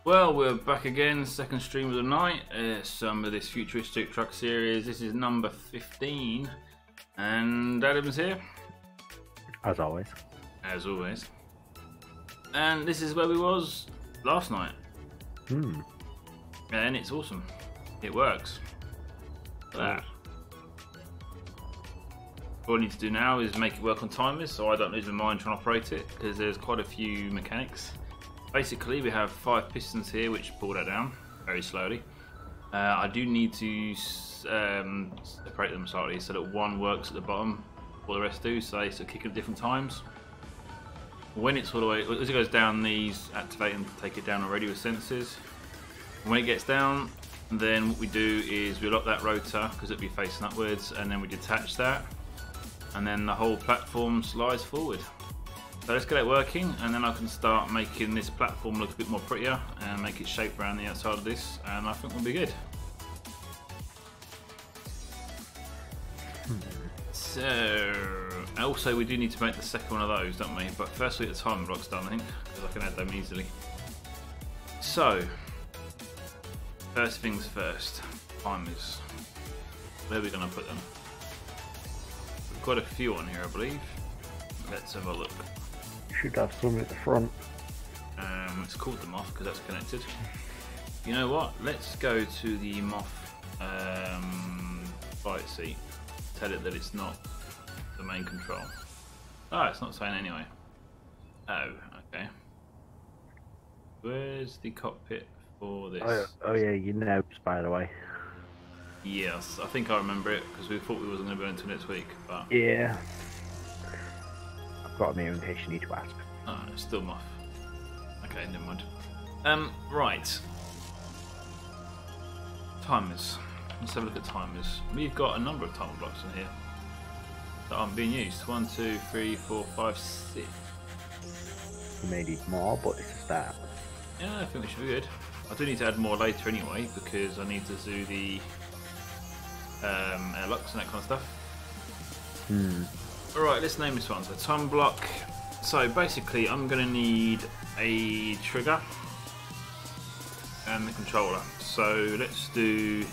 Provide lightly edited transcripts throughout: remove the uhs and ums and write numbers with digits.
Well, we're back again, second stream of the night. Some of this Futuristic truck series. This is number 15. And Adam's here. As always. As always. And this is where we was last night. And it's awesome. It works. All I need to do now is make it work on timers so I don't lose my mind trying to operate it, because there's quite a few mechanics. Basically, we have 5 pistons here which pull that down very slowly. I do need to separate them slightly so that one works at the bottom while the rest do, so they sort of kick at different times. When it's all the way, as it goes down, these activate and take it down already with sensors. When it gets down, then what we do is we lock that rotor because it'll be facing upwards, and then we detach that, and then the whole platform slides forward. So let's get it working, and then I can start making this platform look a bit more prettier and make it shape around the outside of this, and I think we'll be good. So, also we do need to make the second one of those, don't we? But firstly, the timing block's done, I think, because I can add them easily. So, first things first, timers. Where are we going to put them? We've got a few on here, I believe. Let's have a look. Should have some at the front. Let's call them off because that's connected. You know what? Let's go to the moth flight seat. Tell it that it's not the main control. Oh, it's not saying anyway. Oh, okay. Where's the cockpit for this? Oh yeah, you know, by the way. Yes, I think I remember it because we thought we wasn't going to go until next week. But yeah. I've got them here in case you need to ask. Oh, it's still muff. Okay, never mind. Right. Timers. Let's have a look at timers. We've got a number of timer blocks in here that aren't being used. 1, 2, 3, 4, 5, 6. You may need more, but it's a start. Yeah, I think we should be good. I do need to add more later anyway because I need to do the airlocks and that kind of stuff. Alright, let's name this one. So time block. So basically I'm going to need a trigger and the controller. So let's do...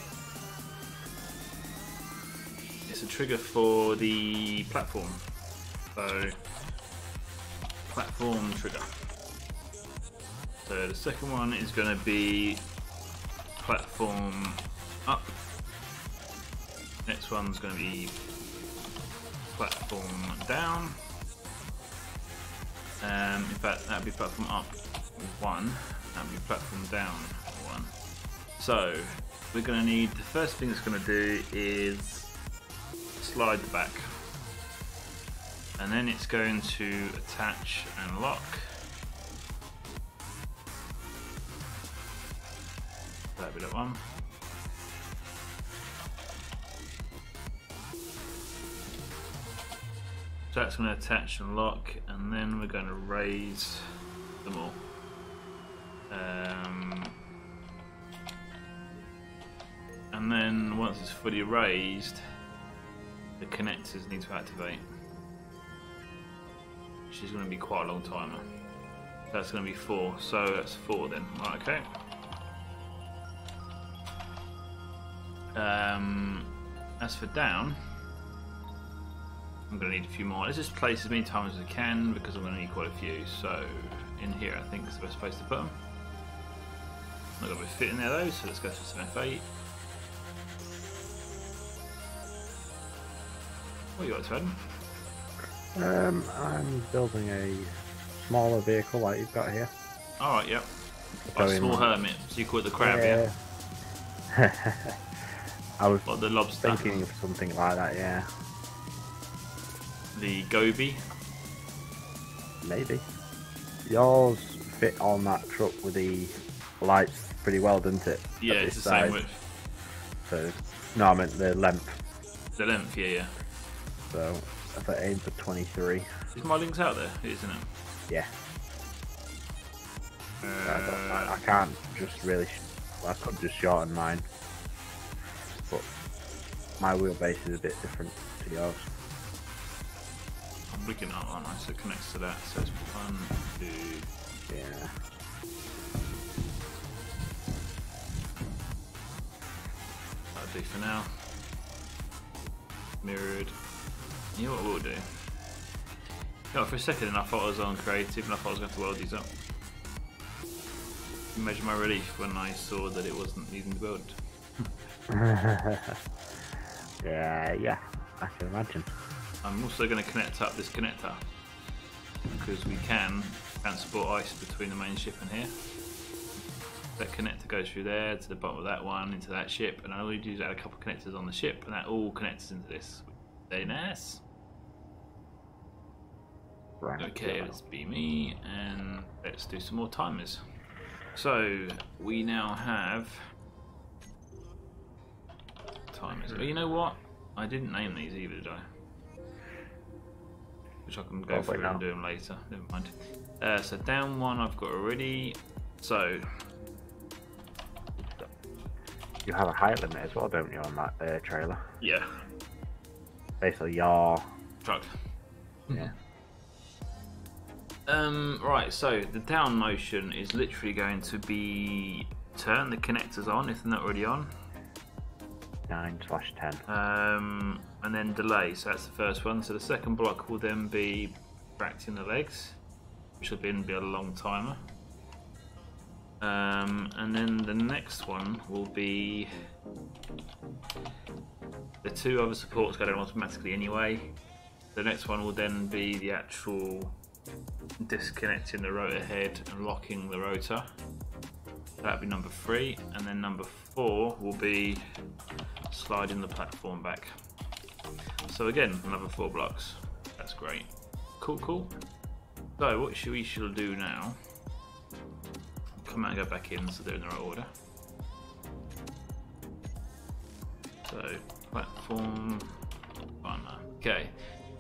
It's a trigger for the platform. So platform trigger. So the second one is going to be platform up. Next one's going to be platform down. In fact, that'd be platform up 1. That'd be platform down 1. So we're going to need, the first thing it's going to do is slide the back, and then it's going to attach and lock. That'd be that one. So that's going to attach and lock, and then we're going to raise them all. And then once it's fully raised, the connectors need to activate, which is going to be quite a long timer. That's going to be 4, so that's 4 then. Right, okay. As for down, I'm going to need a few more. Let's just place as many times as I can because I'm going to need quite a few. So in here I think is the best place to put them. Not going to fit in there though, so let's go for some F8. What you got to add? I'm building a smaller vehicle like you've got here. Alright, yep. A small hermit, so you call it the crab, yeah? I was the lobster. thinking of something like that, yeah. The goby. Maybe. Yours fit on that truck with the lights pretty well, didn't it? Yeah, it's the same width. So, no, I meant the length. The length, yeah. So, if I aim for 23. Is my links out there, isn't it? Yeah. I can't just really... I could just shorten mine. But my wheelbase is a bit different to yours. I'm looking at that, so it connects to that. So it's 1, 2. Yeah. That'll do for now. Mirrored. You know what we'll do? You know, for a second I thought I was on creative and I thought I was going to weld these up. Imagine my relief when I saw that it wasn't needing to build. Yeah, I can imagine. I'm also going to connect up this connector because we can transport ice between the main ship and here. That connector goes through there to the bottom of that one into that ship, and all you do is add a couple of connectors on the ship, and that all connects into this. Very nice. Right. Okay, let's be me, and let's do some more timers. So we now have timers. Oh, you know what? I didn't name these either, did I? Which I can go through and do them later. Never mind. So down one I've got already. So you have a height limit as well, don't you, on that trailer? yeah. Basically, your Truck. yeah. Right, so the down motion is literally going to be turn the connectors on if they're not already on. 9/10. And then delay, so that's the first one. So the second block will then be retracting the legs, which will then be a long timer. And then the next one will be the two other supports go down automatically anyway. The next one will then be the actual disconnecting the rotor head and locking the rotor. That'll be number 3, and then number 4 will be sliding the platform back. So again, another 4 blocks. That's great. Cool. So what we shall do now? Come out and go back in so they're in the right order. So platform timer. Okay.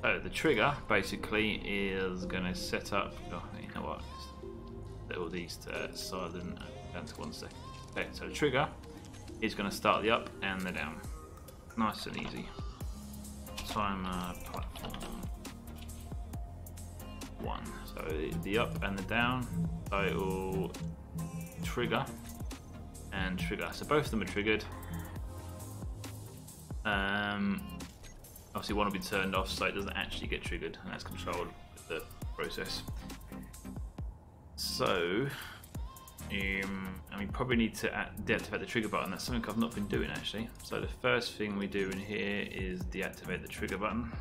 So the trigger basically is going to set up. Oh, you know what? Let all these to silent and down to 1 second. Okay, so the trigger is going to start the up and the down. Nice and easy. Timer platform 1. So the up and the down. So it will trigger and trigger. So both of them are triggered. Obviously one will be turned off so it doesn't actually get triggered, and that's controlled with the process. So and we probably need to deactivate the trigger button. That's something I've not been doing actually. So the first thing we do in here is deactivate the trigger button,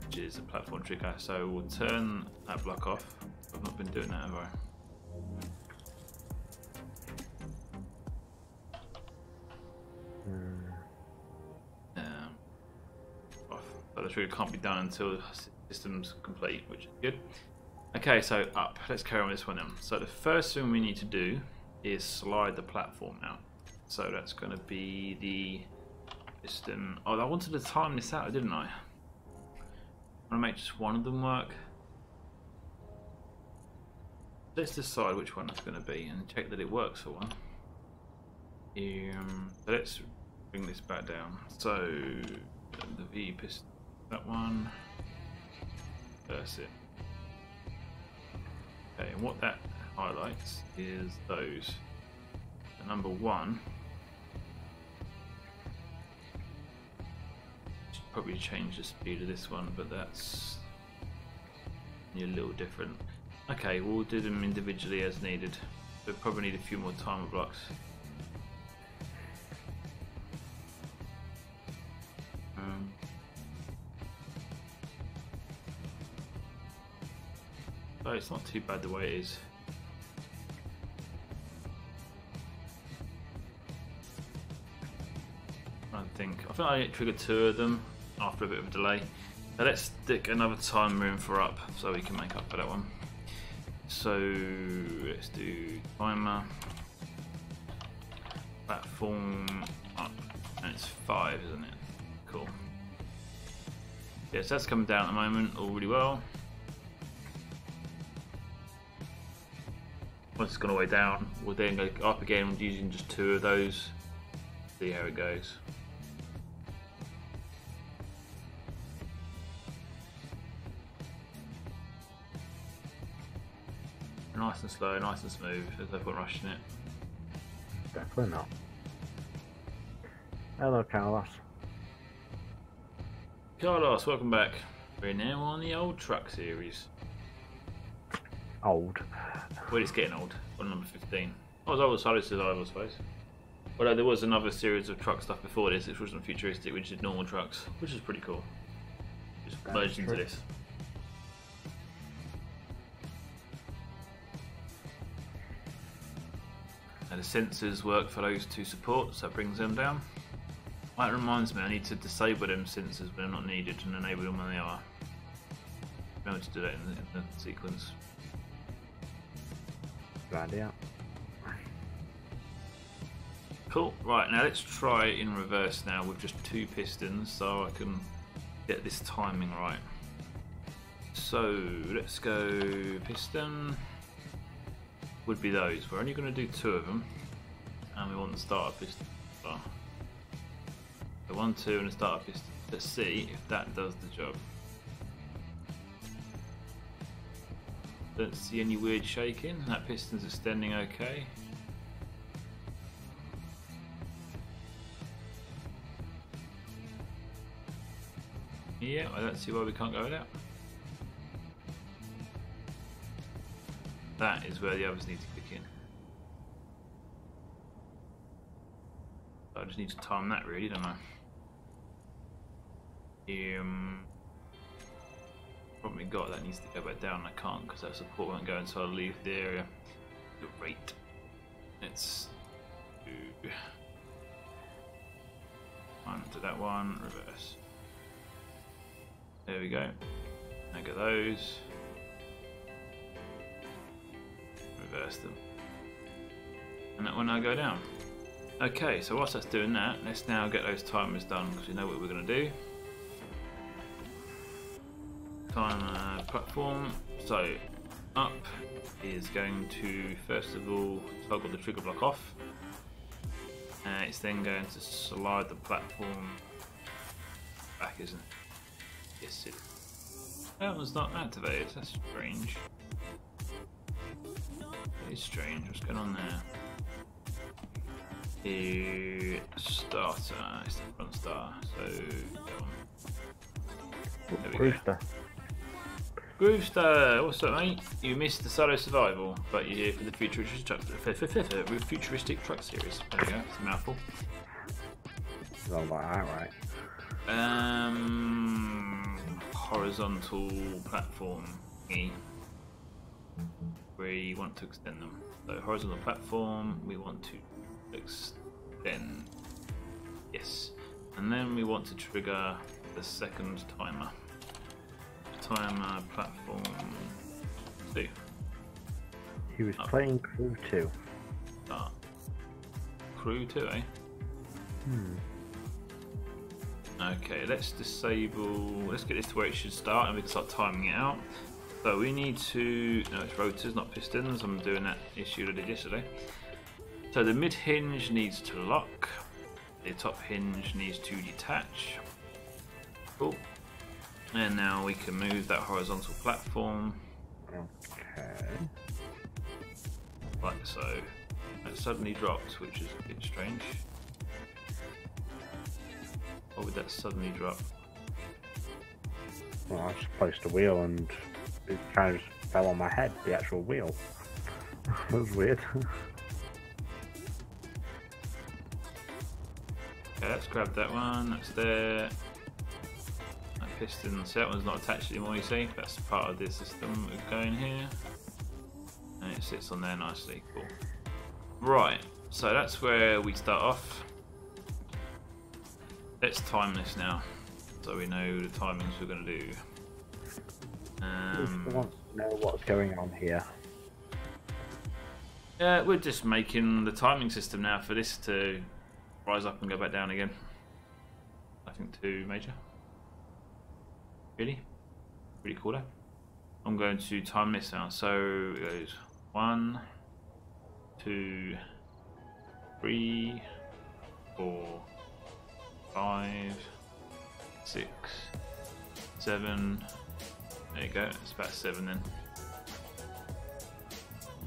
which is a platform trigger. So we'll turn that block off. I've not been doing that, have I? Off. So the trigger can't be done until the system's complete, which is good. Okay, so up. Let's carry on with this one then. So the first thing we need to do is slide the platform out. So that's going to be the piston. Oh, I wanted to time this out, didn't I? I want to make just one of them work. Let's decide which one it's going to be and check that it works for one. So let's bring this back down. So the V piston, that one. That's it. Okay, and what that highlights is those. So number 1. Should probably change the speed of this one, but that's a little different. Okay, we'll do them individually as needed. We'll probably need a few more timer blocks. Oh, it's not too bad the way it is. I think I triggered 2 of them after a bit of a delay. So let's stick another timer in for up so we can make up for that one. So let's do timer platform up, and it's 5, isn't it? Cool. Yes, that's coming down at the moment all really well. Once it's gone all the way down, we'll then go up again using just 2 of those. See how it goes. Nice and slow, nice and smooth. There's no point rushing it. Definitely not. Hello, Carlos. Carlos, welcome back. We're now on the old truck series. Old. Well, it's getting old. On number 15. I was old as Solid Survival, I suppose. Although there was another series of truck stuff before this, which wasn't futuristic, which is normal trucks, which is pretty cool. Just merged into this. Now the sensors work for those two supports, so that brings them down. That reminds me, I need to disable them sensors when they're not needed and enable them when they are. Remember to do that in the sequence. Good idea. Cool, right, now let's try in reverse now with just 2 pistons so I can get this timing right. So let's go piston. Would be those. We're only going to do 2 of them, and we want the starter piston. So 1, 2, and a starter piston. Let's see if that does the job. Don't see any weird shaking. That piston's extending okay. Yeah, I don't see why we can't go with that. That is where the others need to kick in. I just need to time that really, don't I? Probably got that needs to go back down. I can't because that support won't go until I leave the area. Great. Let's do one to that one, reverse. There we go. Now get those. Reverse them. And that will now go down. Okay, so whilst that's doing that, let's now get those timers done because we know what we're going to do. Timer platform. So up is going to first of all toggle the trigger block off. It's then going to slide the platform back, isn't it? Yes, it is. That one's not activated. That's strange. It is strange. What's going on there? The starter. It's the front star. So there we go. Groovestar, what's up, mate? You missed the solo survival, but you're here for the futuristic truck series. There we go. It's a mouthful. It's all like that, right? Horizontal platform thingy. We want to extend them. So horizontal platform, we want to extend. Yes. And then we want to trigger the second timer. Timer platform 2. He was playing Crew 2. Start. Crew 2, eh? Okay, let's disable. Let's get this to where it should start and we can start timing it out. So we need to. No, it's rotors, not pistons. I'm doing that issue that I did yesterday. So the mid hinge needs to lock. The top hinge needs to detach. Cool. And now we can move that horizontal platform. Okay. Like so. It suddenly dropped, which is a bit strange. Why would that suddenly drop? Well, I just placed a wheel and it kind of just fell on my head, the actual wheel. That was weird. Okay, let's grab that one. That's there. Piston, so that one's not attached anymore, you see. That's part of the system we're going here. And it sits on there nicely, cool. Right, so that's where we start off. Let's time this now, so we know the timings we're going to do. Who wants to know what's going on here? We're just making the timing system now for this to rise up and go back down again. I think to major. Really? Pretty cool though. I'm going to time this out. So it goes 1, 2, 3, 4, 5, 6, 7. There you go. It's about 7 then.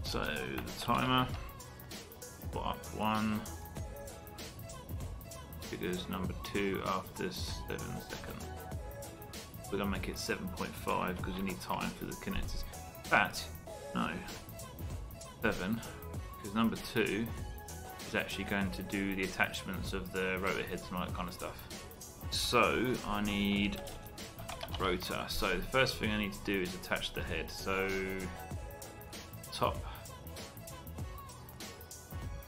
So the timer. Put up 1, triggers number 2 after 7 seconds. We're going to make it 7.5 because we need time for the connectors. No, 7, because number 2 is actually going to do the attachments of the rotor heads and all that kind of stuff. So I need rotor. So the first thing I need to do is attach the head. So top,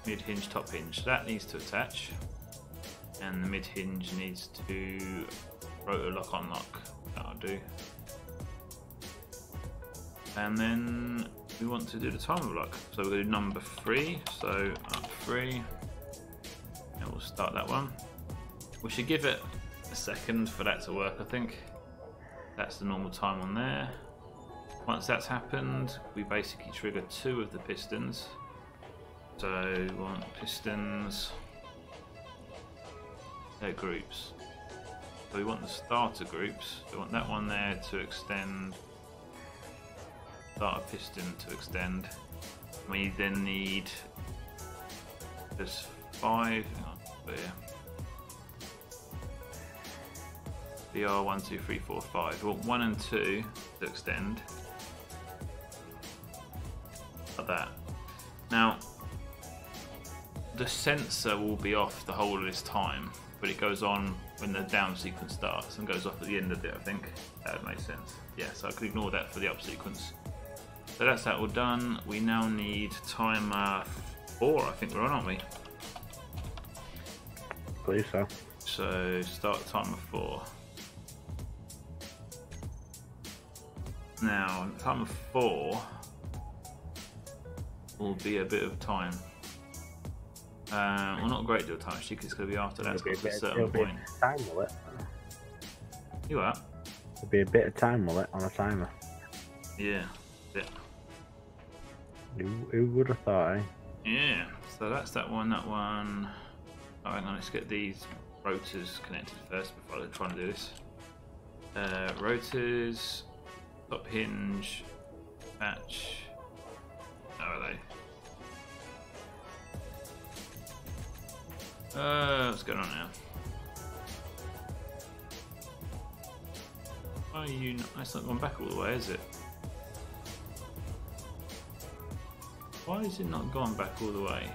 mid hinge, top hinge. That needs to attach, and the mid hinge needs to rotor lock unlock. That'll do. And then we want to do the timer block. So we're going to do number 3. So up 3, and we'll start that one. We should give it a second for that to work, I think. That's the normal time on there. Once that's happened, we basically trigger 2 of the pistons. So we want pistons, they're groups. So we want the starter groups. We want that one there to extend, starter piston to extend. We then need just 5, hang on, there. BR 1, 2, 3, 4, 5. We want 1 and 2 to extend. Like that. Now, the sensor will be off the whole of this time, but it goes on when the down sequence starts and goes off at the end of it, I think. That would make sense. Yeah, so I could ignore that for the up sequence. So that's that all done. We now need timer 4, I think we're on, aren't we? I believe so. So start timer 4. Now, timer 4 will be a bit of time. Well, not a great deal of time actually, because it's going to be after that. It's got to a certain point. Time, will it? You what? There'll be a bit of time, will it, on a timer? Yeah. Who would have thought, eh? Yeah. So that's that one. Oh, hang on, let's get these rotors connected first before I try and do this. Rotors, top hinge, patch. How are they? What's going on now? Why are you not? It's not gone back all the way, is it? Why is it not gone back all the way?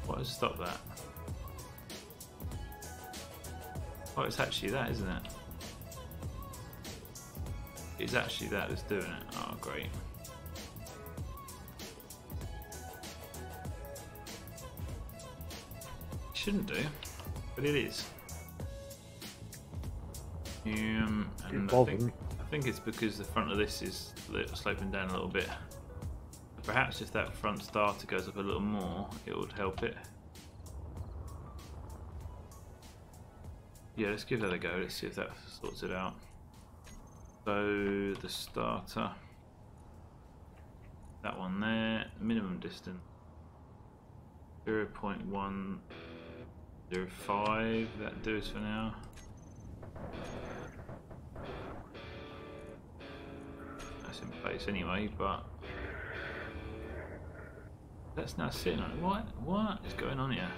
What has stopped that? Oh, it's actually that, isn't it? It's actually that that's doing it. Oh, great. Shouldn't do, but it is. And I think it's because the front of this is sloping down a little bit. Perhaps if that front starter goes up a little more, it would help it. Yeah, let's give that a go. Let's see if that sorts it out. So the starter, that one there, minimum distance 0.105. That does for now. That's in place anyway, but that's now sitting on it. What is going on here?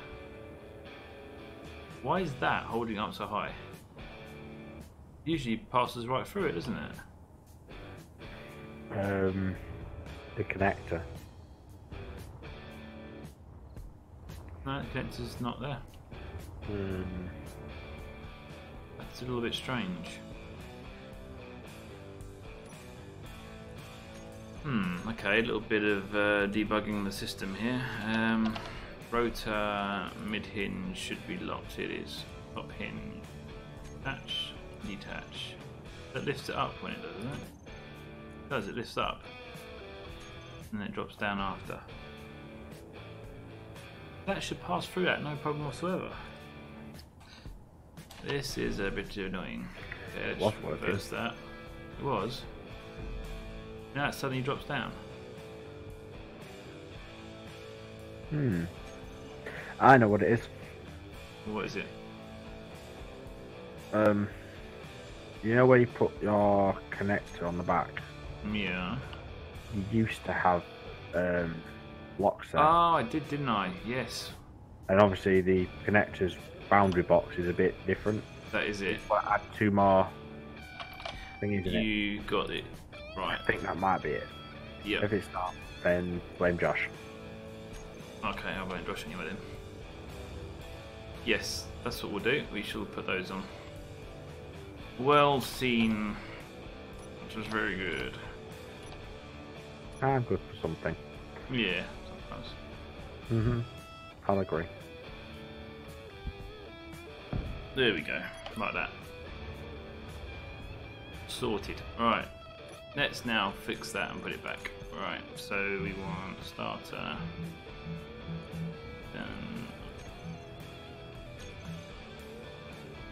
Why is that holding up so high? Usually passes right through it, doesn't it? The connector. No, the connector's not there. That's a little bit strange. Okay, a little bit of debugging the system here. Rotor mid hinge should be locked. It is. Top hinge, attach, detach. That lifts it up when it does, doesn't it? It does. It lifts up, and then it drops down after. That should pass through that, no problem whatsoever. This is a bit too annoying. Okay, let's reverse that. It was. Now it suddenly drops down. I know what it is. What is it? You know where you put your connector on the back? Yeah. You used to have blocks there. Oh, I did, didn't I? Yes. And obviously the connector's boundary box is a bit different. That is it. But add 2 more thingies in it. You got it. Right. I think that might be it. Yep. If it's not, then blame Josh. Okay, I'll blame Josh anyway then. Yes, that's what we'll do. We shall put those on. Well seen. Which was very good. I'm good for something. Yeah, sometimes. I'll agree. There we go. Like that. Sorted. Right. Let's now fix that and put it back. Right, so we want starter. Then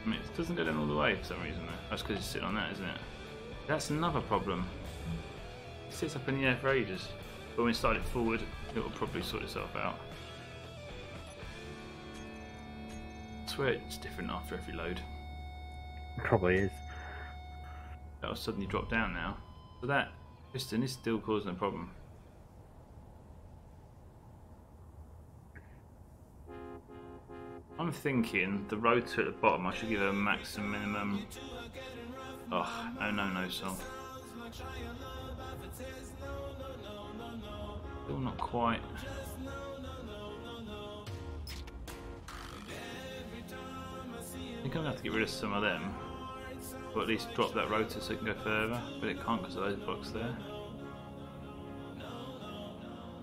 I mean, it doesn't go down all the way for some reason though. That's because it's sitting on that, isn't it? That's another problem. It sits up in the air for ages. But when we start it forward, it will probably sort itself out. I swear it's different after every load. It probably is. That'll suddenly drop down now. So that piston is still causing a problem. I'm thinking the rotor at the bottom I should give a maximum minimum. Oh, no, so. Still not quite. I think I'm going to have to get rid of some of them. Or at least drop that rotor so it can go further. But it can't because of those blocks there.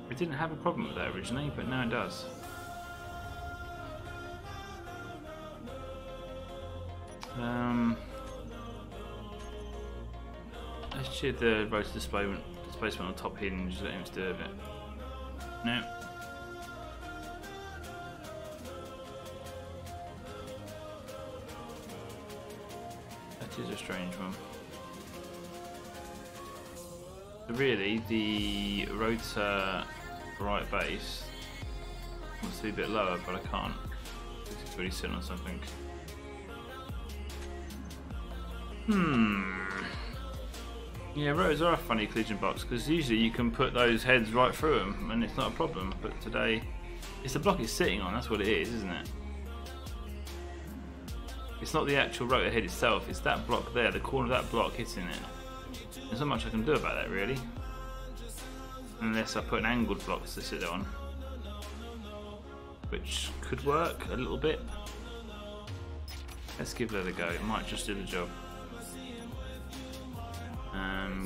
It didn't have a problem with that originally, but now it does. Let's check the rotor displacement on the top hinge, let him disturb it. No. That is a strange one. So really, the rotor right base wants to be a bit lower, but I can't. It's really sitting on something. Yeah, rotors are a funny collision box because usually you can put those heads right through them and it's not a problem. But today, it's the block it's sitting on. That's what it is, isn't it? It's not the actual rotor head itself. It's that block there, the corner of that block hitting it. There's not much I can do about that really, unless I put an angled block to sit on, which could work a little bit. Let's give that a go. It might just do the job.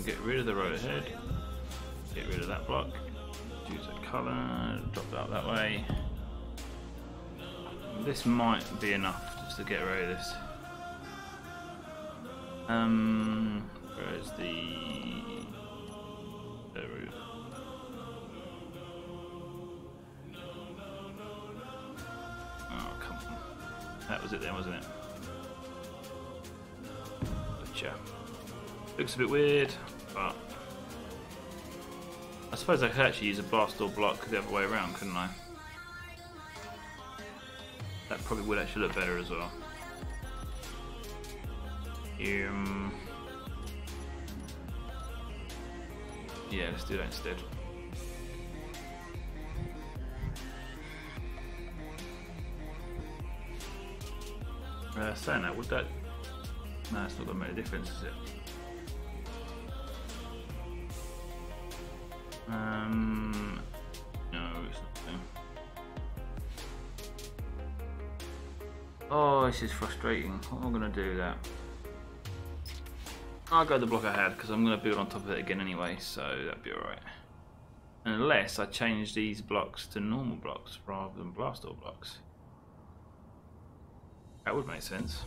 Get rid of the rotor head, get rid of that block, choose a colour, drop that up that way. This might be enough just to get rid of this. Where's the root? Oh, come on. That was it then, wasn't it? Gotcha. Looks a bit weird, but I suppose I could actually use a blast door block the other way around, couldn't I? That probably would actually look better as well. Yeah, let's do that instead. Saying that, would that? No, it's not going to make a difference, is it? No, it's not. Oh, this is frustrating. What am I going to do that? I'll go the block I had because I'm going to build on top of it again anyway, so that'd be alright. Unless I change these blocks to normal blocks rather than blast door blocks. That would make sense.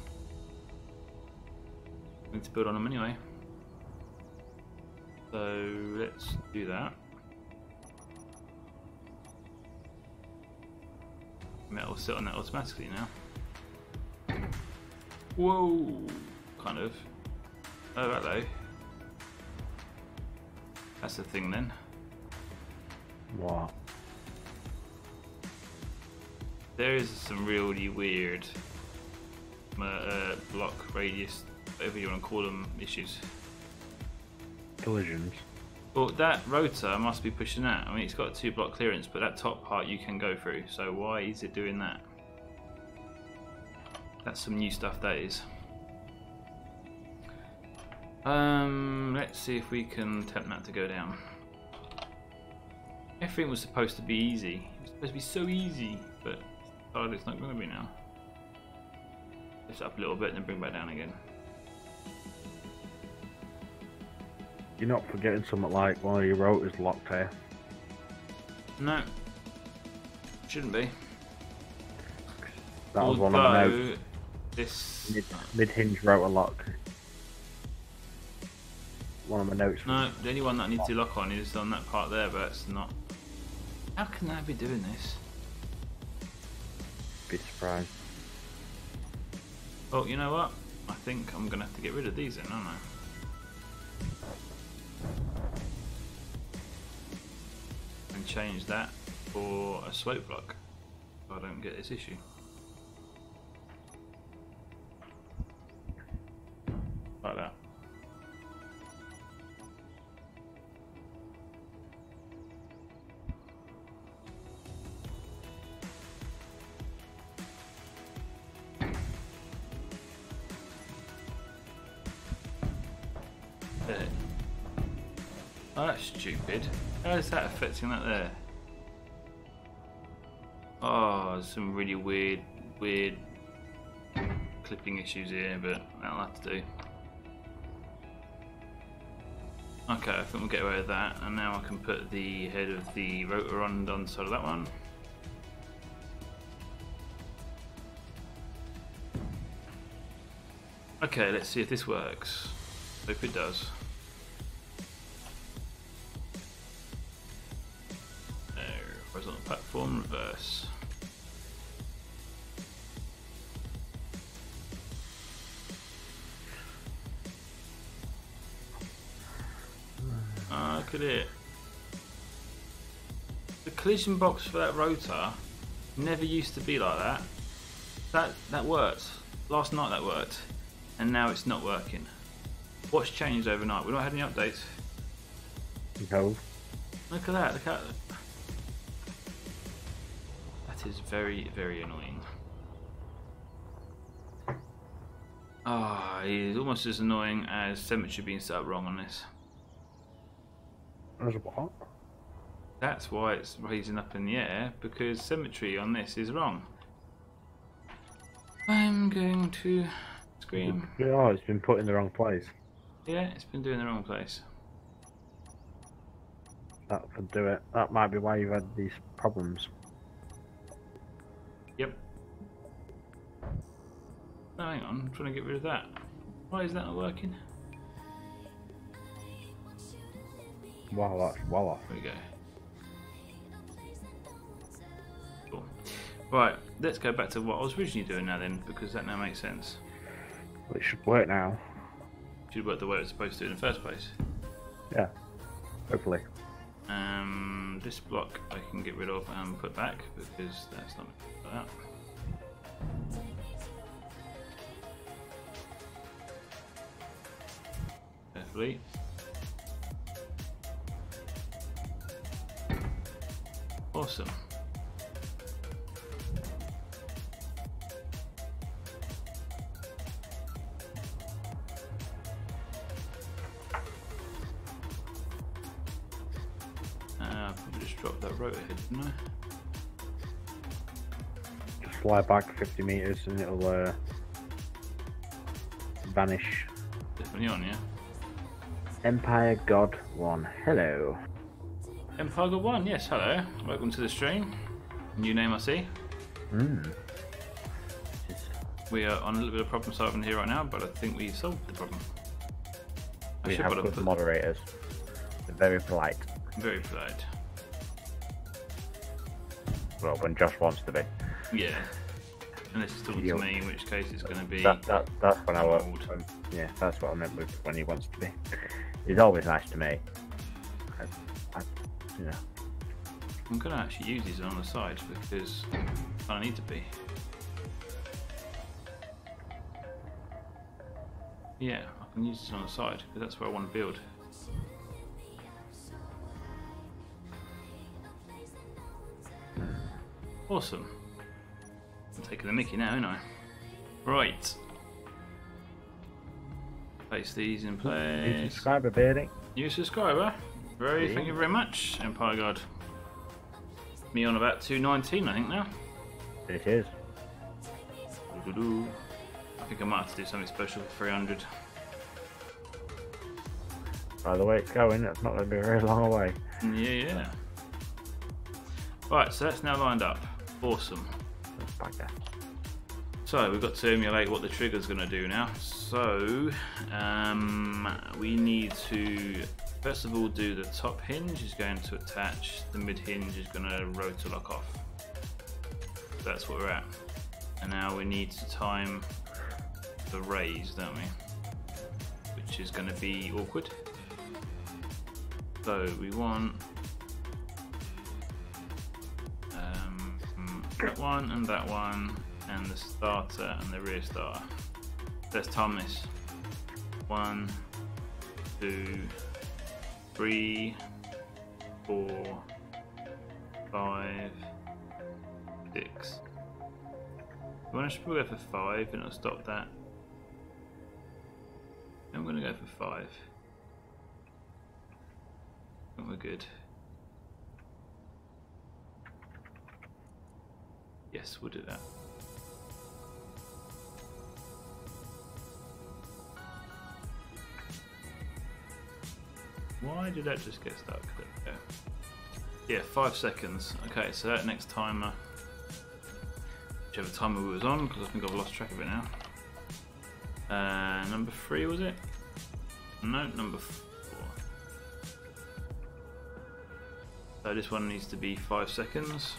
I need to build on them anyway. So let's do that. Metal will sit on that automatically now. Whoa! Kind of. Oh, hello. That's the thing then. What? There is some really weird block radius, whatever you want to call them, issues. Collisions. Well, that rotor must be pushing that. I mean, it's got a 2-block clearance, but that top part you can go through. So why is it doing that? That's some new stuff, that is. Let's see if we can tempt that to go down. Everything was supposed to be easy. It was supposed to be so easy, but it's not going to be now. Lift up a little bit and then bring back down again. You're not forgetting something like one of your rotors locked here. No, shouldn't be. That was one of my notes. This Mid-hinge rotor lock. One of my notes. No, the only one that I need to lock on is on that part there, but it's not. How can that be doing this? Be surprised. Oh, you know what? I think I'm gonna have to get rid of these then, aren't I? And change that for a slope block so I don't get this issue. Like that. There. Oh, that's stupid. How is that affecting that there? Oh, there's some really weird clipping issues here, but that'll have to do. Okay, I think we'll get away with that, and now I can put the head of the rotor on the side of that one. Okay, let's see if this works. Hope it does. There, horizontal platform, reverse. Look at it. The collision box for that rotor never used to be like that. That worked. Last night that worked. And now it's not working. What's changed overnight? We've not had any updates. No. Look at that. Look at that. That is very, very annoying. Ah, it is almost as annoying as symmetry being set up wrong on this. As what? That's why it's raising up in the air, because symmetry on this is wrong. I'm going to scream. Oh, it's been put in the wrong place. Yeah, it's been doing the wrong place. That could do it. That might be why you've had these problems. Yep. No, hang on, I'm trying to get rid of that. Why is that not working? Wow, that's well off. There we go. Cool. Right, let's go back to what I was originally doing now then, because that now makes sense. Well, it should work now. Should work the way it was supposed to in the first place. Yeah, hopefully. This block I can get rid of and put back, because that's not like that. Carefully. Awesome. Probably just drop that rotor head, didn't I? Just fly back 50 meters and it'll vanish. Definitely on, yeah? Empire God 1. Hello. Empire God 1, yes, hello. Welcome to the stream. New name I see. We are on a little bit of problem solving here right now, but I think we've solved the problem. We have good moderators. They're very polite. Very polite. Well, when Josh wants to be. Yeah. Unless he's talking to me, in which case it's going to be... That's when I work. Yeah, that's what I meant with when he wants to be. He's always nice to me. You know. I'm going to actually use these on the side because I need to be. Yeah, I can use this on the side because that's where I want to build. Awesome. I'm taking the mickey now, ain't I? Right. Place these in place. New subscriber, Beardie. New subscriber. Thank you very much, Empire God. Me on about 219, I think now. It is. I think I might have to do something special for 300. By the way it's going, it's not going to be very long away. Yeah. Right, so that's now lined up. Awesome. Bugger. So we've got to emulate what the trigger's going to do now. So we need to first of all do the top hinge is going to attach, the mid hinge is going to rotor lock off. So that's where we're at. And now we need to time the raise, don't we? Which is going to be awkward. So we want that one and that one, and the starter and the rear starter. Let's time this. 1, 2, 3, 4, 5, 6. I want to go for 5 and it'll stop that. I'm going to go for 5. I think we're good. Yes, we'll do that. Why did that just get stuck? There we go. Yeah, 5 seconds. Okay, so that next timer, whichever timer we was on, because I think I've lost track of it now. Number 3 was it? No, number 4. So this one needs to be 5 seconds,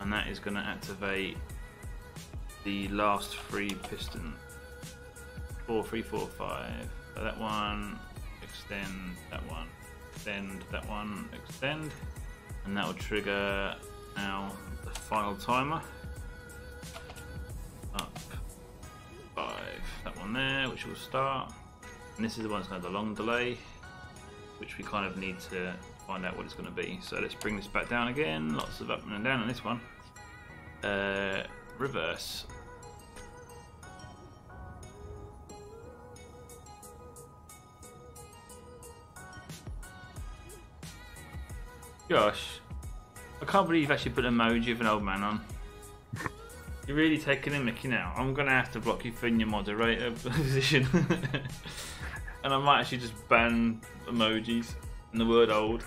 and that is going to activate the last 3 piston. 4, 3, 4, 5. So that one, extend, that one, extend, that one, extend, and that will trigger now the final timer. Up 5, that one there, which will start, and this is the one that's going to have the long delay, which we kind of need to find out what it's going to be. So let's bring this back down again. Lots of up and down on this one. Reverse. Gosh, I can't believe you've actually put an emoji of an old man on. You're really taking a mickey now. I'm going to have to block you from your moderator position. And I might actually just ban emojis and the word old.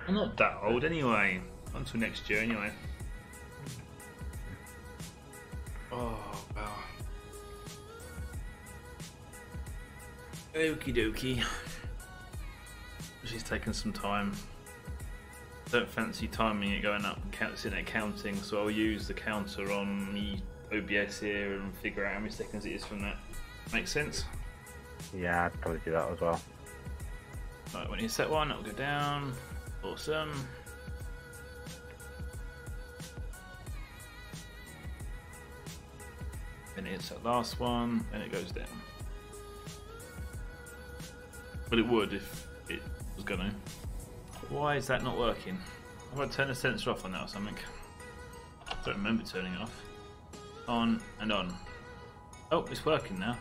I'm not that old anyway. Until next year anyway. Oh, wow. Okie dokie. She's taking some time. Don't fancy timing it going up and sitting there counting, so I'll use the counter on the OBS here and figure out how many seconds it is from that. Makes sense? Yeah, I'd probably do that as well. Right, when you set one, it'll go down. Awesome. Then it hits that last one, and it goes down. But it would if it was gonna. Why is that not working? Have I turned the sensor off on that or something? I don't remember turning it off. On and on. Oh, it's working now.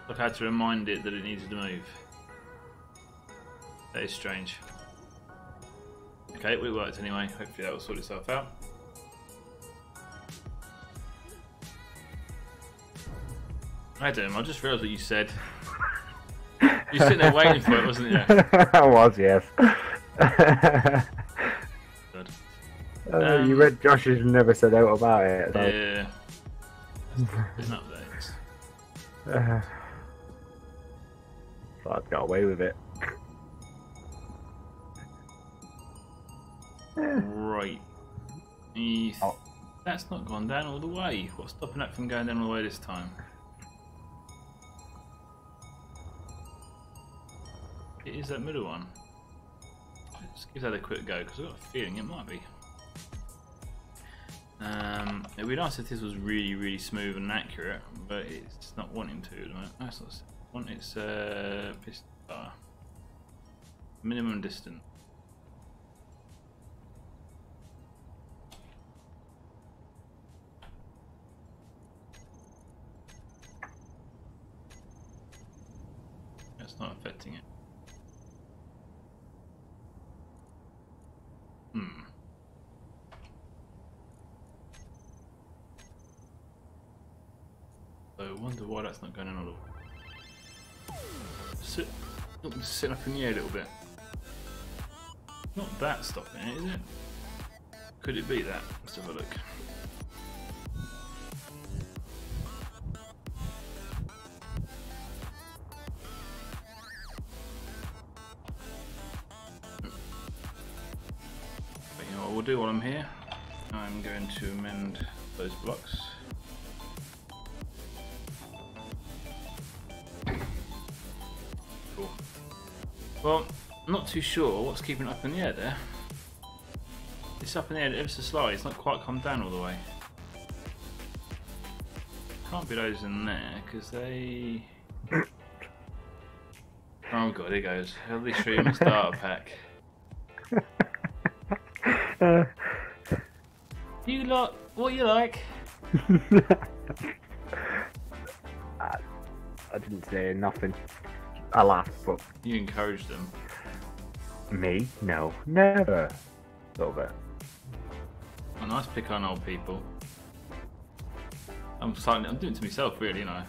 I've had to remind it that it needed to move. That is strange. Okay, it worked anyway. Hopefully that will sort itself out. Adam, I just realised what you said. You're sitting there waiting for it, wasn't you? I was, yes. Good. You read Josh's never said out about it. So. Yeah. There's an update. Thought I'd got away with it. Right. That's not gone down all the way. What's stopping that from going down all the way this time? It is that middle one. Let's give that a quick go because I've got a feeling it might be. It'd be nice if this was really, really smooth and accurate, but it's not wanting to at the moment. That's not want its piston bar. Minimum distance. expecting it. So I wonder why that's not going on at all. Sitting up in the air a little bit. Not that stopping it, is it? Could it be that? Let's have a look. But you know what we'll do while I'm here? I'm going to amend those blocks. Cool. Well, I'm not too sure what's keeping it up in the air there. It's up in the air ever so slightly, it's not quite come down all the way. Can't be those in there, because they... Oh god, here goes. Healthy Stream starter pack. You lot, what you like? I didn't say nothing. I laughed, but... You encouraged them. Me? No. Never. A little bit. A nice pick on old people. I'm doing it to myself, really, you know.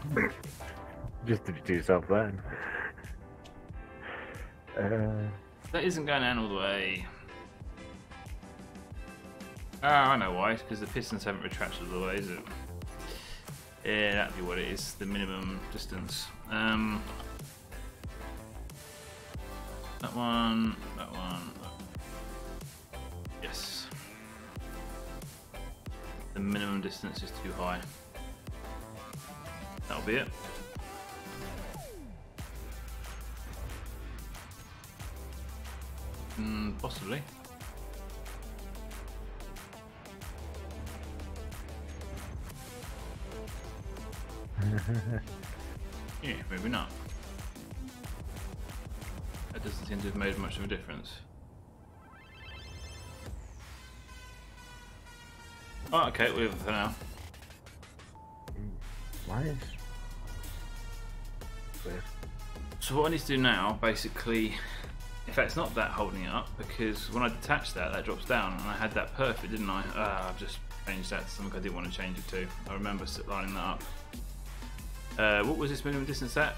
Just did it to yourself then. That isn't going down all the way. Oh, I know why. Because the pistons haven't retracted all the way, is it? Yeah, that'd be what it is. The minimum distance. That one. That one. Yes. The minimum distance is too high. That'll be it. Possibly. Yeah, maybe not. That doesn't seem to have made much of a difference. Oh, okay, we'll leave it for now. Nice. Weird. So what I need to do now, basically, in fact it's not that holding it up, because when I detach that, that drops down, and I had that perfect, didn't I? I've just changed that to something I didn't want to change it to. I remember lining that up. What was this minimum distance at?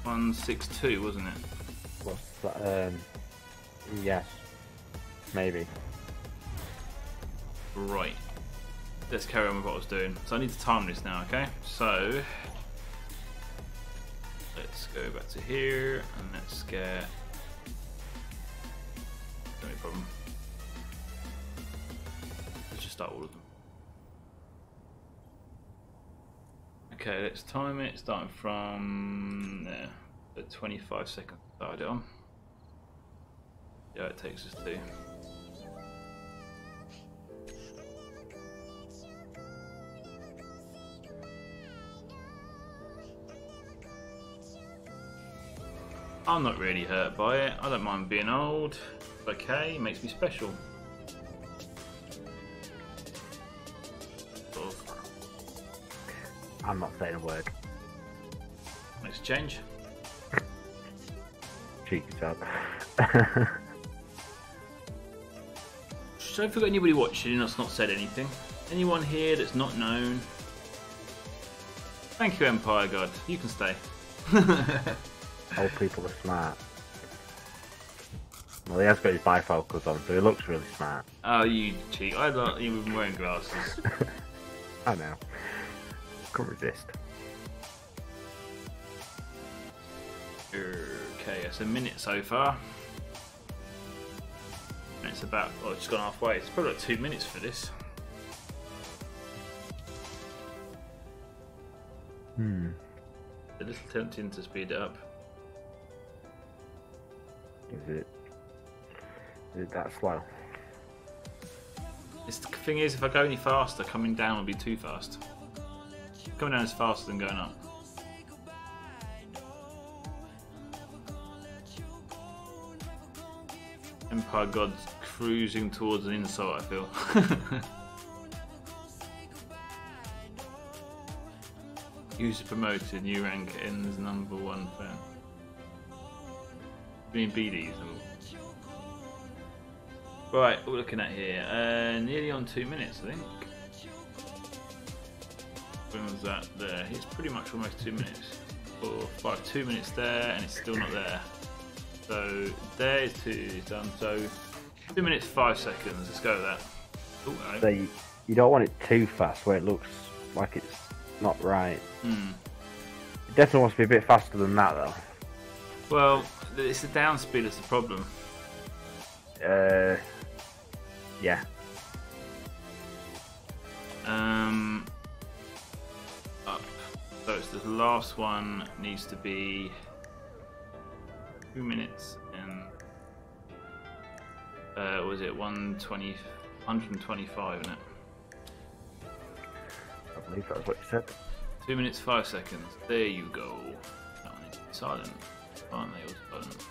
162, wasn't it? What's that? Yes. Maybe. Right. Let's carry on with what I was doing. So I need to time this now, okay? So let's go back to here and let's get... No problem. Let's just start all of them. Okay, let's time it starting from there. The 25 seconds started on. Yeah, it takes us to. I'm not really hurt by it. I don't mind being old. It's okay, it makes me special. I'm not saying a word. Next change. Cheeky job. So if we've got anybody watching that's not said anything, anyone here that's not known, thank you, Empire God. You can stay. Old people are smart. Well, he has got his bifocals on, so he looks really smart. Oh, you cheat. I thought you were wearing glasses. I know. Couldn't resist. Okay, it's a minute so far. And it's about, well, it's just gone halfway. It's probably like 2 minutes for this. A little tempting to speed it up. Is it that slow? The thing is, if I go any faster, coming down will be too fast. Coming down is faster than going up. Empire God's cruising towards an insult, I feel. User promoted, new rank ends #1 fan. Being Beardie.Ds. Right, what we're looking at here. Nearly on 2 minutes, I think. When was that there? It's pretty much almost 2 minutes. 4, 5, 2 minutes there, and it's still not there. So there's 2 done. So 2 minutes 5 seconds. Let's go with that. Ooh, no. So you don't want it too fast where it looks like it's not right. It definitely wants to be a bit faster than that though. Well, it's the down speed that's the problem. Yeah. Up. So it's the last one needs to be 2 minutes and what was it 125, isn't it? I believe that's what you said. 2 minutes 5 seconds. There you go. That one is silent. Aren't they all silent?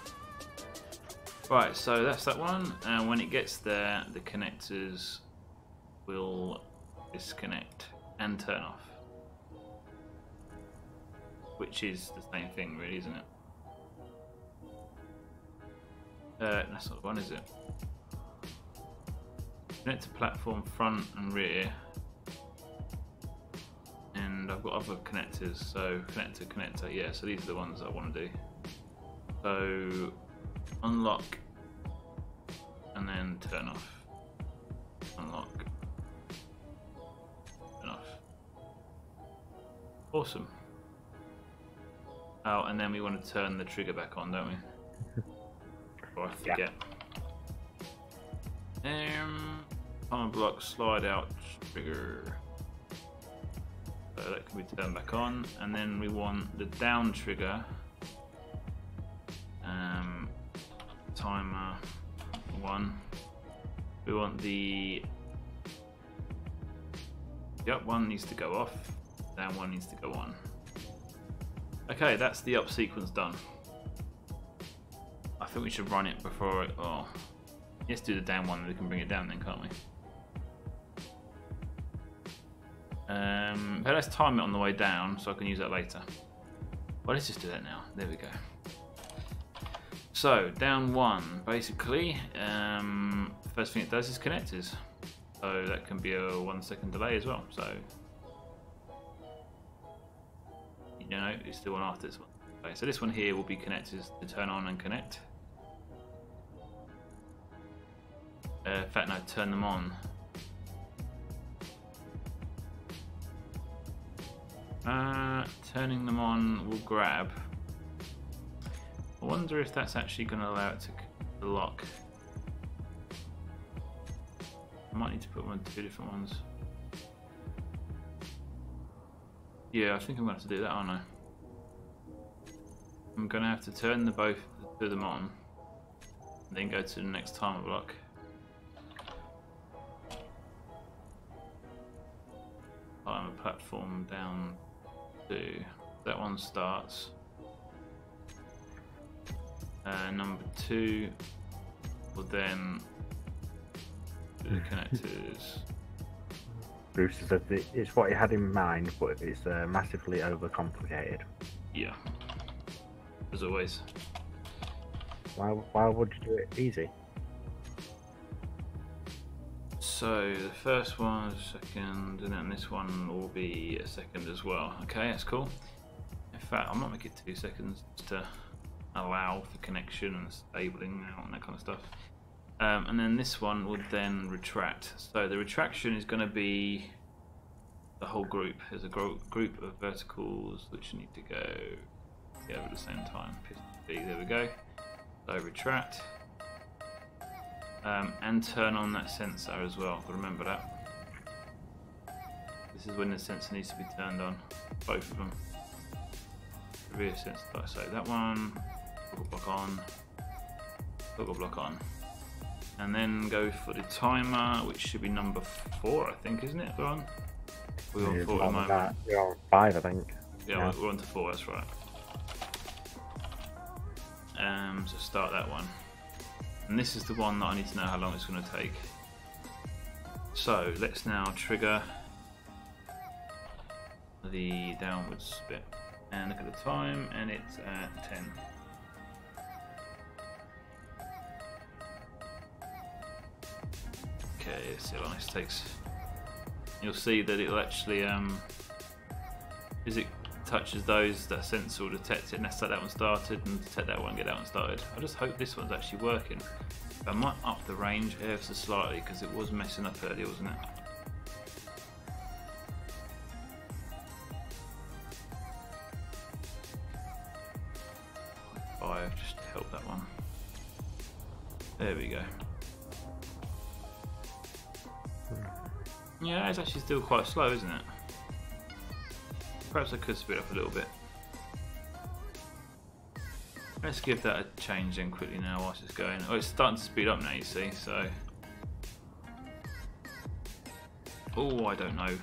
Right, so that's that one, and when it gets there, the connectors will disconnect and turn off. Which is the same thing, really, isn't it? That's not the one, is it? Connect to platform front and rear. And I've got other connectors, so connector, connector, yeah, so these are the ones I want to do. So unlock and then turn off. Unlock. Turn off. Awesome. Oh, and then we want to turn the trigger back on, don't we? Before I forget. Timer block, slide out trigger. So that can be turned back on, and then we want the down trigger. Timer 1. We want the up one needs to go off, down one needs to go on. Okay, that's the up sequence done. I think we should run it before it. Oh, let's do the down one, and we can bring it down then, can't we? But let's time it on the way down so I can use that later. Well, let's just do that now. There we go. So down one, basically, first thing it does is connectors. So that can be a 1 second delay as well. So you know, it's the one after this one. Okay, so this one here will be connectors to turn on and connect. In fact, no, turn them on. Turning them on will grab. I wonder if that's actually going to allow it to lock. I might need to put them on 2 different ones. Yeah, I think I'm going to have to do that, aren't I? I'm going to have to turn both of them on, and then go to the next timer block. Timer platform down 2. That one starts. Number 2 will then do the connectors. Bruce said it's what he had in mind, but it's massively overcomplicated. Yeah, as always. Why would you do it easy? So the first one is a second, and then this one will be a second as well. Okay, that's cool. In fact, I might make it 2 seconds just to allow for connection and stabling out and that kind of stuff. And then this one would then retract. So the retraction is going to be the whole group. There's a group of verticals which need to go together at the same time. There we go. So retract. And turn on that sensor as well. Remember that. This is when the sensor needs to be turned on. Both of them. The rear sensor, so that one. Toggle block on. Toggle block on. And then go for the timer, which should be number 4, I think, isn't it? We're on. We're on 4 at the moment. We're on 5, I think. Yeah, we're on to 4. That's right. So start that one. And this is the one that I need to know how long it's going to take. So let's now trigger the downwards bit. And look at the time, and it's at 10. Okay, let's see how long this takes. You'll see that it'll actually, as it touches those, that sensor will detect it, and that's like that one started, and detect that one, get that one started. I just hope this one's actually working. I might up the range ever so slightly because it was messing up earlier, wasn't it? Just to help that one. There we go. Yeah, it's actually still quite slow, isn't it? Perhaps I could speed up a little bit. Let's give that a change then quickly now whilst it's going. Oh, it's starting to speed up now, you see, so... Oh, I don't know.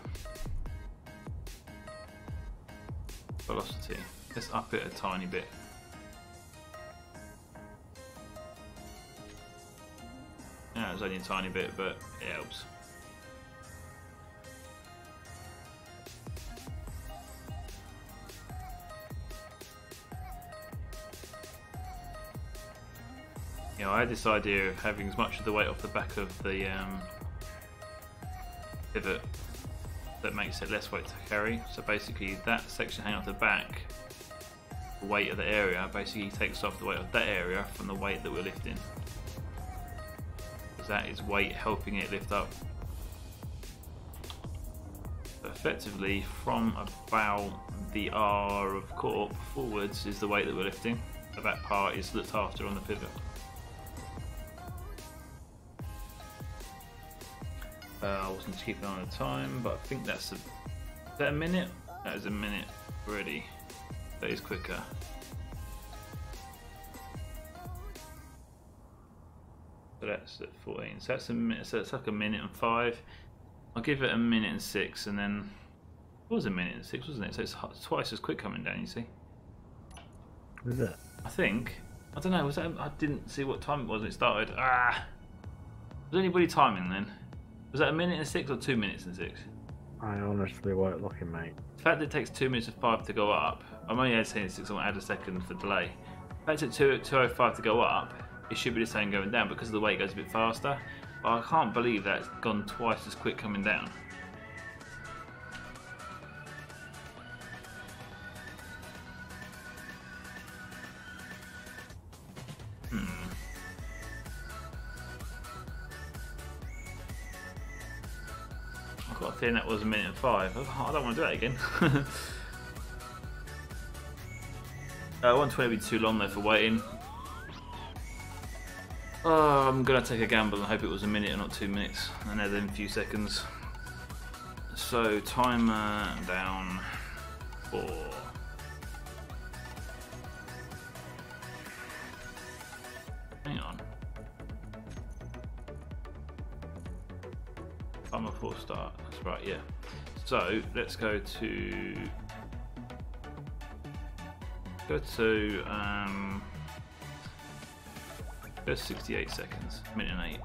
Velocity. Let's up it a tiny bit. Yeah, it's only a tiny bit, but it helps. You know, I had this idea of having as much of the weight off the back of the pivot that makes it less weight to carry. So basically that section hanging off the back, the weight of the area basically takes off the weight of that area from the weight that we're lifting. Because that is weight helping it lift up. So effectively from about the R of corp forwards is the weight that we're lifting. The back part is looked after on the pivot. I wasn't keeping on the time, but I think that's is that a minute? That is a minute already. That is quicker. So that's at 14. So that's a minute. So it's like a minute and 5. I'll give it a minute and 6, and then it was a minute and 6, wasn't it? So it's twice as quick coming down. You see? Is it? I think. I don't know. Was that? I didn't see what time it was when it started. Ah. Was anybody timing then? Was that a minute and 6 or 2 minutes and 6? I honestly weren't looking, mate. The fact that it takes 2 minutes and 5 to go up, I'm only saying 6, I want to add a second for delay. The fact that it took 2:05 to go up, it should be the same going down because the weight goes a bit faster. But I can't believe that it's gone twice as quick coming down. I've got a feeling that was a minute and 5. I don't want to do that again. 120 would be too long though for waiting. Oh, I'm gonna take a gamble and hope it was a minute and not 2 minutes, and add in a few seconds. So timer down 4. Hang on. Timer 4 start. That's right. Yeah. So let's go to 68 seconds, minute and 8.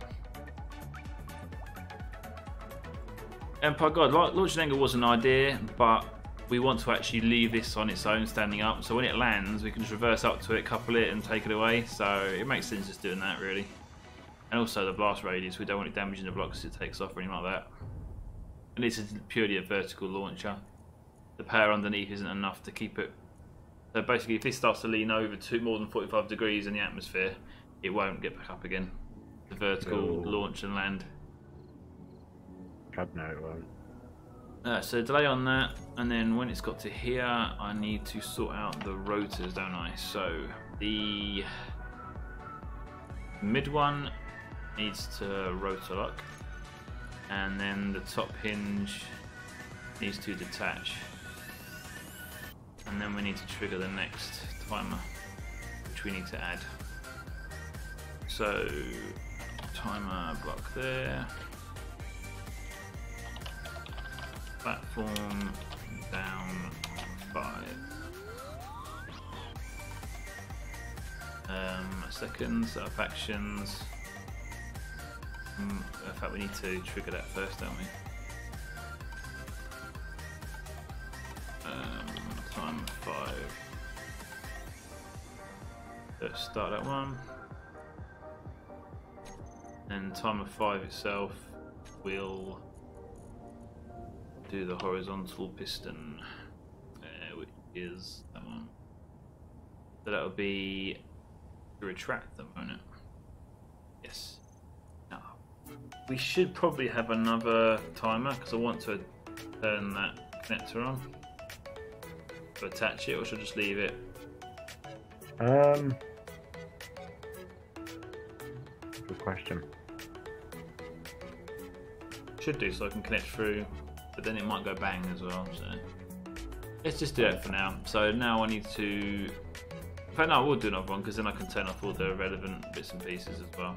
Empire God, launching angle was an idea, but we want to actually leave this on its own standing up, so when it lands we can just reverse up to it, couple it and take it away, so it makes sense just doing that really. And also the blast radius, we don't want it damaging the blocks as it takes off or anything like that. And this is purely a vertical launcher. The power underneath isn't enough to keep it. So basically if this starts to lean over to more than 45 degrees in the atmosphere, it won't get back up again. The vertical launch and land. God no, it won't. So delay on that, and then when it's got to here, I need to sort out the rotors, don't I? So the mid one needs to rotor lock, and then the top hinge needs to detach, and then we need to trigger the next timer, which we need to add. So timer block there, platform down 5 seconds of actions. In fact, we need to trigger that first, don't we? Time 5. Let's start that one. And timer 5 itself we'll do the horizontal piston, which is that one. So that'll be to retract them, won't it? Yes. Now, we should probably have another timer because I want to turn that connector on to attach it, or should I just leave it? Good question. Should do, so I can connect through, but then it might go bang as well. So let's just do that for now. So now I need to. In fact, no, I will do another one because then I can turn off all the relevant bits and pieces as well.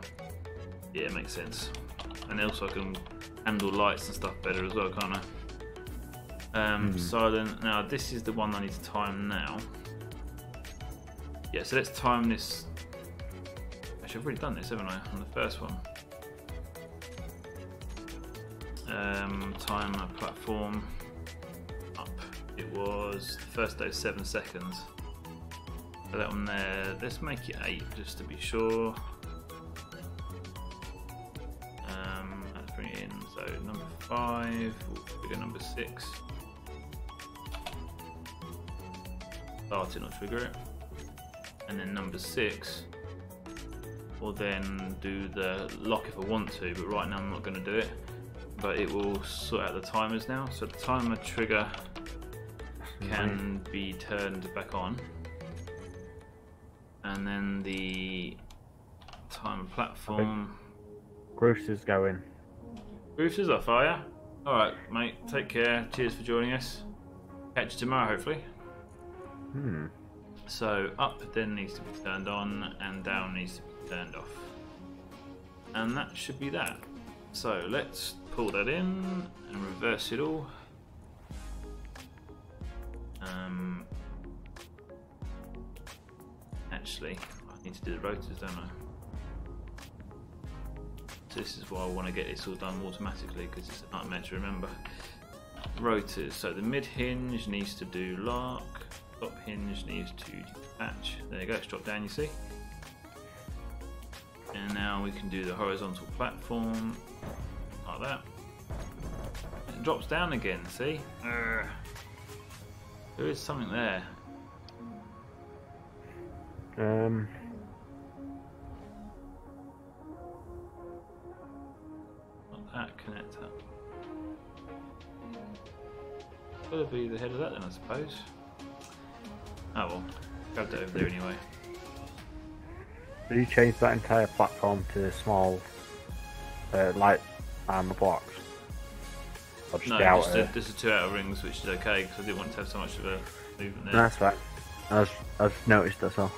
Yeah, it makes sense. And also I can handle lights and stuff better as well, can't I? Silent. Now this is the one I need to time now. Yeah, so let's time this. Actually, I've already done this, haven't I? On the first one. Timer platform up. It was the first day 7 seconds. So that one there. Let's make it 8 just to be sure. Let's bring it in. So number 5. We'll trigger number 6. Start it, not trigger it. And then number 6. Or then do the lock if I want to, but right now I'm not going to do it. But it will sort out the timers now. So the timer trigger can be turned back on. And then the timer platform. Bruce is going. Bruce is off, are ya? Alright, mate, take care. Cheers for joining us. Catch you tomorrow, hopefully. So up then needs to be turned on, and down needs to be turned off. And that should be that. So let's pull that in and reverse it all. Actually, I need to do the rotors, don't I? So this is why I want to get this all done automatically, because it's a nightmare to remember. Rotors. So the mid hinge needs to do lock. Top hinge needs to detach. There you go, it's dropped down, you see. And now we can do the horizontal platform like that. It drops down again, see? There is something there. Not that connector. Gotta be the head of that then, I suppose. Oh well, grabbed it over there anyway. Did you change that entire platform to small light armor blocks? Or just No, the outer? just the 2 outer rings, which is okay because I didn't want to have so much of a movement there. No, that's right. I've noticed that's all.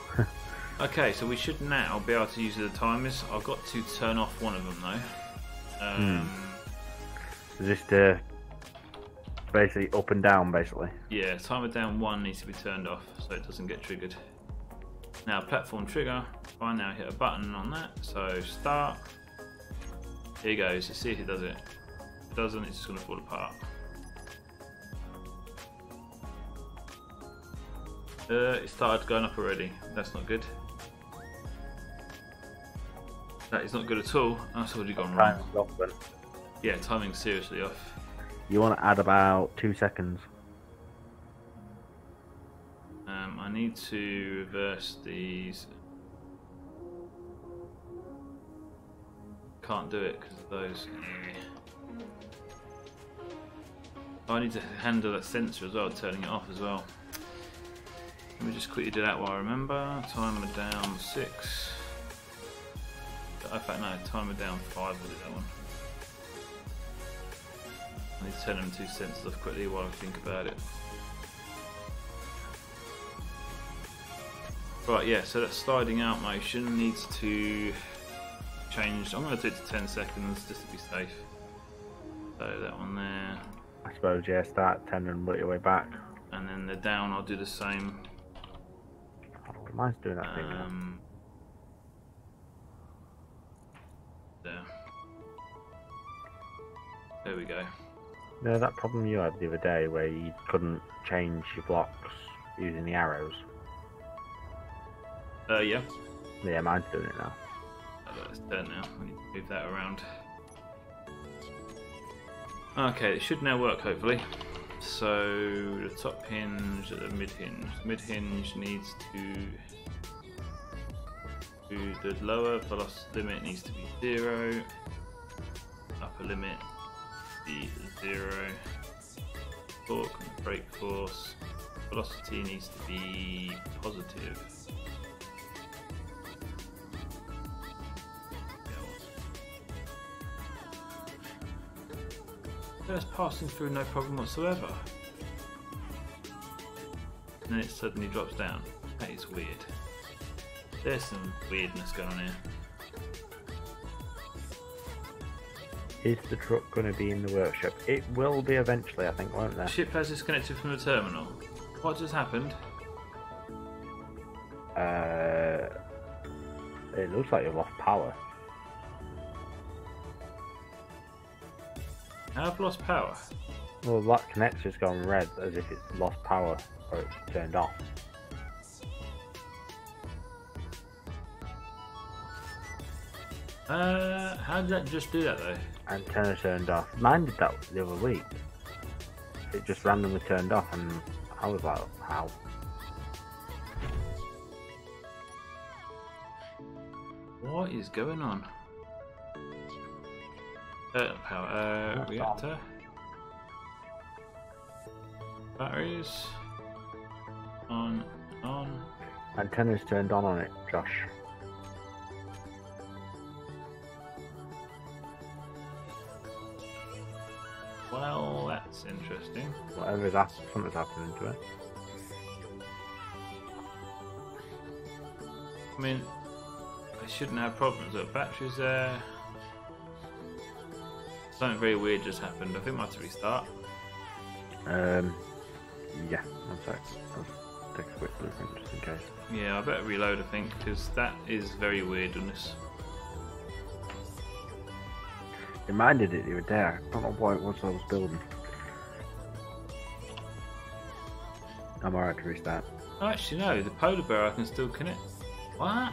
Okay, so we should now be able to use the timers. I've got to turn off one of them though. Is this basically up and down, basically? Yeah, timer down 1 needs to be turned off so it doesn't get triggered. Now platform trigger, I now hit a button on that, so start. Here goes, let's see if it does it. If it doesn't, it's just going to fall apart. It started going up already, that's not good. That is not good at all, that's already gone wrong. Yeah, timing's seriously off. You want to add about 2 seconds. I need to reverse these. Can't do it because of those. I need to handle that sensor as well, turning it off as well. Let me just quickly do that while I remember. Timer down 6. In fact, no, timer down 5. We'll do that one. I need to turn them 2 sensors off quickly while I think about it. Right, yeah, so that sliding out motion needs to change. I'm going to do it to 10 seconds just to be safe. So that one there. I suppose, yeah, start at 10 and work your way back. And then the down, I'll do the same. Oh, mine's doing that thing now. There we go. You know that problem you had the other day where you couldn't change your blocks using the arrows? Yeah. Yeah, mine's doing it now. Let's turn now. I need to move that around. Okay, it should now work hopefully. So the top hinge at the mid hinge. The mid hinge needs to the lower velocity limit needs to be 0. Upper limit be 0. Torque and brake force. Velocity needs to be positive. That's passing through no problem whatsoever. And then it suddenly drops down. That is weird. There's some weirdness going on here. Is the truck going to be in the workshop? It will be eventually, I think, won't there? Ship has disconnected from the terminal. What just happened? It looks like you've lost power. I've lost power. Well, that connector's gone red as if it's lost power or it's turned off. How did that just do that though? Antenna turned off. Mine did that the other week. It just randomly turned off and I was like, how? What is going on? Power. Reactor. Batteries. On. Antenna's turned on it, Josh. Well, that's interesting. Whatever's happened, something's happening to it. I mean, they shouldn't have problems. There are batteries there. Something very weird just happened. I think I have to restart. Yeah, one sec. I'll take a quick blueprint just in case. Yeah, I better reload, I think, because that is very weird on this. It minded it the other day. I don't know what it was I was building. I'm alright to restart. Oh, actually, no, the polar bear I can still connect. What?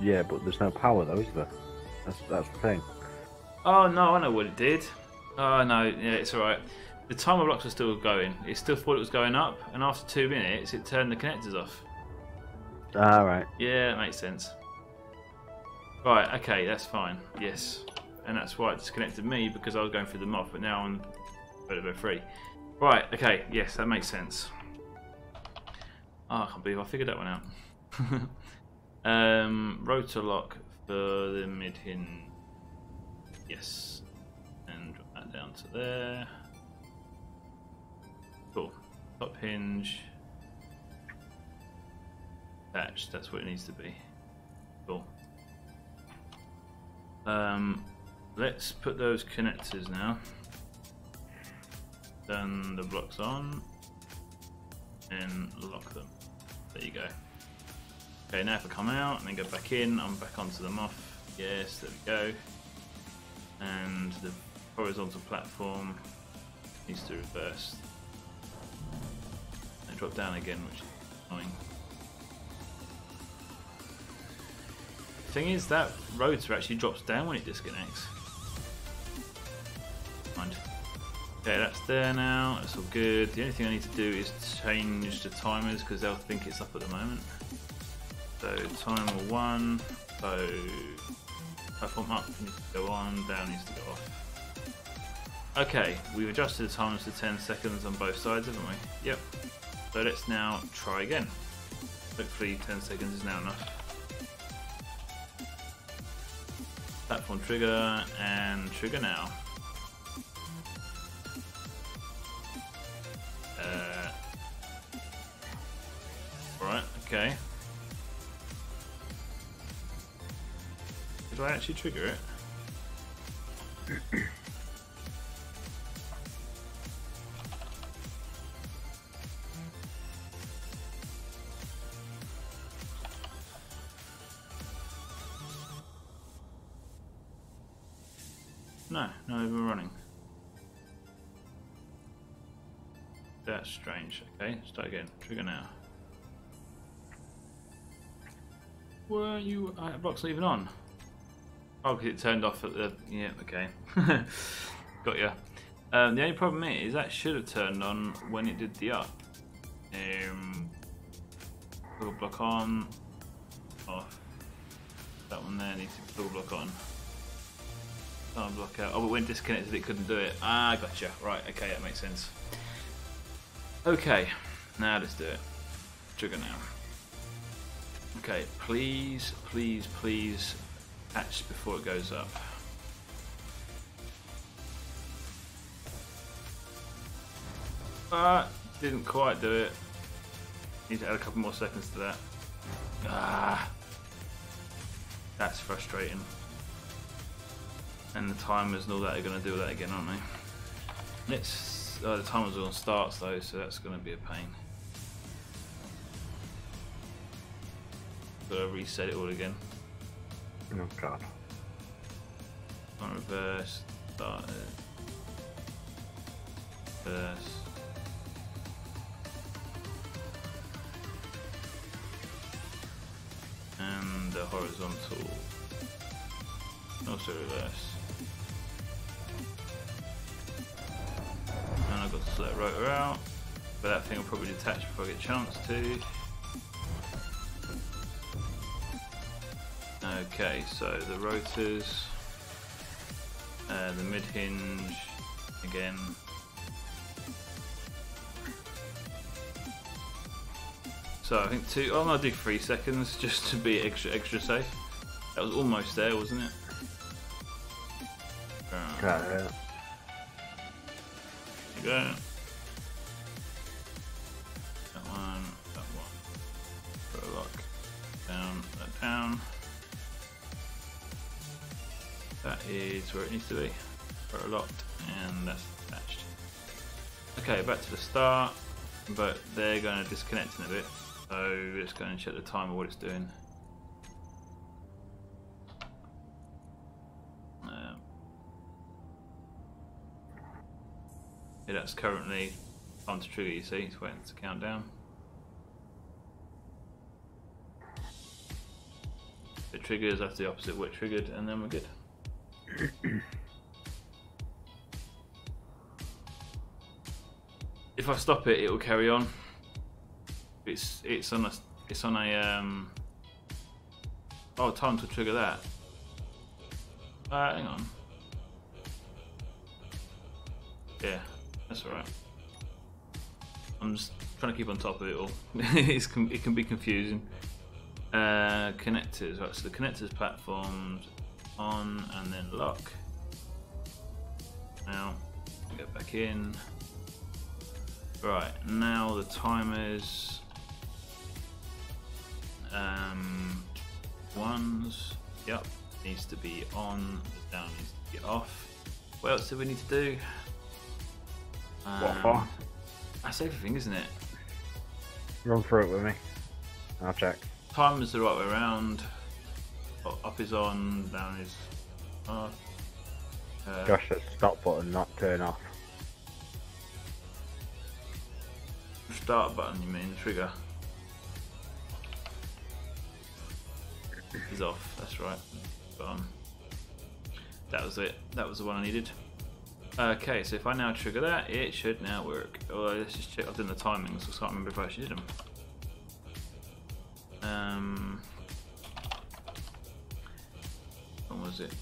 Yeah, but there's no power though, is there? That's the thing. Oh, no, I know what it did. Oh, no, yeah, it's alright. The timer blocks were still going. It still thought it was going up, and after 2 minutes, it turned the connectors off. Alright. Yeah, that makes sense. Right, okay, that's fine. Yes. And that's why it disconnected me, because I was going through the moth, but now I'm over free. Right, okay, yes, that makes sense. Oh, I can't believe I figured that one out. Rotor lock for the mid hinge. Yes. And drop that down to there. Cool. Top hinge. Attached, that's what it needs to be. Cool. Let's put those connectors now. Turn the blocks on and lock them. There you go. Okay, now if I come out and then go back in, I'm back onto the moth. Yes, there we go. And the horizontal platform needs to reverse. And drop down again, which is annoying. The thing is, that rotor actually drops down when it disconnects. Mind. Okay, that's there now. That's all good. The only thing I need to do is change the timers because they'll think it's up at the moment. So timer 1. So platform up needs to go on, down needs to go off. Okay, we've adjusted the timers to 10 seconds on both sides, haven't we? Yep. So let's now try again. Hopefully 10 seconds is now enough. Platform trigger and trigger now. Right, okay. Did I actually trigger it? No, not even running. That's strange. Okay, start again. Trigger now. Were you? Block's not even on. Oh, because it turned off at the. Yeah, okay. Got ya. The only problem is that should have turned on when it did the up. Toggle block on, off. That one there needs to toggle block on. Can't block out. Oh, but when disconnected it couldn't do it. Ah, gotcha. Right, okay, that makes sense. Okay, now let's do it. Trigger now. Okay, please, please, please catch before it goes up. Didn't quite do it. Need to add a couple more seconds to that. Ah, that's frustrating. And the timers and all that are going to do that again, aren't they? Let's. The timers are on starts though, so that's going to be a pain. Gotta reset it all again. Oh god. On reverse, start it. Reverse. And the horizontal. Also reverse. And I've got to select rotor out, but that thing will probably detach before I get a chance to. Okay, so the rotors, the mid hinge again. So I think I'm gonna do 3 seconds just to be extra safe. That was almost there, wasn't it? Yeah. There you go. That one. Put a lock. Down, that down. That is where it needs to be. Put a locked, and that's attached. Okay, back to the start, but they're going to disconnect in a bit. So let's go and check the time of what it's doing. Yeah, that's currently on to trigger, you see, it's waiting to count down. If it triggers, that's the opposite, we're triggered, and then we're good. If I stop it, it will carry on. It's on a oh, time to trigger that. Hang on. Yeah, that's alright. I'm just trying to keep on top of it all. It can be confusing. Connectors, right? So the connectors platforms on and then lock. Now get back in. Right, now the timers. Ones. Yep, needs to be on. The down needs to be off. What else do we need to do? What for? That's everything, isn't it? Run through it with me. I'll check. Timer's the right way around. Up is on, down is off. Josh said stop button, not turn off. Start button, you mean, trigger. Is off, that's right. That was it. That was the one I needed. Okay, so if I now trigger that, it should now work. Although let's just check. I've done the timings, so I can't remember if I actually did them. When was it?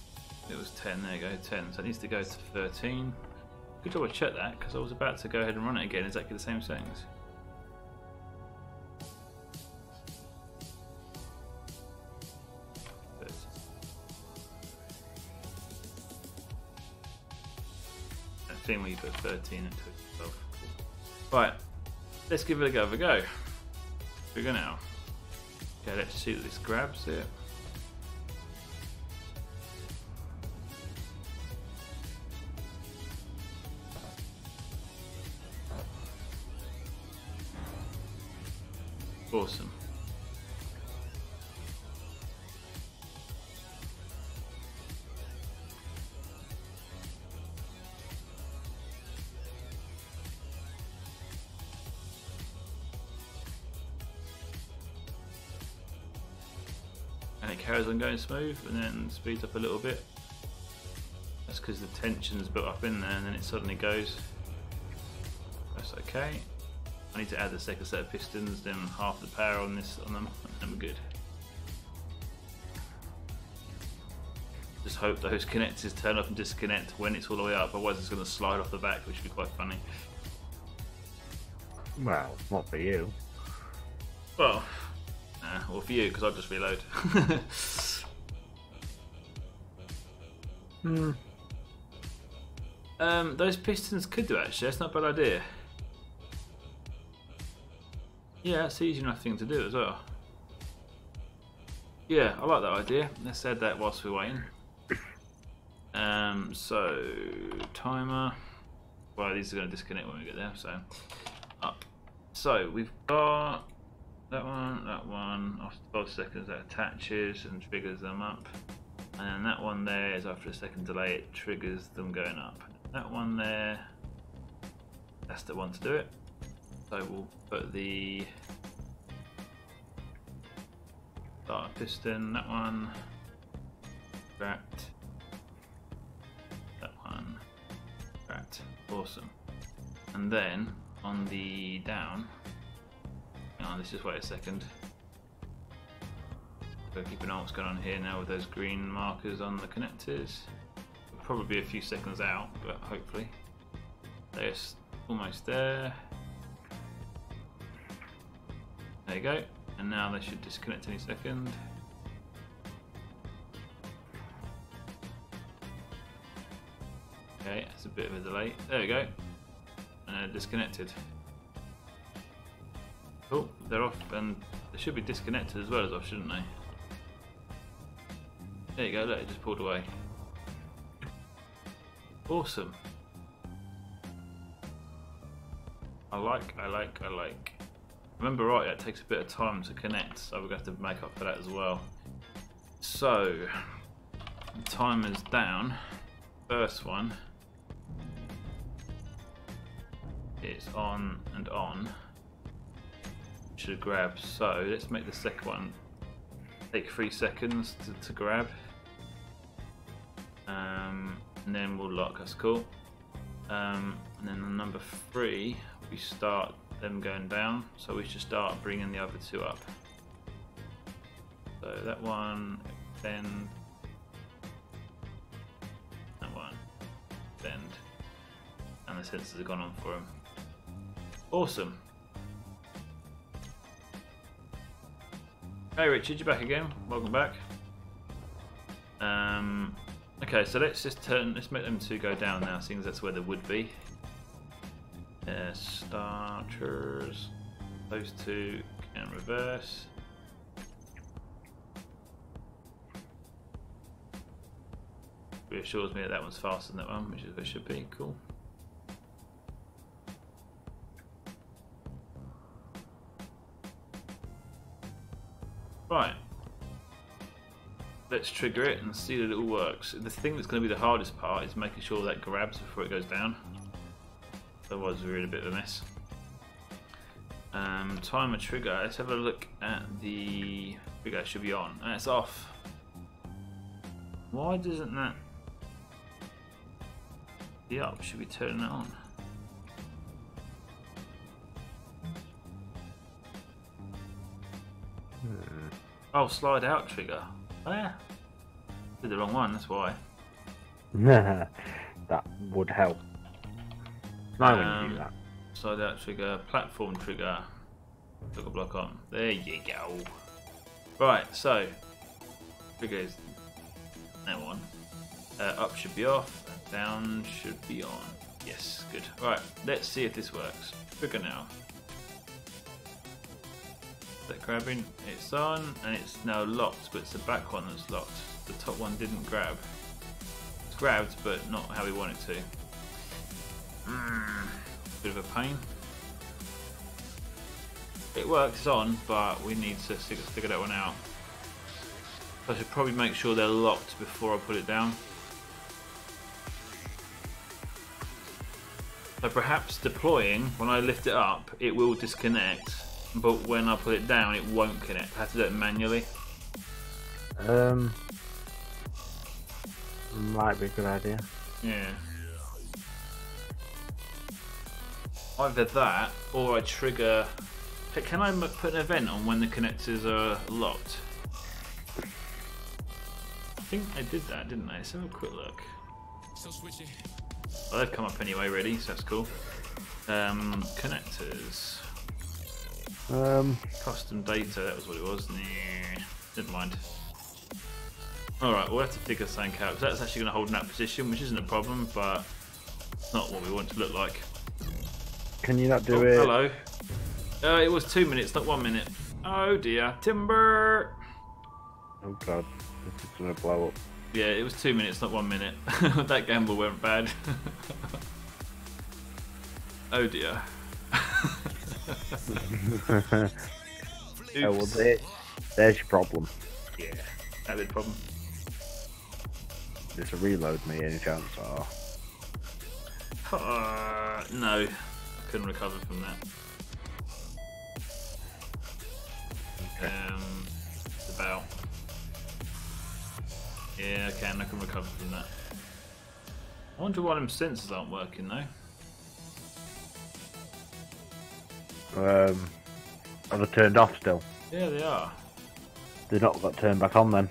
It was 10. There you go, 10. So it needs to go to 13. Good job I checked that, because I was about to go ahead and run it again. Exactly the same settings. Thing where you put 13 and 12. Cool. Right, let's give it a go. Trigger now. Okay, let's see that this grabs here. Awesome. And it carries on going smooth and then speeds up a little bit. That's because the tension's built up in there and then it suddenly goes. That's okay. I need to add the second set of pistons, then half the power on this on them, and then we're good. Just hope those connectors turn up and disconnect when it's all the way up, otherwise it's going to slide off the back, which would be quite funny. Well, not for you. Well, or for you, because I'll just reload. Those pistons could do actually, that's not a bad idea. Yeah, that's easy enough thing to do as well. Yeah, I like that idea. Let's add that whilst we're waiting. So timer. Well, these are going to disconnect when we get there. So up. So we've got that one. After 12 seconds, that attaches and triggers them up. And then that one there is after a second delay, it triggers them going up. That one there, that's the one to do it. So we'll put the starter piston, that one, tracked, that one, tracked, awesome. And then on the down, hang on, let's just wait a second. So keep an eye on what's going on here now with those green markers on the connectors. We'll probably be a few seconds out, but hopefully. They're almost there. There you go. And now they should disconnect any second. Okay, that's a bit of a delay. There we go. And they're disconnected. Oh, they're off, and they should be disconnected as well as off, shouldn't they? There you go, look, it just pulled away. Awesome. I like. Remember right, it takes a bit of time to connect, so we're going to have to make up for that as well. So, the timer's down. First one is on and on. Should grab, so let's make the second one take 3 seconds to grab. And then we'll lock, that's cool. And then on number 3, we start them going down, so we should start bringing the other 2 up. So that one, bend, that one, bend, and the sensors have gone on for them. Awesome. Hey Richard, you're back again. Welcome back. Okay, so let's make them 2 go down now, seeing as that's where they would be. Starters. Those 2 can reverse. Reassures me that one's faster than that one, which is where it should be. Cool. Right. Let's trigger it and see that it all works. The thing that's going to be the hardest part is making sure that grabs before it goes down. Otherwise we're in a bit of a mess. Timer trigger. Let's have a look at the trigger. It should be on. And it's off. Why doesn't that... The up should be turning that on. Oh, slide out trigger. Oh yeah. Did the wrong one, that's why. That would help. Now when you do that. Slide out trigger, platform trigger. Trigger block on. There you go. Right, so trigger is that one. Up should be off, down should be on. Yes, good. Right, let's see if this works. Trigger now. That grabbing, it's on, and it's now locked, but it's the back one that's locked. The top one didn't grab. It's grabbed, but not how we want it to. Bit of a pain. It works on, but we need to figure that one out. I should probably make sure they're locked before I put it down. So perhaps deploying, when I lift it up, it will disconnect. But when I put it down, it won't connect. I have to do it manually. Might be a good idea. Yeah. Either that, or I trigger... Can I put an event on when the connectors are locked? I think I did that, didn't I? Let's have a quick look. Well, they've come up anyway, ready, so that's cool. Connectors. Custom data, that was what it was. Nah, didn't mind. Alright, we'll have to figure something out, because that's actually going to hold in that position, which isn't a problem, but it's not what we want it to look like. Can you not do it? Hello. It was 2 minutes, not 1 minute. Oh dear. Timber! Oh god, this is going to blow up. Yeah, it was 2 minutes, not 1 minute. That gamble went bad. Oh dear. Oh, well, there's your problem. Yeah, that big problem. There's a reload me any chance? Or... no, I couldn't recover from that. Okay. About. Yeah, I can recover from that. I wonder why them sensors aren't working though. Are they turned off still? Yeah, they are. They've not got turned back on then.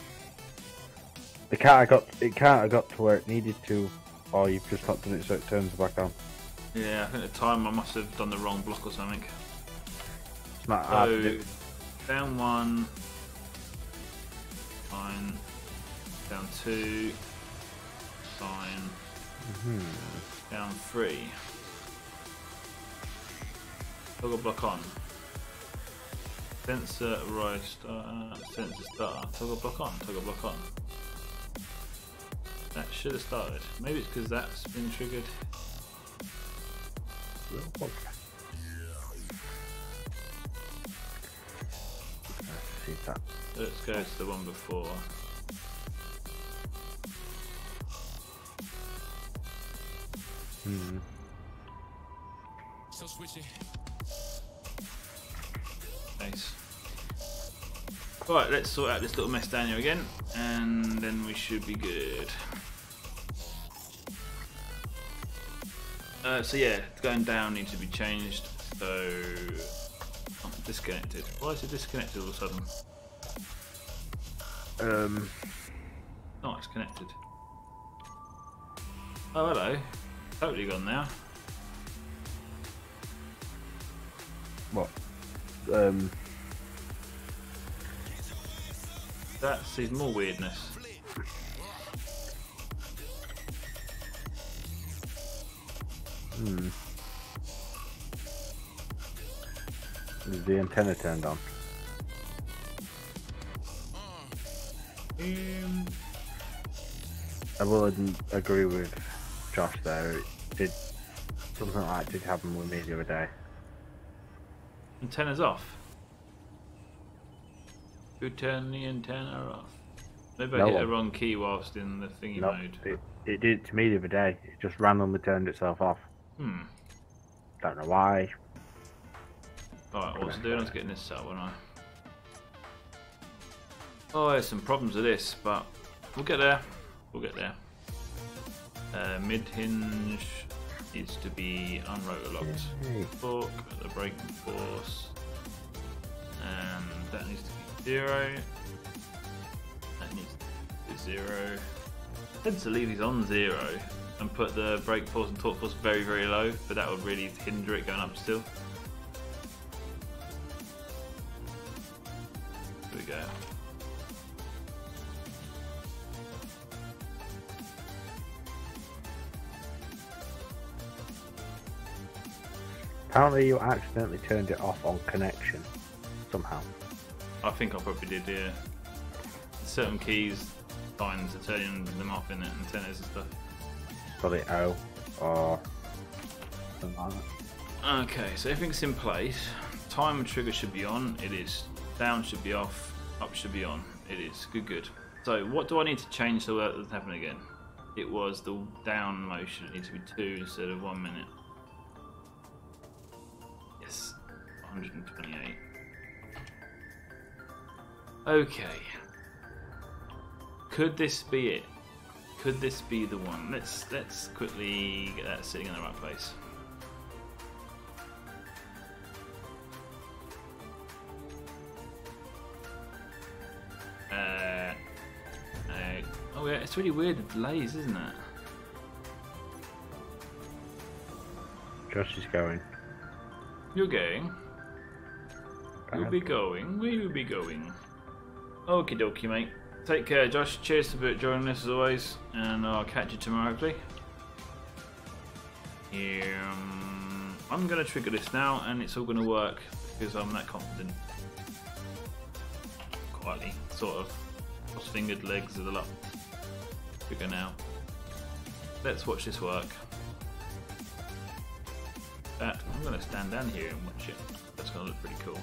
It can't have got to where it needed to, or you've just not done it so it turns back on. Yeah, I think at the time I must have done the wrong block or something. It's not hard to do. Down 1, fine. Down 2, fine. Down 3. Toggle block on. Sensor rise start. Sensor start. Toggle block on. Toggle block on. That should have started. Maybe it's because that's been triggered. Okay. Let's see that. Let's go to the one before. So switch it. Nice. Right, let's sort out this little mess down here again, and then we should be good. So yeah, going down needs to be changed. So I'm disconnected. Why is it disconnected all of a sudden? Oh, it's connected. Oh, hello. Totally gone now. What? That sees more weirdness. Is the antenna turned on? I wouldn't agree with Josh there. It did something like that did happen with me the other day. Antenna's off. Who turned the antenna off? Maybe I hit the wrong key whilst in the thingy mode. It did it to me the other day. It just randomly turned itself off. Don't know why. Alright, what's it doing? I was getting this set up, wasn't I? Oh, there's some problems with this, but we'll get there. We'll get there. Mid hinge needs to be unrotor locked. Fork, the braking force. And that needs to be 0. That needs to be 0. I tend to leave these on 0 and put the brake force and torque force very, very low, but that would really hinder it going up still. Here we go. Apparently you accidentally turned it off on connection somehow. I think I probably did, yeah. Certain keys find to turn them off in it, antennas and stuff. Probably O or something like that. Okay, so everything's in place. Timer trigger should be on, it is. Down should be off, up should be on, it is. Good, good. So what do I need to change so that doesn't happen again? It was the down motion, it needs to be 2 instead of 1 minute. Yes, 128. Okay. Could this be it? Could this be the one? Let's quickly get that sitting in the right place. Oh yeah, it's really weird the delays, isn't it? Josh is going. You're going. You'll be going. We'll be going. Okie dokie, mate. Take care, Josh. Cheers for joining us as always, and I'll catch you tomorrow, hopefully. I'm gonna trigger this now, and it's all gonna work because I'm that confident. Quietly, sort of. Cross-fingered legs of the lot. Trigger now. Let's watch this work. I'm gonna stand down here and watch it. That's gonna look pretty cool.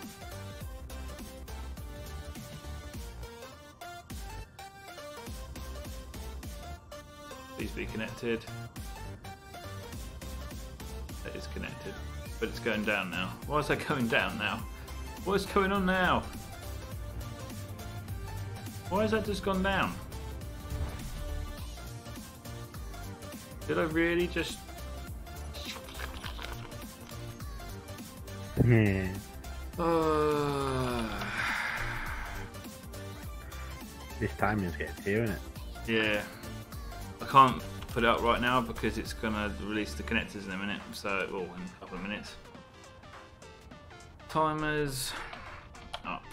Please be connected. That is connected. But it's going down now. Why is that going down now? What is going on now? Why has that just gone down? Did I really just... Yeah. This timing's getting to you, isn't it? Yeah. I can't put it up right now because it's gonna release the connectors in a minute, so well, in a couple of minutes. Timers up.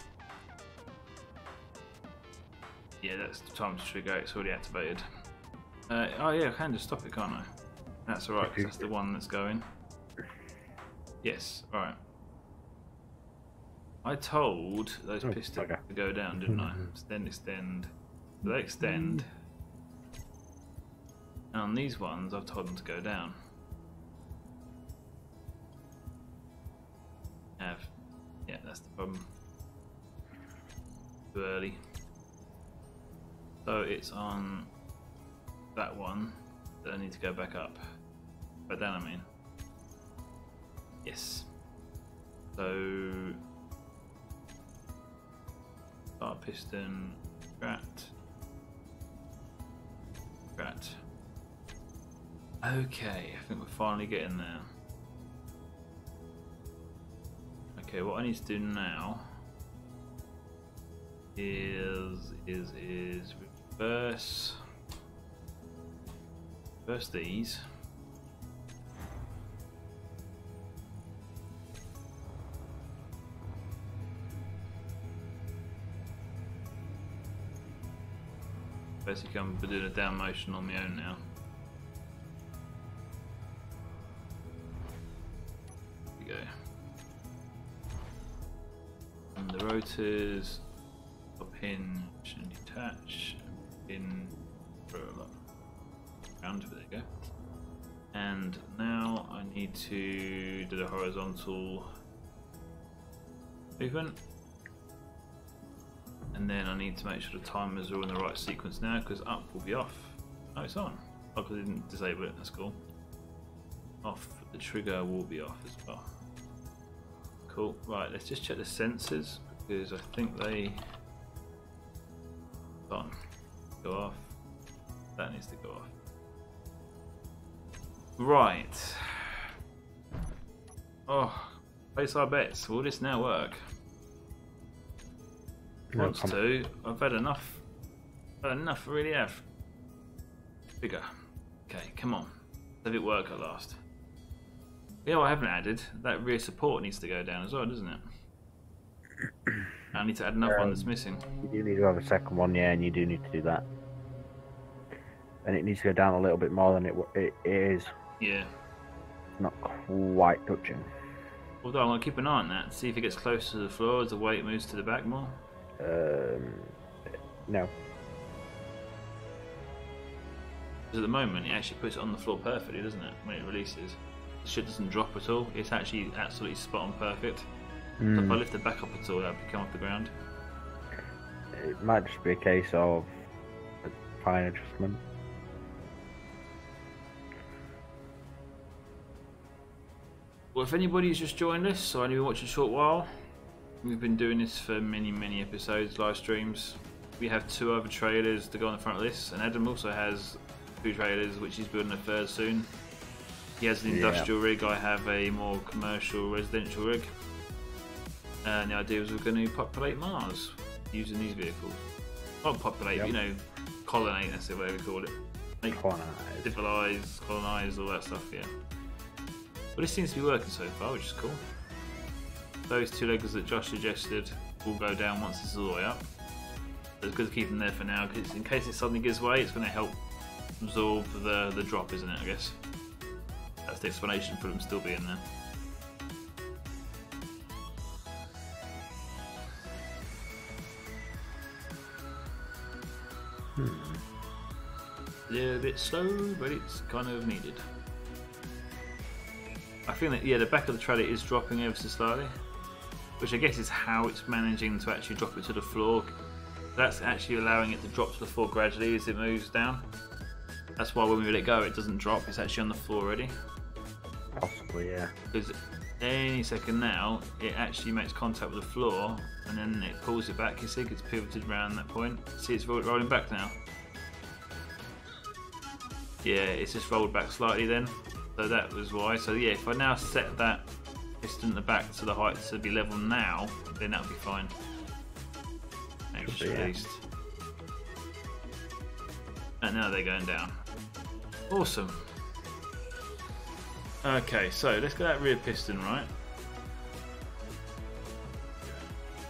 Yeah, that's the time to trigger. It's already activated. Oh yeah, I can just stop it, can't I? That's alright, because that's the one that's going. Yes, alright. I told those pistons to go down, didn't I? Then extend. So they extend. And on these ones, I've told them to go down. Yeah, that's the problem. Too early. So it's on that one that I need to go back up. Back down, I mean. Yes. So start piston, strat. Okay, I think we're finally getting there. Okay, what I need to do now is reverse these. Basically, I'm doing a down motion on my own now. There we go. And the rotors, up hinge and detach, pin round. There you go. And now I need to do the horizontal movement. And then I need to make sure the timers are all in the right sequence now, because up will be off. Oh, it's on. Oh, because I didn't disable it, that's cool. Off, the trigger will be off as well. Cool, right, let's just check the sensors, because I think they... on. Go off. That needs to go off. Right. Oh, place our bets. Will this now work? Wants to. I've had enough. I've had enough, I really have. Bigger. Okay, come on. Let it work at last. You know what I haven't added? That rear support needs to go down as well, doesn't it? I need to add another one that's missing. You do need to have a second one, yeah, and you do need to do that. And it needs to go down a little bit more than it is. Yeah. Not quite touching. Although I'm going to keep an eye on that, see if it gets closer to the floor as the weight moves to the back more. No. Because at the moment it actually puts it on the floor perfectly, doesn't it? When it releases, the shit doesn't drop at all. It's actually absolutely spot on perfect. So if I lift it back up at all, that'll come off the ground. It might just be a case of a fine adjustment. Well, if anybody's just joined us or only been watching a short while, we've been doing this for many episodes, live streams. We have 2 other trailers to go on the front of this, and Adam also has 2 trailers, which he's building a third soon. He has an industrial rig, I have a more commercial residential rig. And the idea was we're going to populate Mars using these vehicles. Not populate, you know, colonate, that's whatever we call it. Make civilize, colonize, all that stuff, yeah. But this seems to be working so far, which is cool. Those 2 leggers that Josh suggested will go down once this is all the way up. So it's good to keep them there for now, because in case it suddenly gives way, it's going to help absorb the drop, isn't it, I guess. That's the explanation for them still being there. A little bit slow, but it's kind of needed. I think that, yeah, the back of the trailer is dropping ever so slightly, which I guess is how it's managing to actually drop it to the floor. That's actually allowing it to drop to the floor gradually as it moves down. That's why when we let it go, it doesn't drop, it's actually on the floor already. Possibly, yeah. Because any second now, it actually makes contact with the floor, and then it pulls it back. You see, it's pivoted around that point. See, it's rolling back now. Yeah, it's just rolled back slightly then. So that was why. So yeah, if I now set that piston at the back to the height to be level now, then that'll be fine. And just released. And now they're going down. Awesome. Okay, so let's get that rear piston right.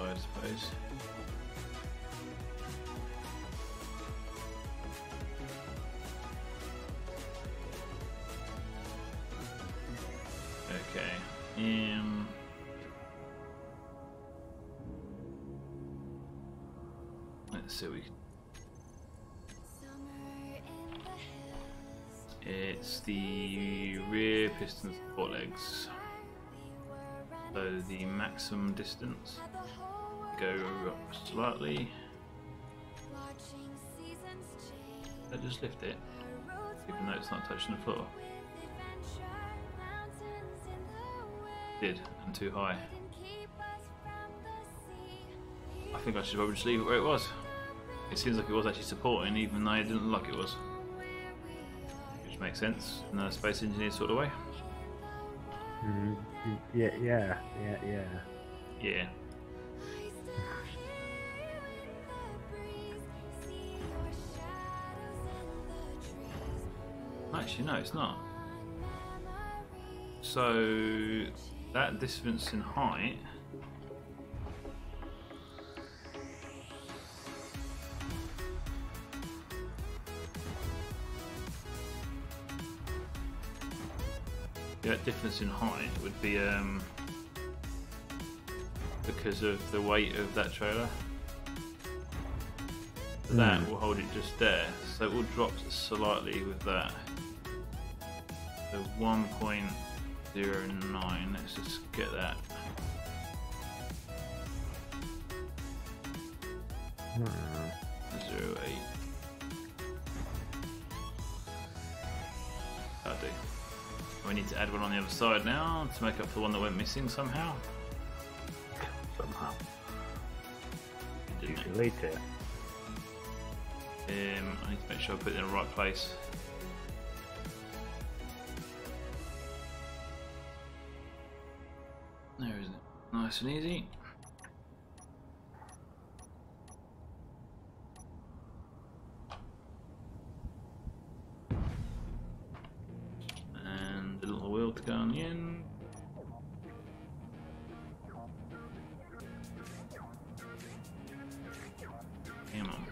I suppose. Okay. Let's see what we can. It's the rear piston support legs. So the maximum distance. Go up slightly. I just lift it, even though it's not touching the floor. Did, and too high. I think I should probably just leave it where it was. It seems like it was actually supporting, even though it didn't look like it was. Which makes sense in a space engineer sort of way. Yeah. Yeah. Actually, no, it's not. So that difference in height would be because of the weight of that trailer. That will hold it just there, so it will drop slightly with that. So 1.09, let's just get that. Zero 0.8. That'll do. We need to add one on the other side now to make up for the one that went missing somehow. You delete it. I need to make sure I put it in the right place. There, isn't it? Nice and easy. And a little wheel to go on the end. Come on.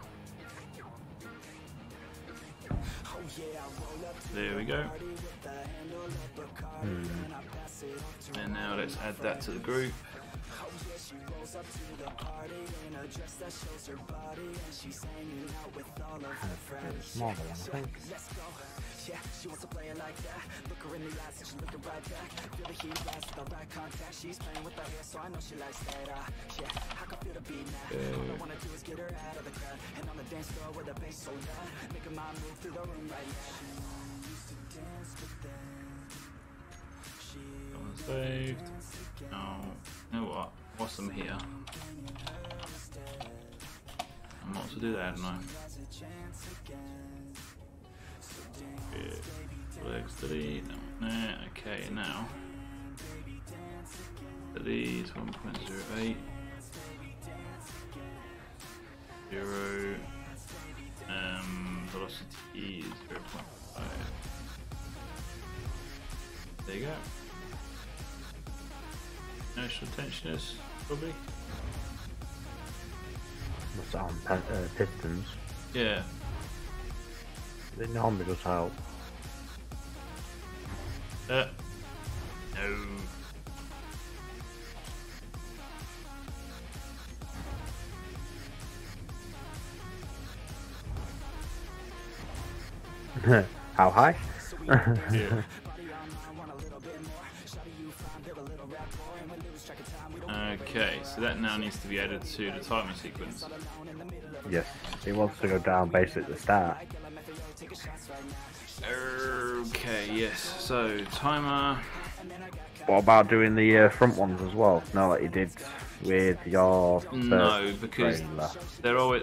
There we go. And now let's add that to the group. Smaller one, I think. Saved. Now, you know what? Whilst I'm here, I might as well do that, hadn't I? Okay, now these 1.08 0 velocity is 0.5. There you go. Inertial tensioners, probably. What's that on pistons? Yeah. It normally does help. No. How high? Yeah. Okay, so that now needs to be added to the timer sequence. Yes, it wants to go down basically at the start. Okay, yes. So timer. What about doing the front ones as well? No, like you did with your No, because trailer.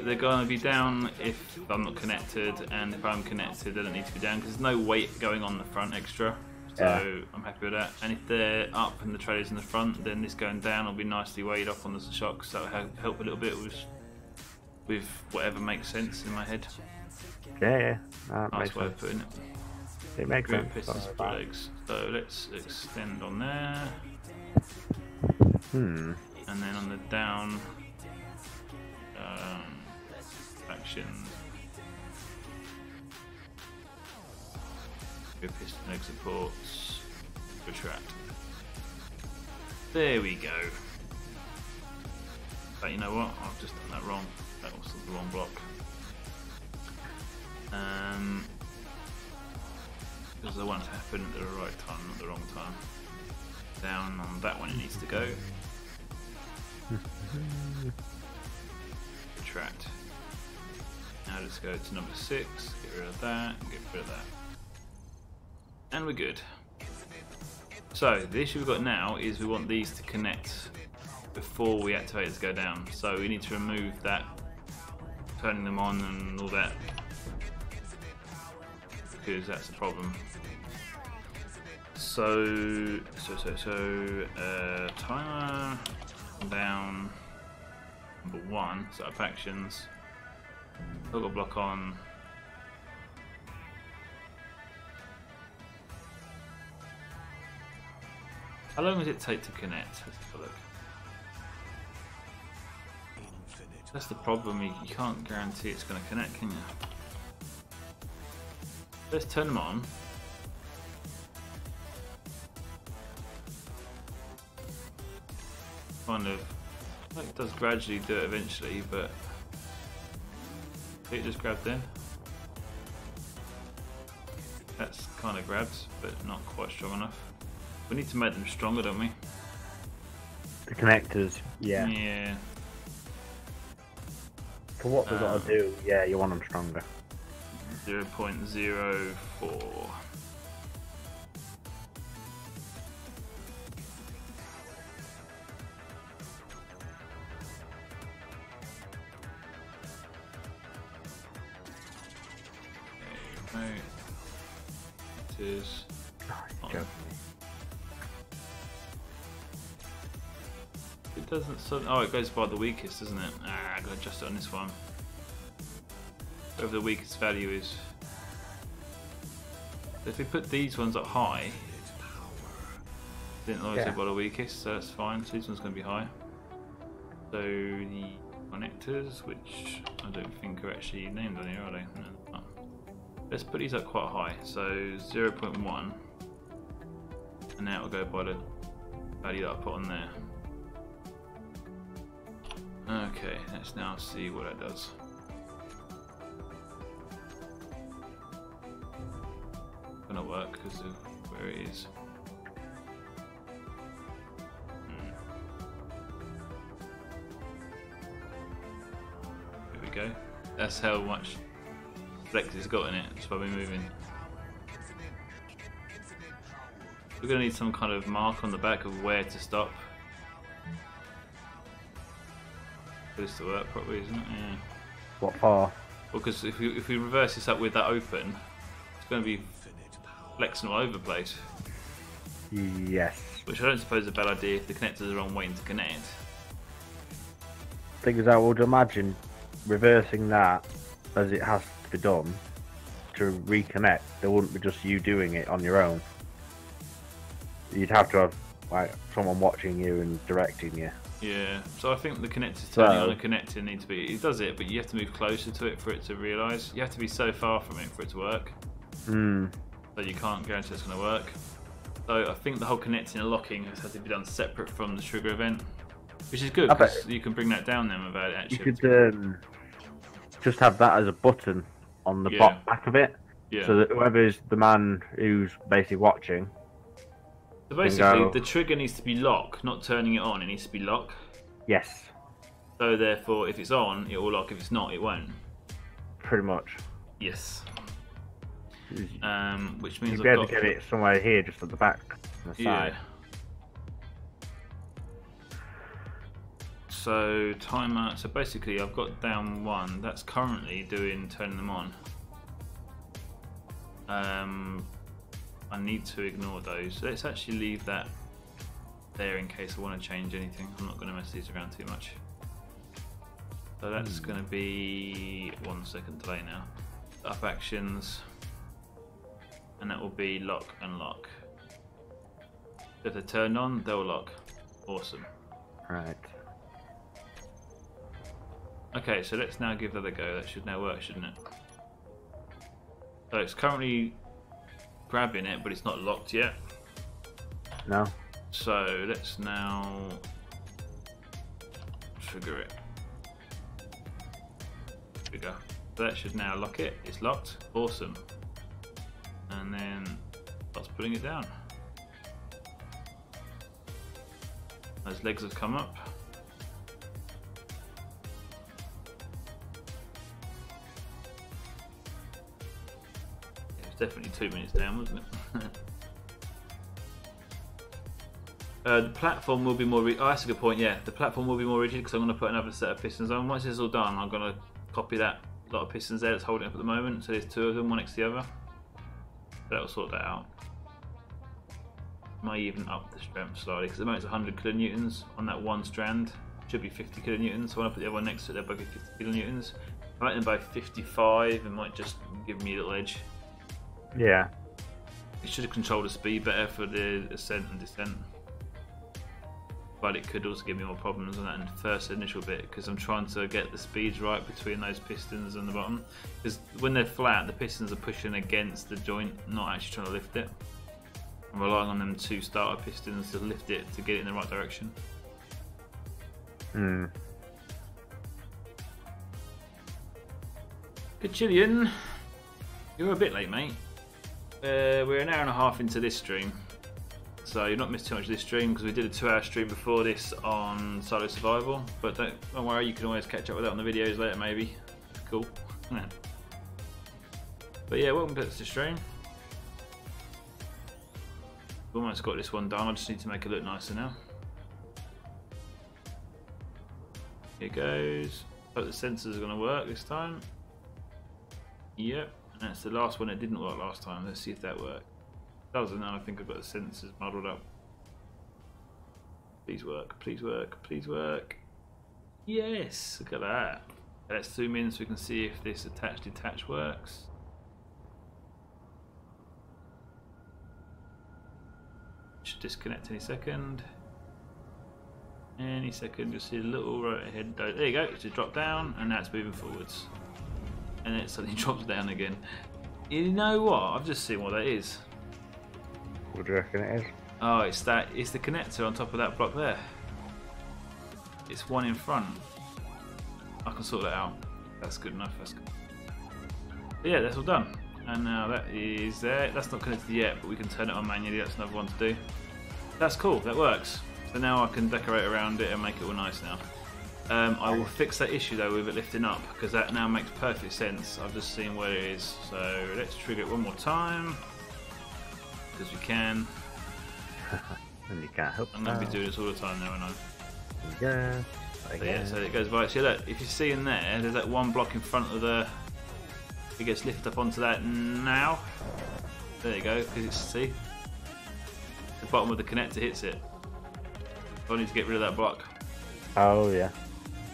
they're going to be down if I'm not connected, and if I'm connected, they don't need to be down because there's no weight going on the front extra. So yeah. I'm happy with that. And if they're up and the trailer's in the front, then this going down will be nicely weighed up on the shocks. So that'll help a little bit with whatever makes sense in my head. Yeah, Nice way of putting it. It makes sense. Pistons, legs. So let's extend on there. And then on the down actions, go piston leg supports, retract. There we go. But you know what? I've just done that wrong. That was the wrong block. Because the ones happen at the right time, not the wrong time. Down on that one it needs to go. Retract. Now let's go to number 6, get rid of that, and get rid of that. And we're good. So the issue we've got now is we want these to connect before we activate it to go down. So we need to remove that, turning them on and all that, because that's the problem. So timer down number 1, set up actions, toggle block on. How long does it take to connect? Let's have a look. That's the problem, you can't guarantee it's going to connect, can you? Let's turn them on. Kind of, it does gradually do it eventually, but it just grabbed in. That's kind of grabbed, but not quite strong enough. We need to make them stronger, don't we? The connectors, yeah. Yeah. For what they've got to do, yeah, you want them stronger. 0.04. Okay, it is. It doesn't. Oh, it goes by the weakest, doesn't it? I gotta adjust it on this one. Whatever the weakest value is. If we put these ones up high, didn't always say by the weakest, so that's fine. So this one's gonna be high. So the connectors, which I don't think are actually named on here, are they? No. Let's put these up quite high. So 0.1, and now it'll go by the value that I put on there. Okay, let's now see what that does. Gonna work because of where it is. There we go. That's how much flex it's got in it, just by me moving. We're gonna need some kind of mark on the back of where to stop. For this to work properly, isn't it? Yeah. What for? Well, because if we reverse this up with that open, it's going to be flexing all over the place. Yes. Which I don't suppose is a bad idea if the connectors are on waiting to connect. Thing is, I would imagine reversing that as it has to be done to reconnect. There wouldn't be just you doing it on your own. You'd have to have like someone watching you and directing you. Yeah, so I think the connectors turning on and connecting need to be. It does it, but you have to move closer to it for it to realise. You have to be so far from it for it to work. So you can't guarantee it's going to work. So I think the whole connecting and locking has had to be done separate from the trigger event, which is good because you can bring that down then without it actually. You could just have that as a button on the back of it, so that whoever's the man who's basically watching. So basically, the trigger needs to be lock, not turning it on. It needs to be lock. Yes. So therefore, if it's on, it will lock. If it's not, it won't. Pretty much. Yes. Which means you'll be able to get it somewhere here, just at the back, on the side. So timer. So basically, I've got down one. That's currently doing turning them on. I need to ignore those. So let's actually leave that there in case I want to change anything. I'm not going to mess these around too much. So that's going to be 1 second delay now. Up actions, and that will be lock and lock. If they're turned on, they'll lock. Awesome. Right. Okay, so let's now give that a go. That should now work, shouldn't it? So it's currently grabbing it, but it's not locked yet. No. So let's now trigger it. Trigger. So that should now lock it. It's locked. Awesome. And then starts putting it down. Those legs have come up. Definitely 2 minutes down, wasn't it? The platform will be more oh, that's a good point, yeah. The platform will be more rigid because I'm going to put another set of pistons on. Once this is all done, I'm going to copy that lot of pistons there that's holding it up at the moment. So there's two of them, one next to the other. That'll sort that out. Might even up the strength slightly because at the moment it's 100 kilonewtons on that one strand. Should be 50 kilonewtons. So when I put the other one next to it, they'll both be 50 kilonewtons. I make them both 55. It might just give me a little edge. Yeah. It should have controlled the speed better for the ascent and descent. But it could also give me more problems on that in the first initial bit because I'm trying to get the speeds right between those pistons and the bottom. Because when they're flat, the pistons are pushing against the joint, not actually trying to lift it. I'm relying on them two starter pistons to lift it to get it in the right direction. Good Chillian. You're a bit late, mate. We're an hour and a half into this stream, so you've not missed too much of this stream because we did a 2-hour stream before this on solo survival. But don't worry, you can always catch up with that on the videos later, maybe. Cool. But yeah, welcome back to the stream. Almost got this one done. I just need to make it look nicer now. Here goes. Hope the sensors are going to work this time. Yep. That's the last one that didn't work last time. Let's see if that worked. It doesn't, and I think I've got the sensors muddled up. Please work, please work, please work. Yes, look at that. Let's zoom in so we can see if this attach detach works. Should disconnect any second. Any second, you'll see a little right ahead. There you go, it should drop down, and now it's moving forwards. And then it suddenly drops down again. You know what? I've just seen what that is. What do you reckon it is? Oh, it's that. It's the connector on top of that block there. It's one in front. I can sort that out. That's good enough. That's good. But yeah, that's all done. And now that is there. That's not connected yet, but we can turn it on manually. That's another one to do. That's cool. That works. So now I can decorate around it and make it all nice now. I will fix that issue though with it lifting up because that now makes perfect sense. I've just seen where it is. So let's trigger it one more time because we can. And you can't help. I'm going to be doing this all the time now, aren't I? Yeah. So yeah, so it goes right. See, look, if you see in there, there's that one block in front of the. It gets lifted up onto that now. There you go. Because it's see. The bottom of the connector hits it. I need to get rid of that block. Oh yeah.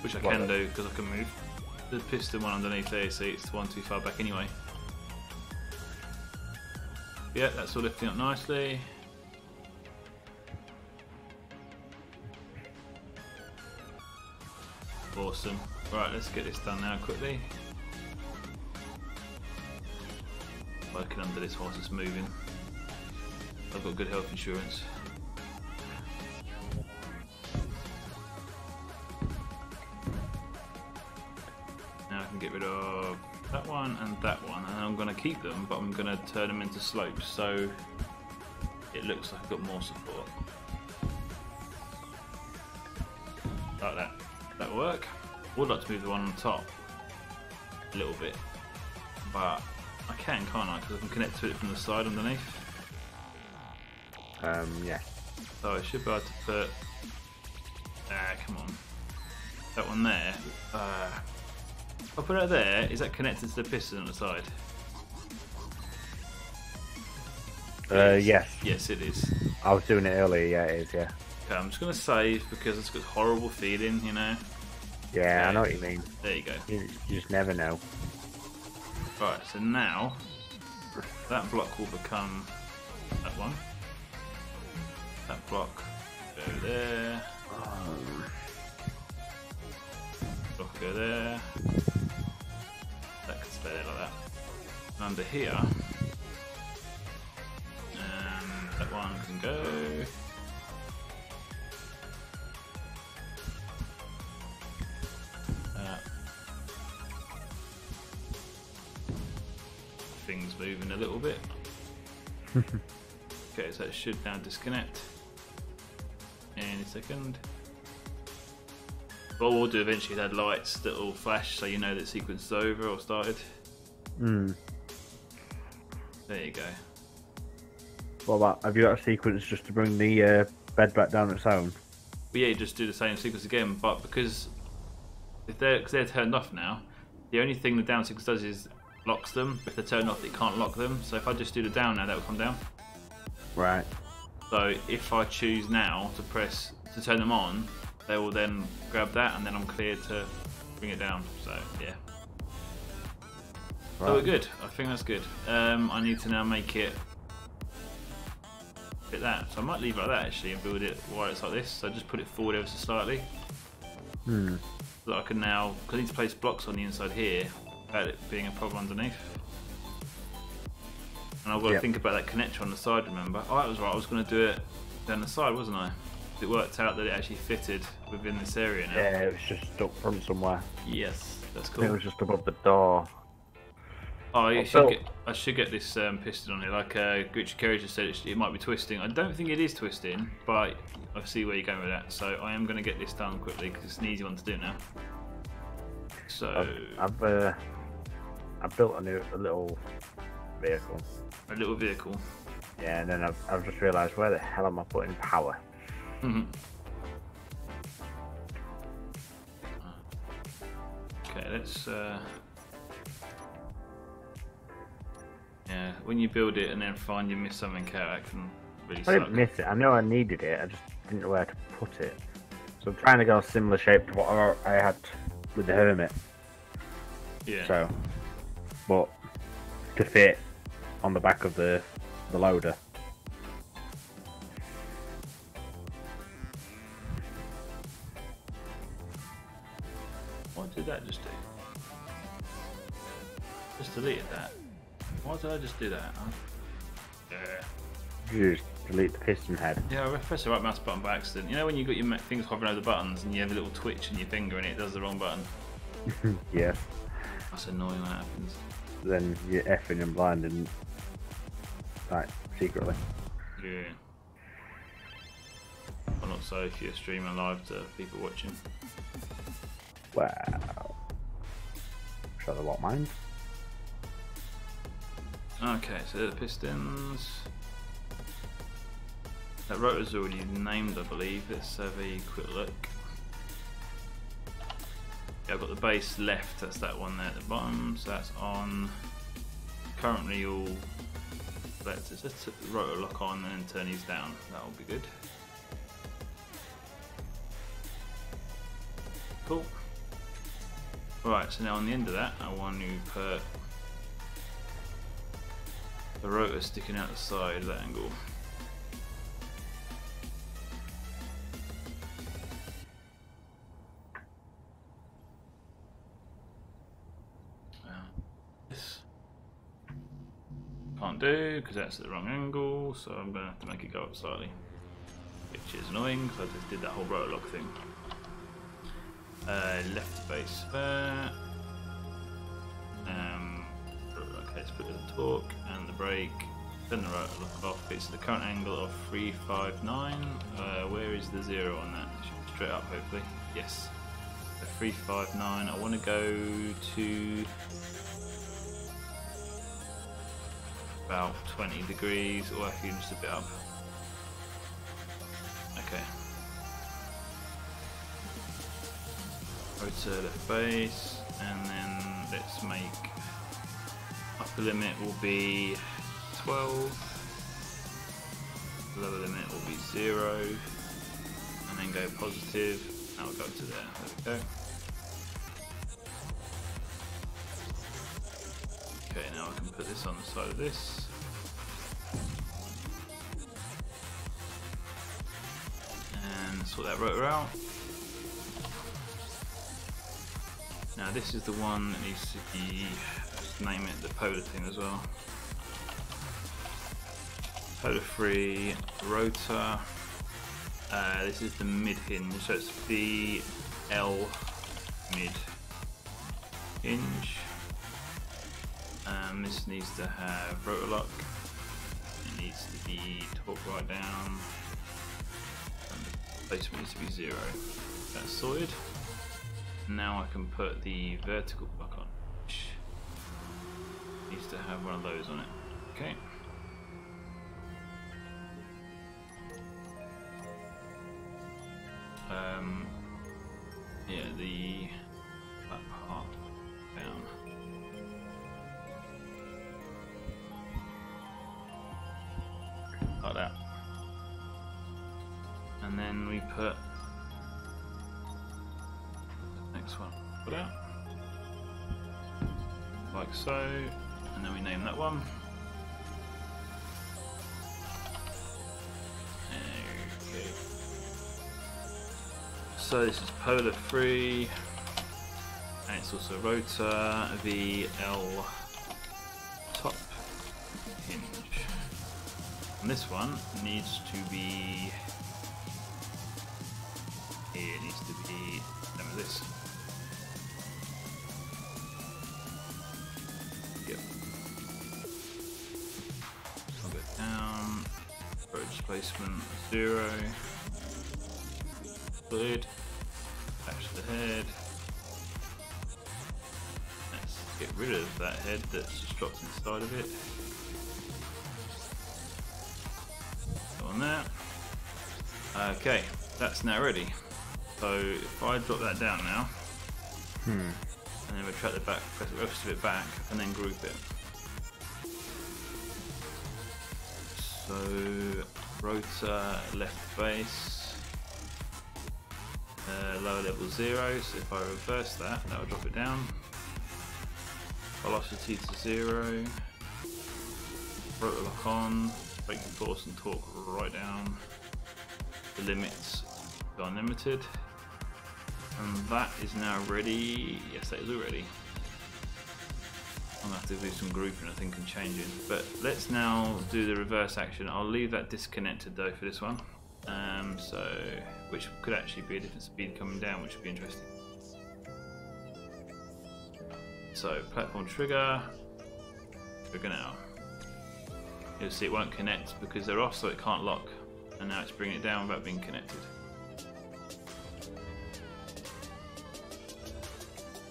Which I can do because I can move the piston one underneath there, so it's one too far back anyway. Yeah, that's all lifting up nicely. Awesome. Right, let's get this done now quickly. Working under this horse is moving. I've got good health insurance. Now I can get rid of that one and that one, and I'm going to keep them, but I'm going to turn them into slopes so it looks like I've got more support. Like that. That'll work. I would like to move the one on top a little bit, but I can, can't I? Because I can connect to it from the side underneath. Yeah. So I should be able to put. Come on. That one there. I'll put it there. Is that connected to the piston on the side? Yes. Yes, it is. I was doing it earlier. Yeah, it is. Yeah. Okay, I'm just going to save because it's got a horrible feeling, you know. Yeah, Okay. I know what you mean. There you go. You just never know. Right, so now that block will become that one. That block go there. Block go there. That can stay there like that. And under here, that one can go. Things moving a little bit. Okay, so it should now disconnect any second. What we'll do eventually is add lights that will flash so you know that sequence is over or started. Hmm. There you go. What about, have you got a sequence just to bring the bed back down its own? But yeah, you just do the same sequence again, but because they're turned off now, the only thing the down sequence does is locks them. If they're turned off, it can't lock them. So if I just do the down now, that will come down. Right. So if I choose now to press to turn them on, they will then grab that, and then I'm clear to bring it down. So yeah. Right. So we're good. I think that's good. I need to now make it fit that. So I might leave it like that actually and build it while it's like this. So just put it forward ever so slightly. Hmm. So that I can now, because I need to place blocks on the inside here without it being a problem underneath. And I've got to think about that connector on the side, remember? Oh, that was right, I was going to do it down the side, wasn't I? It worked out that it actually fitted within this area now. Yeah, it was just stuck from somewhere. Yes, that's cool. It was just above the door. Oh, I should get this piston on here. Like Gucci Kerry just said, it might be twisting. I don't think it is twisting, but I see where you're going with that. So I am going to get this done quickly because it's an easy one to do now. So I've built a little vehicle. A little vehicle. Yeah, and then I've just realised, where the hell am I putting power? Okay, let's. Yeah, when you build it and then find you miss something out, that can really suck. I didn't miss it. I know I needed it. I just didn't know where to put it. So I'm trying to go a similar shape to what I had with the Hermit. Yeah. So, but to fit on the back of the loader. What did that just do? Just deleted that. Why did I just do that? Huh? Yeah. You just delete the piston head. Yeah, I pressed the right mouse button by accident. You know when you got your fingers hovering over the buttons and you have a little twitch in your finger and it does the wrong button? Yeah. That's annoying when that happens. Then you're effing and blinding, like, secretly. Yeah. Well, not so if you're streaming live to people watching. Wow. Show the what mine. Okay, so the pistons. That rotor's already named, I believe. Let's have a quick look. Yeah, I've got the base left, that's that one there at the bottom. So that's on currently all Let's put the rotor lock on and then turn these down. That will be good. Cool. Right, so now on the end of that, I want to put the rotor sticking out the side of that angle. This can't do because that's at the wrong angle, so I'm going to have to make it go up slightly, which is annoying because I just did that whole rotor lock thing. Left base there. Okay, let's put the torque and the brake, then the rotor lock off. It's the current angle of 359. Where is the 0 on that? It should be straight up, hopefully. Yes. So 359. I want to go to about 20 degrees, or actually just a bit up. Okay. Rotor left base, and then let's make upper limit will be 12, lower limit will be 0, and then go positive. Now we'll go to there. There we go. Okay, now I can put this on the side of this. And sort that rotor out. Now this is the one that needs to be, let's name it the polar thing as well. Polar free rotor. This is the mid hinge, so it's VL mid hinge. This needs to have rotor lock. It needs to be torque right down. And the placement needs to be 0. That's sorted. Now I can put the vertical block on, which needs to have one of those on it. Okay. Yeah, that part down. Like that. And then we put next one, put out like so, and then we name that one. Okay. So this is polar free, and it's also rotor VL top hinge. And this one needs to be here. It needs to be this. I'll go down, rotor displacement 0, fluid, attach the head. Let's get rid of that head that's just dropped inside of it. Go on there. Okay, that's now ready. So if I drop that down now, and then retract the back, press the rest of it back, and then group it. So rotor left base, lower level 0. So if I reverse that, that will drop it down. Velocity to 0. Rotor lock on. Brake force and torque right down. The limits are unlimited. And that is now ready. Yes, that is all ready. I'm going to have to do some grouping, I think, and changing. But let's now do the reverse action. I'll leave that disconnected though for this one. Which could actually be a different speed coming down, which would be interesting. So platform trigger now. You'll see it won't connect because they're off, so it can't lock. And now it's bringing it down without being connected.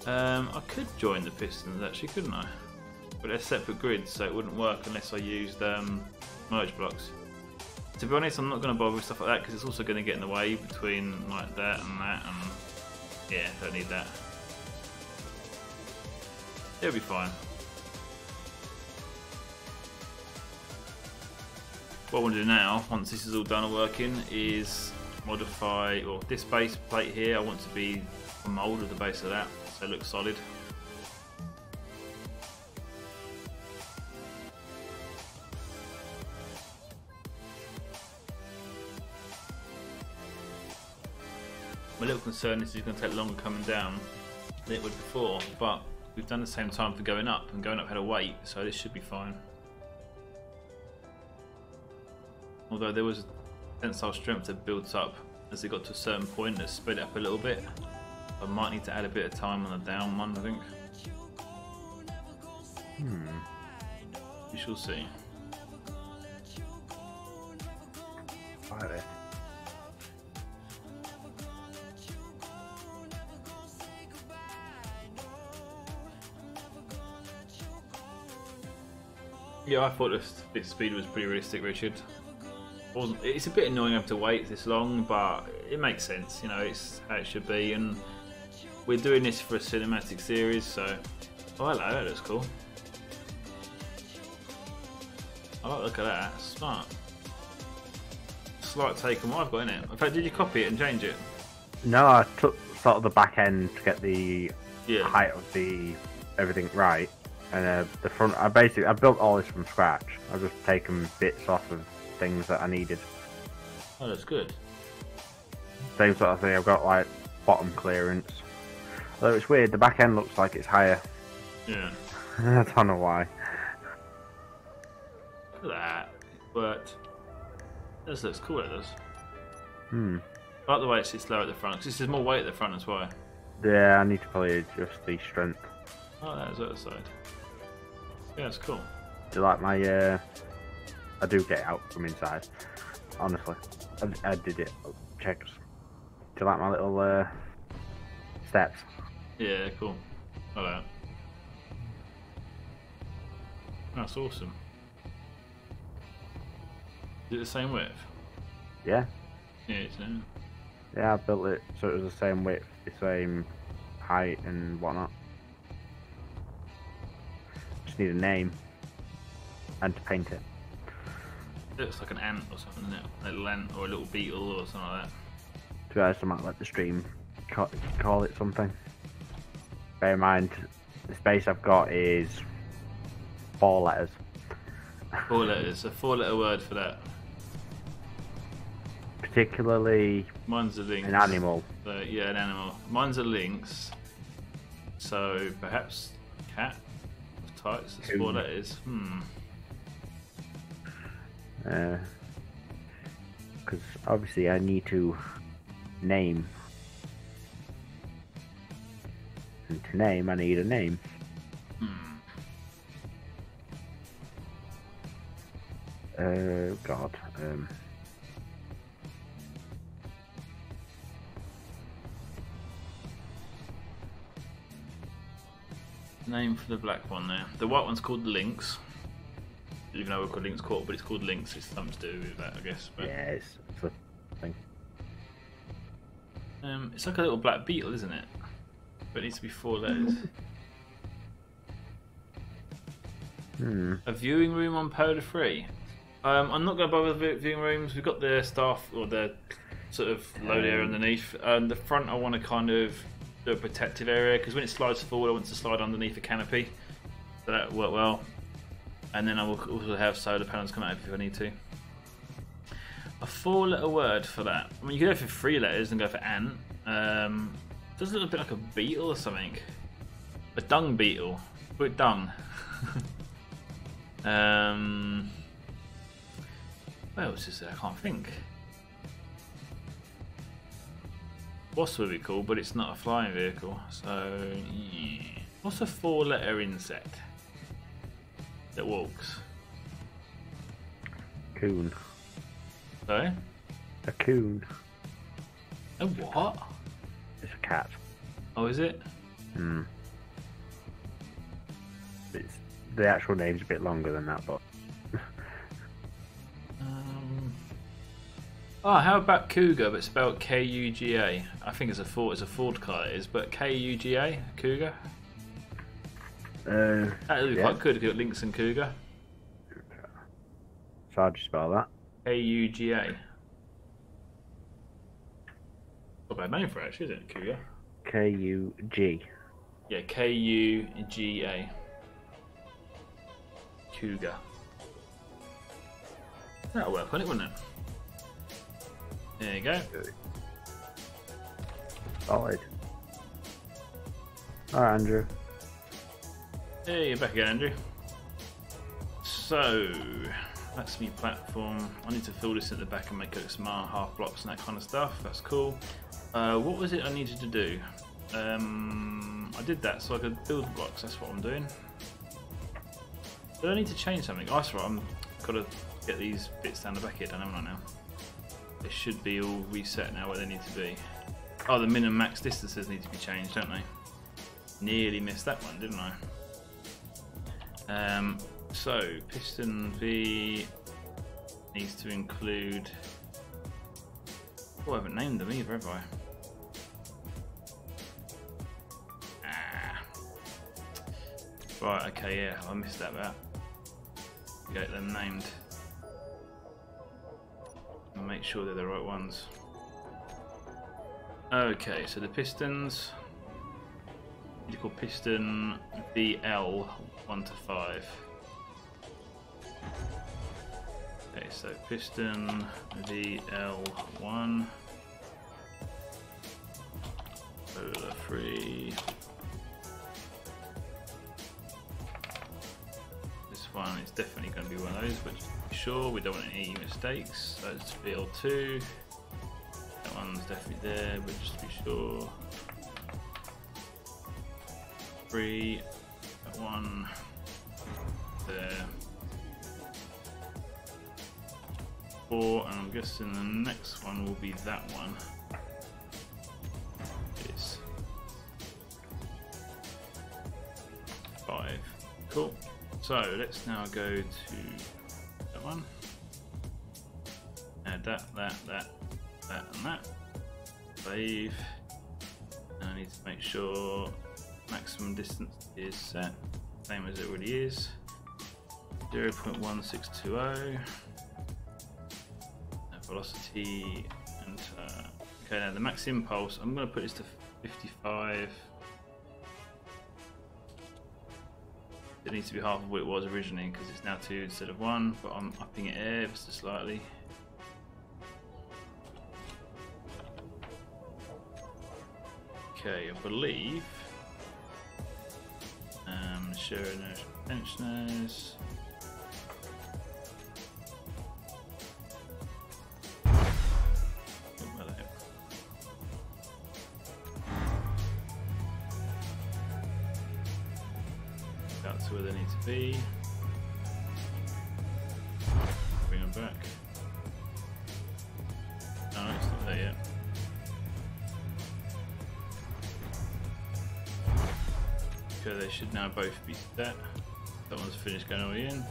I could join the pistons actually, couldn't I? But they're separate grids, so it wouldn't work unless I used merge blocks. To be honest, I'm not going to bother with stuff like that because it's also going to get in the way between like that, and yeah, don't need that. It'll be fine. What I want to do now, once this is all done and working, is modify, or this base plate here, I want to be a mould of the base of that, so it looks solid. My little concern is it's going to take longer coming down than it would before, but we've done the same time for going up, and going up had a weight, so this should be fine. Although there was a tensile strength that builds up as it got to a certain point that sped it up a little bit. I might need to add a bit of time on the down one, I think. We shall see. Alright. Yeah, I thought this speed was pretty realistic, Richard. It's a bit annoying having to wait this long, but it makes sense. You know, it's how it should be, and we're doing this for a cinematic series, so. Oh, hello, that looks cool. I like the look at that. Smart. Slight take on what I've got in it. In fact, did you copy it and change it? No, I took sort of the back end to get the height of the everything right, and the front. I built all this from scratch. I've just taken bits off of things that I needed. Oh, that's good. Same sort of thing. I've got like bottom clearance. Although it's weird, the back end looks like it's higher. Yeah. I don't know why. Look at that. But this looks cool. It does. I like the way it sits low at the front, because there's more weight at the front as well. Yeah, I need to probably adjust the strength. Oh, that's the other side. Yeah, it's cool. Do you like my? I do get it out from inside. Honestly, I did it. Checks. Do you like my little steps? Yeah, cool. I like that. That's awesome. Is it the same width? Yeah. Yeah, it's Yeah, I built it so it was the same width, the same height and whatnot. Just need a name and to paint it. It looks like an ant or something, isn't it? A little ant or a little beetle or something like that. To be honest, I might let the stream call it something. Bear in mind, the space I've got is 4 letters. 4 letters, a 4-letter word for that. Particularly Mine's a lynx. an animal. So, yeah, an animal. Mine's a lynx. So perhaps cat of types. That's 4 letters. Because obviously I need to name. And to name, I need a name. God. Name for the black one there. The white one's called Lynx. Even though we're called Lynx Court, but it's called Lynx. It's something to do with that, I guess. But, yeah, it's a thing. it's like a little black beetle, isn't it? But it needs to be 4 letters. A viewing room on Polar 3. I'm not going to bother with viewing rooms. We've got the staff, or the sort of load area underneath. The front I want to kind of do a protective area, because when it slides forward I want to slide underneath a canopy. So that will work well. And then I will also have solar panels come out if I need to. A 4-letter word for that. I mean, you could go for 3 letters and go for ant. Does look a bit like a beetle or something. A dung beetle. Put it dung. What else is there? I can't think. Wasp would be cool, but it's not a flying vehicle. So, yeah. What's a 4-letter insect that walks? Coon. Sorry? A coon. A what? It's a cat. Oh, is it? The actual name's a bit longer than that, but. Oh, how about cougar, but spelled K-U-G-A? I think it's a Ford car, it is, but K-U-G-A, cougar. That would be quite good if you got Lynx and cougar. So how do you spell that? Kuga. Not a bad name for it, actually, isn't it? Kuga. K-U-G. Yeah, Kuga. Kuga. That'll work on it, wouldn't it? There you go. Solid. Alright, Andrew. Hey, you're back again, Andrew. So, that's me platform. I need to fill this at the back and make it smart half blocks and that kind of stuff. That's cool. What was it I needed to do? I did that so I could build blocks. That's what I'm doing. Do I need to change something? Oh, that's right. I'm got to get these bits down the back here, don't I now? They should be all reset now where they need to be. Oh, the min and max distances need to be changed, don't they? Nearly missed that one, didn't I? So piston V needs to include. Oh, I haven't named them either, have I? Right, okay, yeah, I missed that bit. Get them named. And make sure they're the right ones. Okay, so the pistons. You call piston VL 1 to 5. Okay, so piston VL1. Polar free. This one is definitely going to be one of those, but just to be sure we don't want any mistakes. So it's VL2. That one's definitely there, but just to be sure. 3, that one there. 4, and I'm guessing the next one will be that one. Yes. 5. Cool. So let's now go to that one. Add that, and that. Save. And I need to make sure maximum distance is set, same as it already is. 0.1620. Velocity, enter. Okay, now the max impulse, I'm going to put this to 55. It needs to be half of what it was originally because it's now 2 instead of 1, but I'm upping it ever so slightly. Okay, I believe share inertial tensioners. Out to where they need to be. Bring them back. No, it's not there yet. Okay, they should now both be set. That one's finished going all in.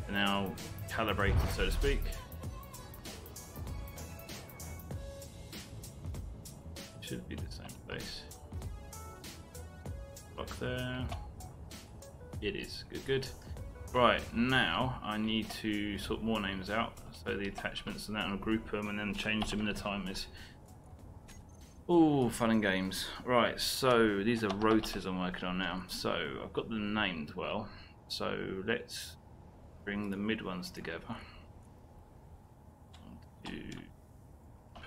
They're now calibrated, so to speak. Should be the same place. Block there. It is. Good, good. Right, now I need to sort more names out. So the attachments and that, and I'll group them and then change them in the timers. Oh, fun and games. Right, so these are rotors I'm working on now. So I've got them named well. So let's bring the mid ones together. Do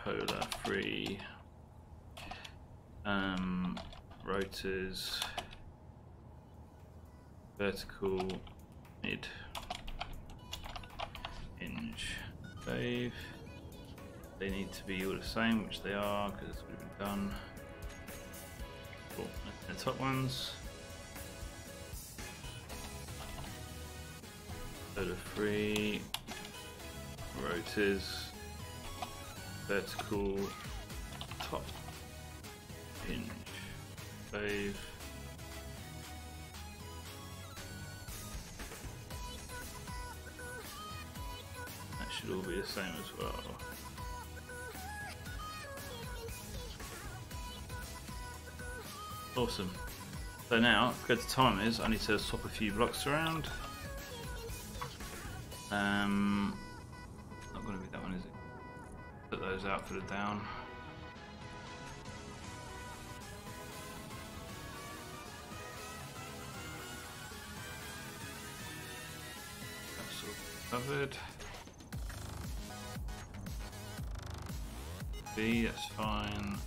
polar free rotors, vertical, mid, hinge, save. They need to be all the same, which they are, because we've been done. Cool. The top ones. Polar free, rotors, vertical, top, hinge, save. That should all be the same as well. Awesome. So now, to go to timers, I need to swap a few blocks around. those out for the down. That's all covered. B, that's fine.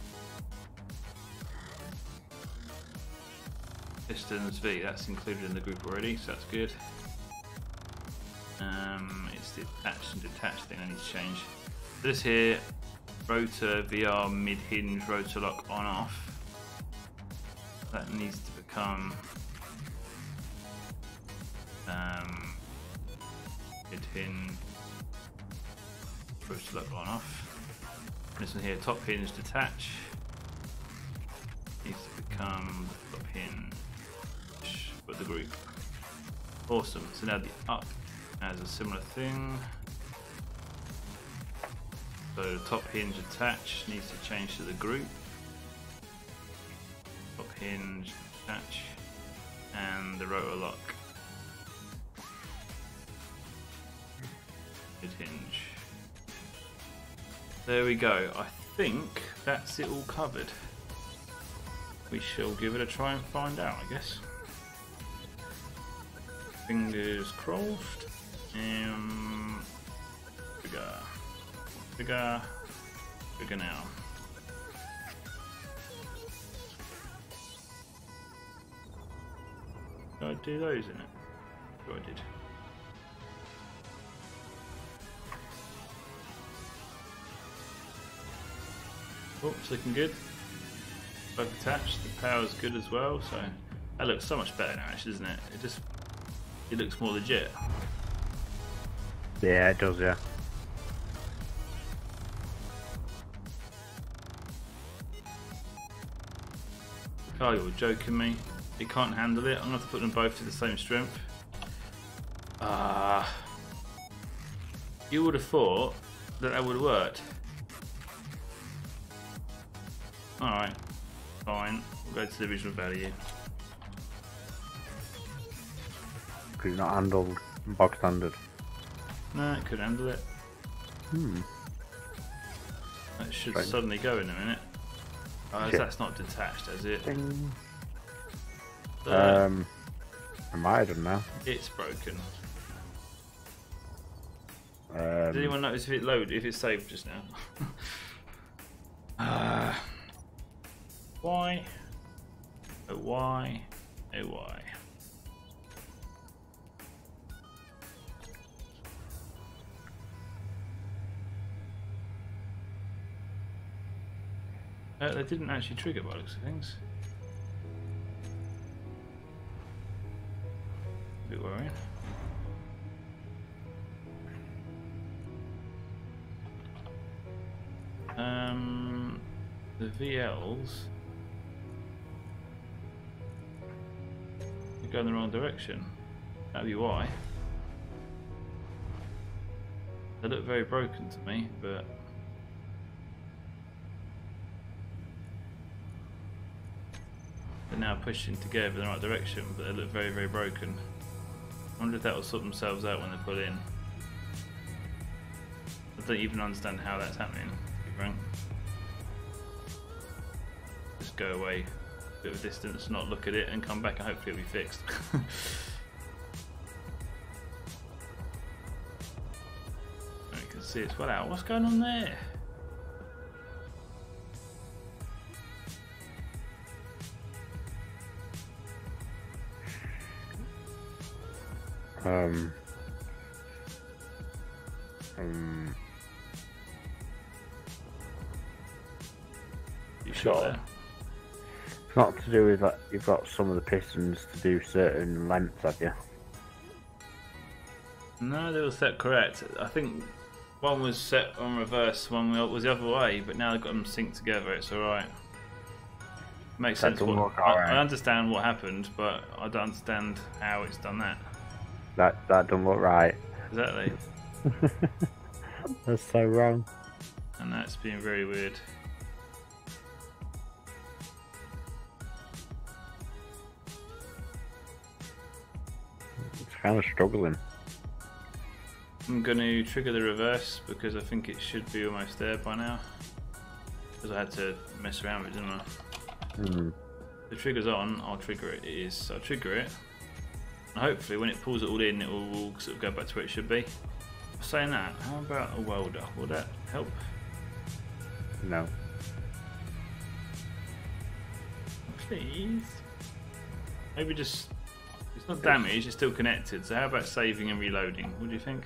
Pistons V, that's included in the group already, so that's good. It's the attached and detached thing I need to change. This here, rotor VR mid hinge rotor lock on off. That needs to become mid hinge rotor lock on off. This one here, top hinge detach, needs to become top hinge for the group. Awesome. So now the up has a similar thing. So the top hinge attach needs to change to the group. Top hinge attach and the rotor lock. Mid hinge. There we go. I think that's it all covered. We shall give it a try and find out, I guess. Fingers crossed. Bigger now. Did I do those in it? Sure I did. Oh, it's looking good. Both attached. The power's good as well, so that looks so much better now, actually, doesn't it? It looks more legit. Yeah, it does, yeah. Oh, you're joking me. It can't handle it. I'm gonna have to put them both to the same strength. You would have thought that would have worked. Alright, fine. We'll go to the original value. Could you not handle bog standard? No, it could handle it. That should suddenly go in a minute. Oh, that's not detached, is it? I might have done now. It's broken. Did anyone notice if it loaded, if it saved just now? Why? Oh why? Oh why? They didn't actually trigger by the looks of things. A bit worrying. The VLs are going the wrong direction. That'd be why. They look very broken to me, but they're now pushing together in the right direction, but they look very, very broken. I wonder if that will sort themselves out when they pull in. I don't even understand how that's happening, to be frank. Just go away a bit of a distance, not look at it, and come back and hopefully it'll be fixed. You can see it's well out. What's going on there? You sure there? It's not to do with that. You've got some of the pistons to do certain lengths, have you? No, they were set correct. I think one was set on reverse, one was the other way, but now they've got them synced together. It's all right. Makes sense. I understand what happened, but I don't understand how it's done that. That don't look right. Exactly. That's so wrong. And that's been very weird. It's kind of struggling. I'm going to trigger the reverse because I think it should be almost there by now. Because I had to mess around with it, didn't I? The trigger's on, I'll trigger it. It is. So I'll trigger it. And hopefully when it pulls it all in, it will sort of go back to where it should be. Saying that, how about a welder? Will that help? No. Please? Maybe just... It's not damaged, it's still connected. So how about saving and reloading? What do you think?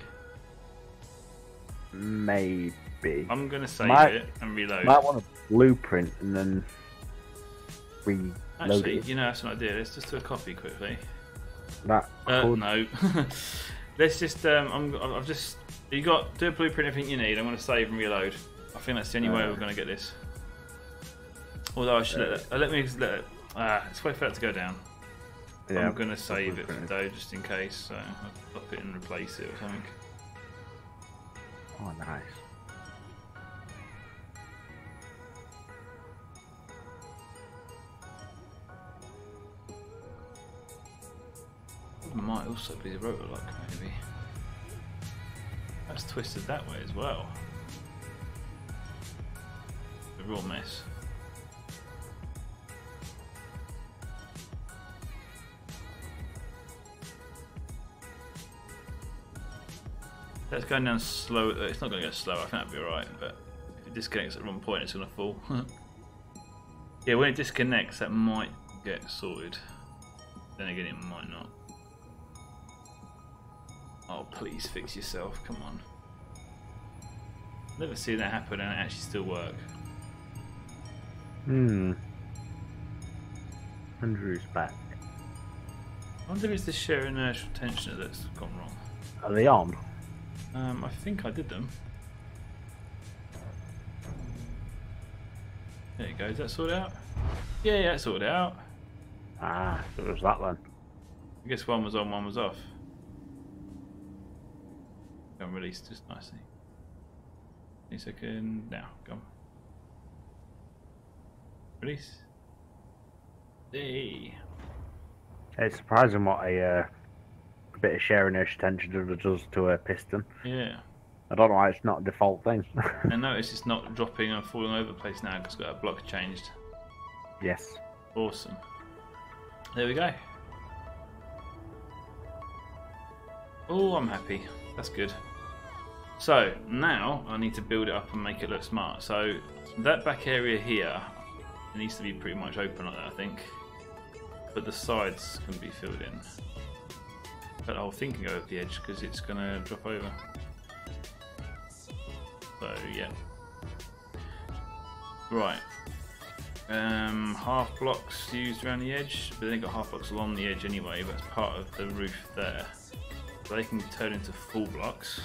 Maybe. I'm going to save it and reload. Might want a blueprint and then reload Actually, it. you know, that's an idea. Let's just do a copy quickly. That could... No. Let's just... I've just... You got... Do a blueprint, everything you need. I'm going to save and reload. I think that's the only way we're going to get this. Although I should let me let it... let's wait for that to go down. Yeah, I'm going to save it though, just in case. So I'll stop it and replace it or something. Oh, nice. It might also be the rotor lock, maybe. That's twisted that way as well. A real mess. That's going down slow. It's not going to go slow. I think that'd be alright. But if it disconnects at the wrong point, it's going to fall. Yeah, when it disconnects, that might get sorted. Then again, it might not. Oh, please fix yourself. Come on. Never seen that happen and it actually still work. Andrew's back. I wonder if it's the shear inertial tensioner that's gone wrong. Are they on? I think I did them. There you go. Is that sorted out? Yeah, it's sorted out. Ah, so it was that then. I guess one was on, one was off. Go and release just nicely. 1 second. Now, go on. Release. Hey. It's surprising what a bit of shear inertia tension does to a piston. Yeah. I don't know why it's not a default thing. I notice it's not dropping and falling over the place now because it's got a block changed. Yes. Awesome. There we go. Oh, I'm happy. That's good. So now I need to build it up and make it look smart. So that back area here needs to be pretty much open like that, I think. But the sides can be filled in. But the whole thing can go over the edge because it's going to drop over. So yeah. Right. Half blocks used around the edge, but then got half blocks along the edge anyway. But it's part of the roof there. So they can turn into full blocks.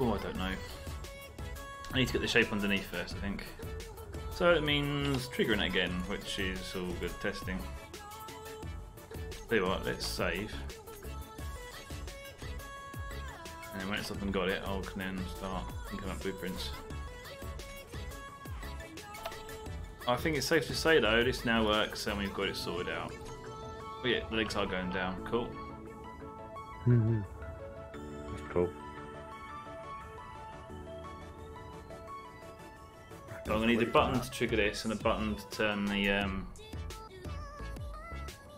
Oh, I don't know. I need to get the shape underneath first, I think. So it means triggering it again, which is all good testing. Tell you what, let's save. And when it's up and got it, I can then start thinking about blueprints. I think it's safe to say though, this now works and we've got it sorted out. Oh yeah, the legs are going down, cool. That's cool. So I'm going to need a button to trigger this and a button to turn the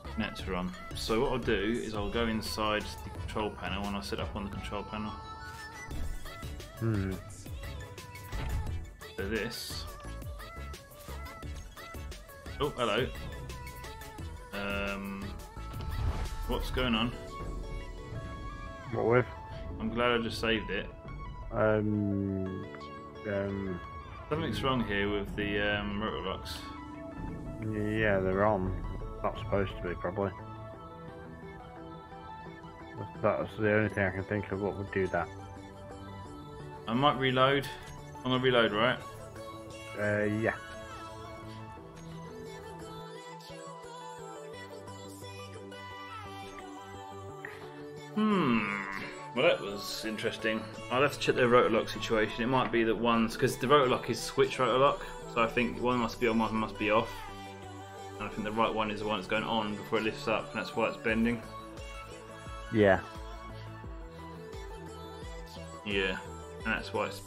connector on. So what I'll do is I'll go inside the control panel and I'll set up on the control panel. So this. Oh, hello. What's going on? What with? I'm glad I just saved it. Something's wrong here with the rotor locks. Yeah, they're on. Not supposed to be, probably. That's the only thing I can think of what would do that. I might reload. I'm gonna reload, right? Yeah. Well, that was interesting. I'll have to check the rotor lock situation. It might be that one's because the rotor lock is switch rotor lock, so I think one must be on, one must be off. And I think the right one is the one that's going on before it lifts up, and that's why it's bending. Yeah. Yeah, and that's why it's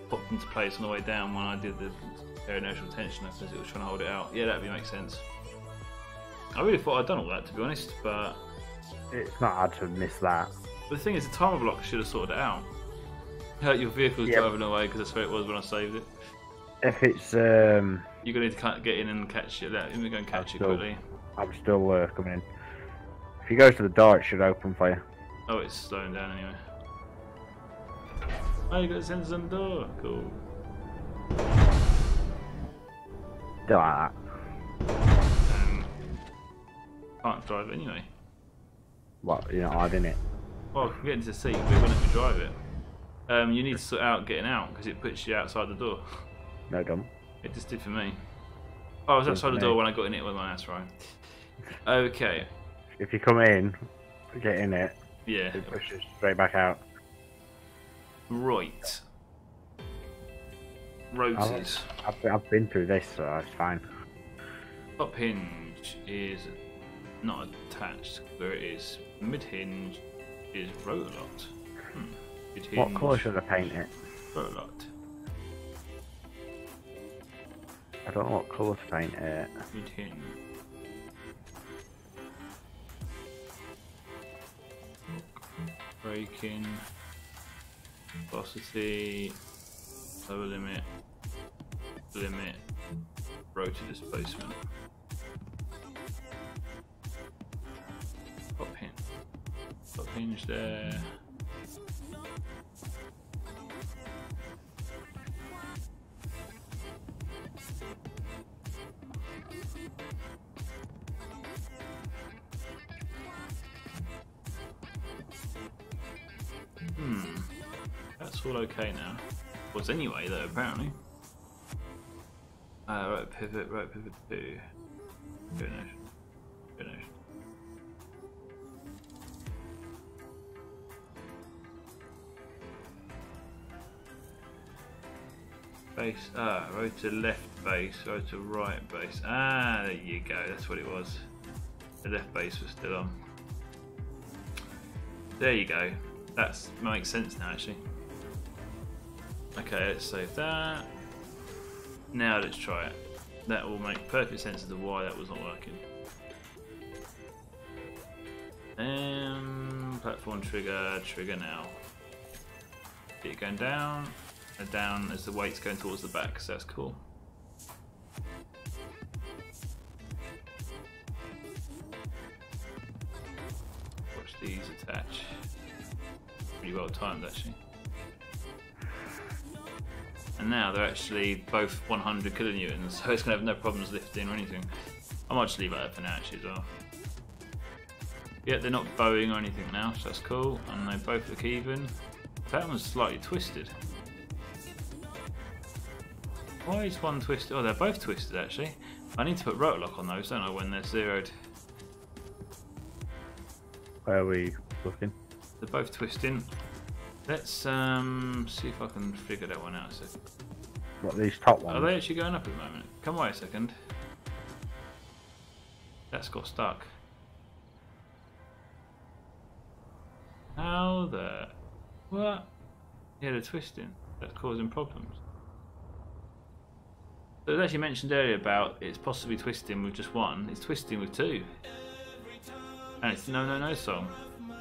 popped into place on the way down when I did the air inertial tensioner because it was trying to hold it out. Yeah, that would make sense. I really thought I'd done all that, to be honest, but It's not hard to miss that. the thing is, the timer block should have sorted it out. Your vehicle's driving away because that's where it was when I saved it. If it's You're gonna need to get in and catch it. Let me go and catch it quickly. I'm still coming in. If you go to the door, it should open for you. Oh, it's slowing down anyway. Oh, you got the sensors on the door. Cool. Do like that. Can't drive it anyway. What? You're not hiding it? Well, I can get into the seat, but it won't let me drive it. You need to sort out getting out because it puts you outside the door. No, don't. It just did for me. Oh, I was outside the door when I got in it with my ass, right? Okay. If you come in, get in it. Yeah. It pushes straight back out. Right. Rotors. I've been through this, so it's fine. Top hinge is not attached where it is. Mid hinge is rotor locked. Mid hinge, What colour should I paint it? rotor locked. I don't know what colour to paint it. Mid hinge. Braking. Velocity. Lower limit. Limit. Rotor displacement. Top hinge. Top hinge there. That's all okay now. Was anyway though, apparently. Right pivot 2. Finish. Base, rotor left base, rotor right base. There you go, that's what it was. The left base was still on. There you go. That makes sense now, actually. Okay, let's save that. Now let's try it. That will make perfect sense as to why that was not working. Platform trigger now. It going down, and down as the weight's going towards the back, so that's cool. Watch these attach. Pretty well timed actually. And now they're actually both 100 kilonewtons, so it's going to have no problems lifting or anything. I might just leave it there for now actually as well. Yeah, they're not bowing or anything now, so that's cool. And they both look even. That one's slightly twisted. Why is one twisted? Oh, they're both twisted actually. I need to put rotor lock on those, don't I, when they're zeroed? Where are we looking? They're both twisting. Let's see if I can figure that one out a second. What, these top ones? Are they actually going up at the moment? Come away a second. That's got stuck. How the... What? Yeah, they're twisting. That's causing problems. So it was actually mentioned earlier about it's possibly twisting with just one. It's twisting with two. And it's no song.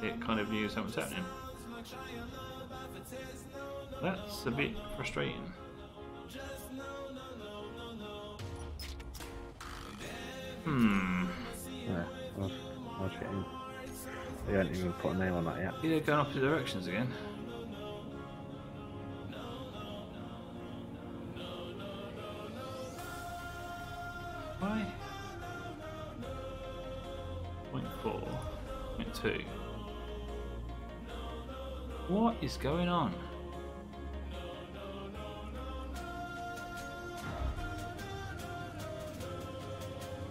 It kind of knew something was happening. That's a bit frustrating. Yeah, I was getting... They haven't even put a name on that yet. Yeah, they're going opposite directions again. Why? 0.4, 0.2. What is going on?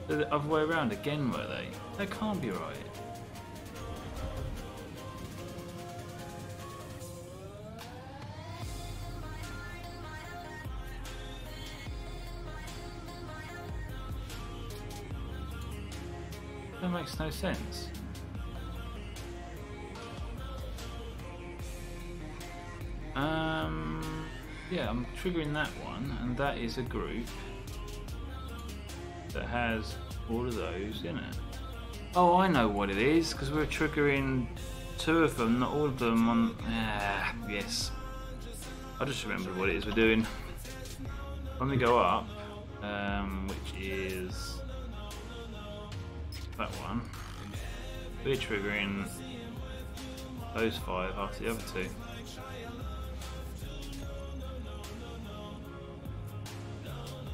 They're the other way around again, were they? That can't be right. That makes no sense. Yeah, I'm triggering that one, and that is a group that has all of those in it. Oh, I know what it is, because we're triggering 2 of them, not all of them on... yes. I just remembered what it is we're doing. When we go up, which is that one, we're triggering those 5 after the other 2.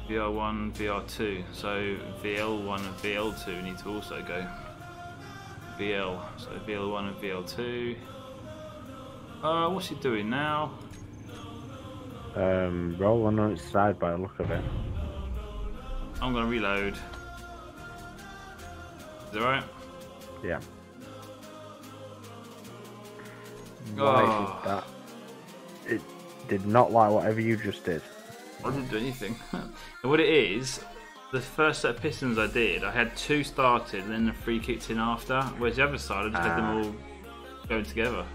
VR1, VR2, so VL1 and VL2 need to also go. VL, so VL1 and VL2. What's he doing now? Rolling on its side by the look of it. I'm gonna reload. Is that right? Yeah. Oh. Why is that? It did not like whatever you just did. I didn't do anything. And what it is, the first set of pistons I did, I had 2 started and then the 3 kicked in after, whereas the other side I just had them all going together.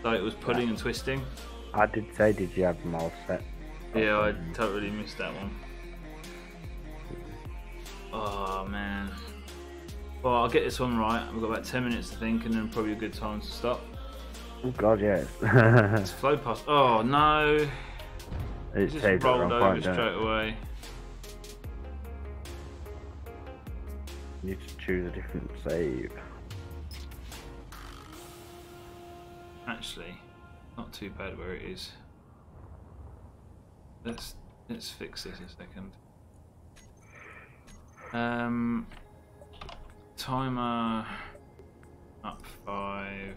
So it was pulling and twisting. I did say, did you have them all set? Yeah, I totally missed that one. Oh man. Well, I'll get this one right. We've got about 10 minutes to think and then probably a good time to stop. Oh god, yes. It's flow past. Oh no. It just saved rolled it over point, straight away. You need to choose a different save. Actually, not too bad where it is. Let's fix this a second. Timer up 5.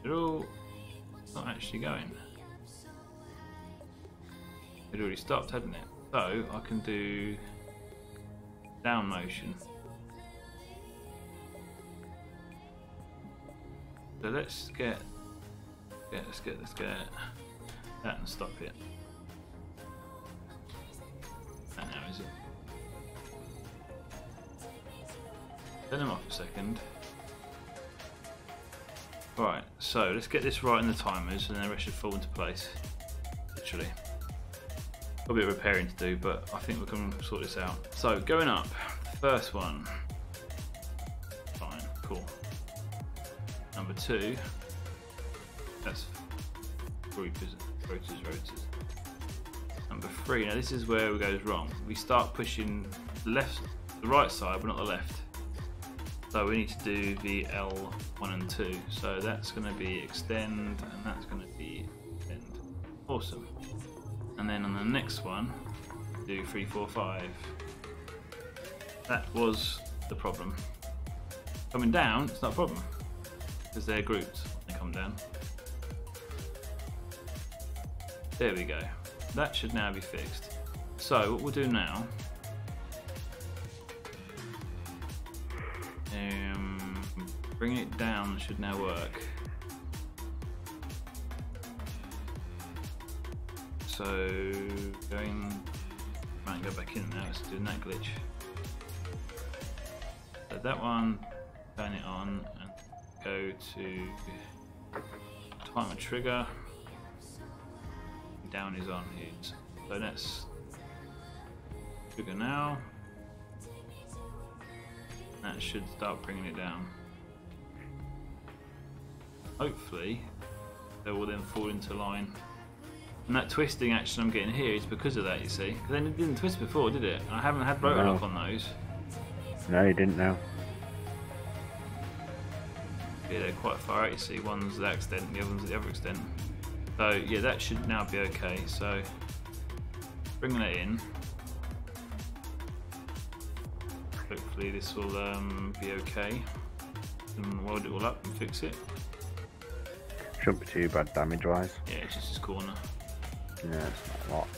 It all not actually going. It already stopped, hadn't it? So I can do down motion. So let's get that and stop it. That now is it? Turn them off a second. Right, so let's get this right in the timers and then the rest should fall into place. Literally. Got a bit of repairing to do, but I think we can sort this out. So, going up, first one. Fine, cool. Number 2. That's rotors. Number 3, now this is where it goes wrong. We start pushing the right side, but not the left. So we need to do the L1 and 2. So that's going to be extend, and that's going to be extend. Awesome. And then on the next one, do 3, 4, 5. That was the problem. Coming down, it's not a problem because they're grouped when they come down. There we go. That should now be fixed. So what we'll do now. Bringing it down should now work. So might go back in now. It's doing that glitch. So that one, turn it on and go to timer trigger. Down is on here. So that's trigger now. That should start bringing it down. Hopefully they will then fall into line. And that twisting action I'm getting here is because of that, you see. Because then it didn't twist before, did it? I haven't had rotor lock on those. No, you didn't know. Yeah, they're quite far out, you see. One's that extent, the other one's at the other extent. So yeah, that should now be okay. So bringing that in. Hopefully this will be okay. And weld it all up and fix it. Shouldn't be too bad damage wise. Yeah, it's just this corner. Yeah, it's not a lot.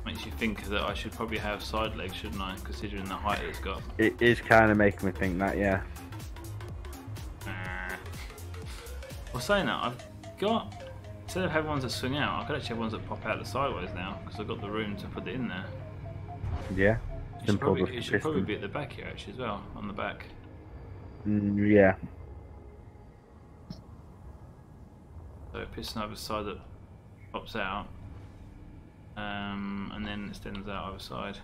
Makes you think that I should probably have side legs, shouldn't I? Considering the height it's got. It is kind of making me think that, yeah. Well, saying that, I've got, instead of having ones that swing out, I could actually have ones that pop out the sideways now, because I've got the room to put it in there. Yeah. Simple. It should probably be at the back here actually as well, on the back. Yeah. So a piston either side that pops out, and then extends out either side.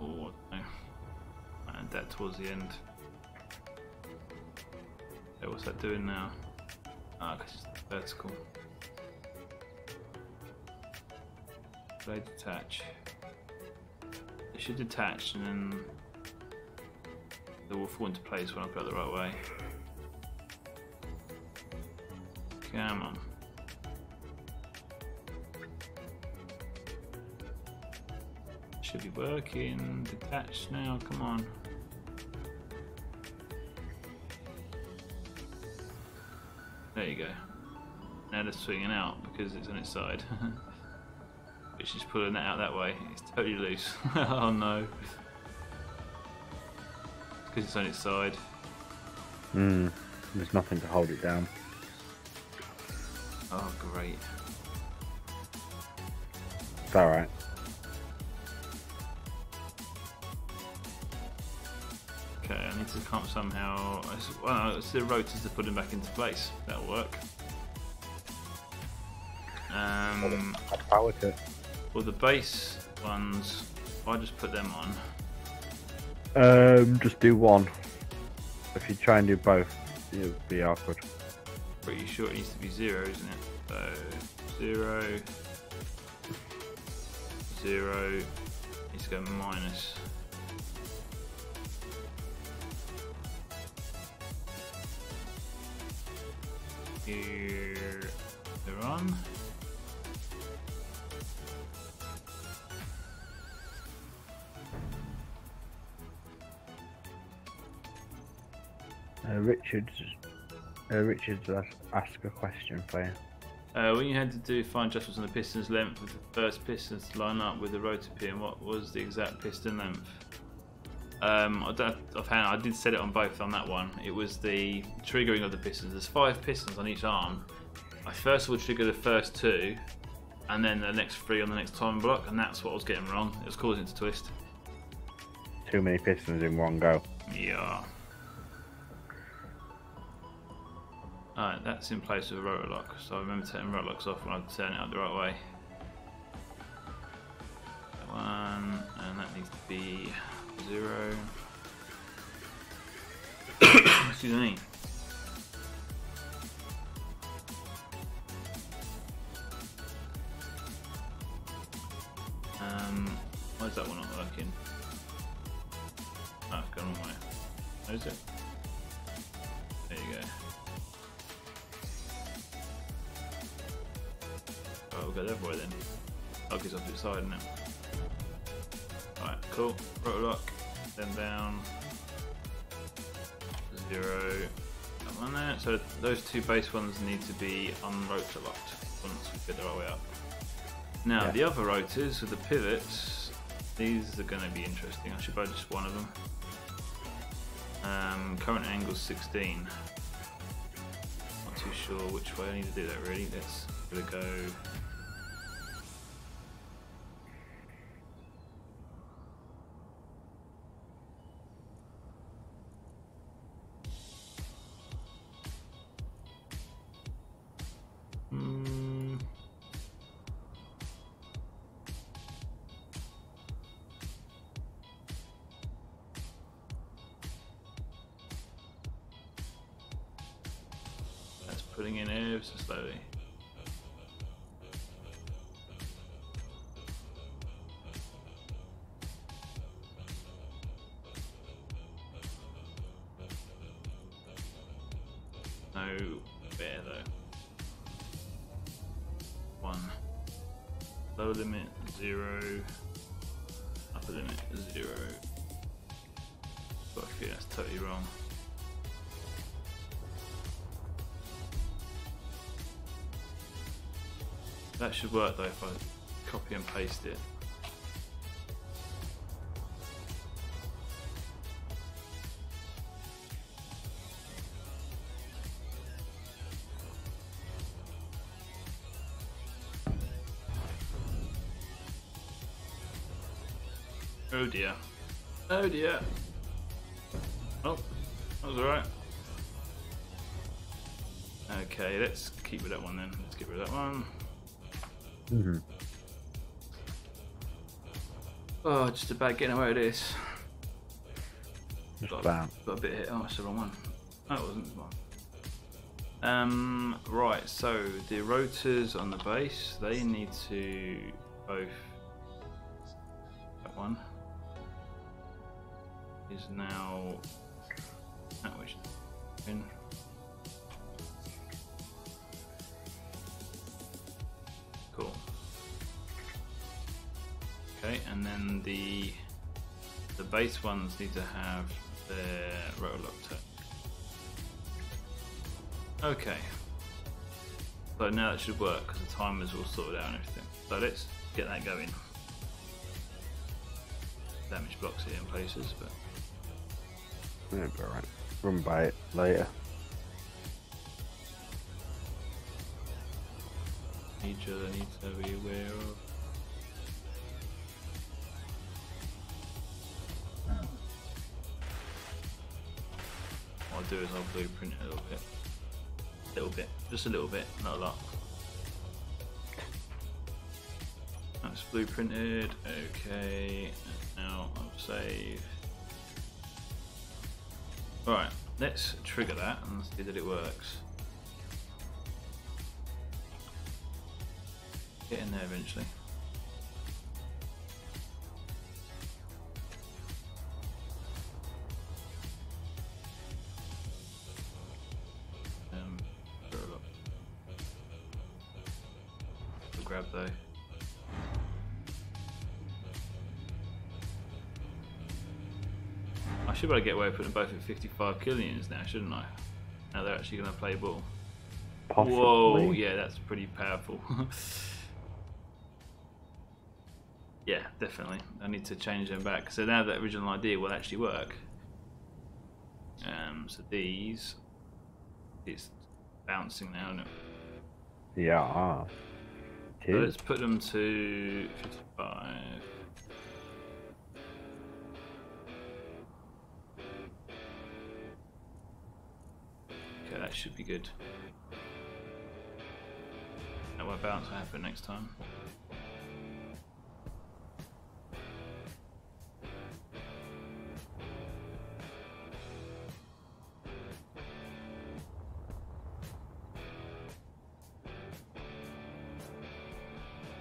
Or no, and that towards the end. Okay, what's that doing now? Ah, because it's vertical. They detach. It should detach, and then they will fall into place when I put it the right way. Come on. Should be working. Detach now, come on. There you go. Now they're swinging out because it's on its side. Which is pulling that out that way. It's totally loose. Oh no. Because it's on its side. There's nothing to hold it down. Oh great. It's alright. Okay, I need to come somehow. Well, it's the rotors to put them back into place. That'll work. Add power to it. Well, the base ones, if I just put them on. Just do one. If you try and do both, it'll be awkward. Pretty sure it needs to be 0, isn't it? So 0, 0, needs to go minus. Here, they're on. Richard's asked a question for you. When you had to do fine adjustments on the piston's length with the first pistons to line up with the rotor pin, what was the exact piston length? I don't offhand, I did set it on both on that one. It was the triggering of the pistons. There's 5 pistons on each arm. I first of all trigger the first 2, and then the next 3 on the next timing block, and that's what I was getting wrong. It was causing it to twist. Too many pistons in one go. Yeah. Alright, that's in place with a rotor lock, so I remember taking rotor locks off when I turn it up the right way. That one, and that needs to be 0. Excuse me. Why is that one not working? Oh, it's gone the wrong way. Where is it? There you go. Oh, we'll go the other way then. Oh, it's off to the side, isn't it? Alright, cool. Rotor lock, then down. 0. That one there. So those 2 base ones need to be unrotor locked once we get the right way up. Now, the other rotors with the pivots, these are going to be interesting. I should buy just one of them. Current angle 16. Not too sure which way I need to do that really. Let's give it a go. Putting in air so slowly. No bear though. 1. Lower limit 0. Upper limit 0. But I feel that's totally wrong. That should work though if I copy and paste it. Oh dear. Oh dear. Oh, that was alright. Okay, let's keep with that one then. Let's get rid of that one. Mm-hmm. Oh, just about getting away with this. Just Got about. a bit of hit. Oh, it's the wrong one. No, it wasn't. Right, so the rotors on the base, they need to both. That one is now. That way in. Cool. Okay, and then the base ones need to have their rotor lock tech. Okay. So now that should work because the timer's all sorted out and everything. So let's get that going. Damage blocks here in places, but Yeah, be alright. Run by it later. each other needs to be aware of. What I'll do is I'll blueprint it a little bit, just a little bit, not a lot. That's blueprinted, okay, now I'll save. Alright, let's trigger that and see that it works. Get in there eventually. Grab though. I should be able to get away with putting both at 55 killions now, shouldn't I? Now they're actually going to play ball. Possibly. Whoa, yeah, that's pretty powerful. Yeah, definitely. I need to change them back. So now that original idea will actually work. So these, it's bouncing now, isn't it? Yeah. So let's put them to 55. Okay, that should be good. That won't bounce will happen next time.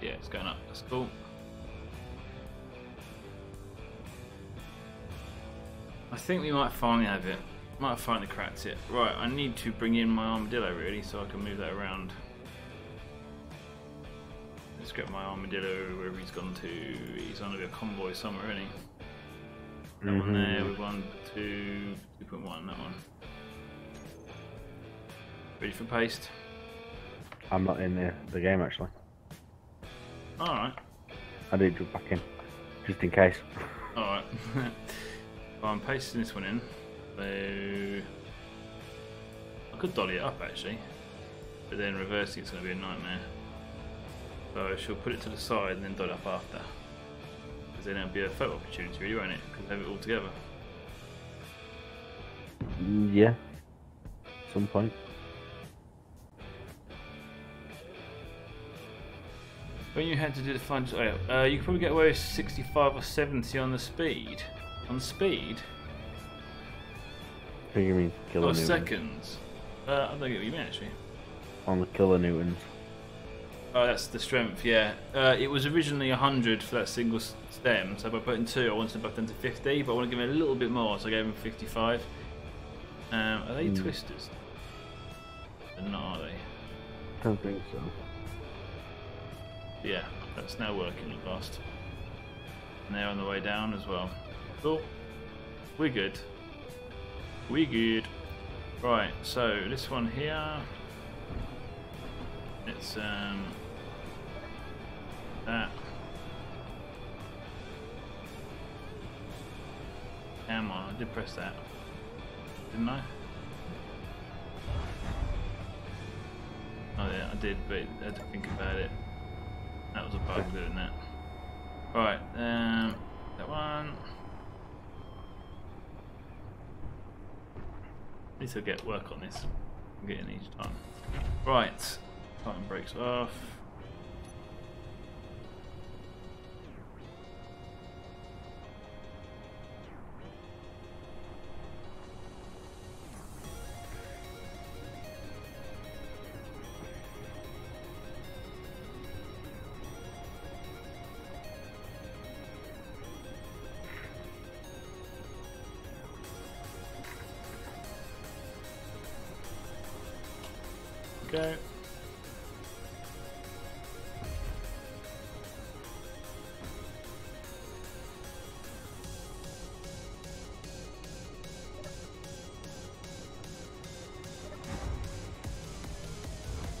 Yeah, it's going up. That's cool. I think we might finally have it. Might have finally cracked it. Right, I need to bring in my armadillo really so I can move that around. Let's get my armadillo wherever he's gone to. He's on a convoy somewhere, isn't he? That one there with 2.1, that one. Ready for paste? I'm not in the game actually. Alright. I did jump back in, just in case. Alright. Well, I'm pasting this one in. So I could dolly it up actually, but then reversing it's going to be a nightmare. So I shall put it to the side and then dolly it up after. Because then it'll be a photo opportunity really, won't it? Because have it all together. Yeah. At some point. When you had to do the fun, you could probably get away with 65 or 70 on the speed. On speed? What do you mean kilonewtons? Seconds. I don't get what you mean actually. On the kilonewtons. Oh, that's the strength, yeah. It was originally 100 for that single stem, so by putting 2 I wanted to buff them to 50, but I want to give it a little bit more, so I gave them 55. Are they twisters? They're not, are they? I don't think so. Yeah, that's now working at last. And they're on the way down as well. Cool. We're good. We good. Right, so this one here. It's that. Come on, I did press that. Didn't I? Oh yeah, I did, but I had to think about it. That was a bug doing that. Right, That one. Need to get work on this. I'm getting each time. Right. Titan breaks off. Go.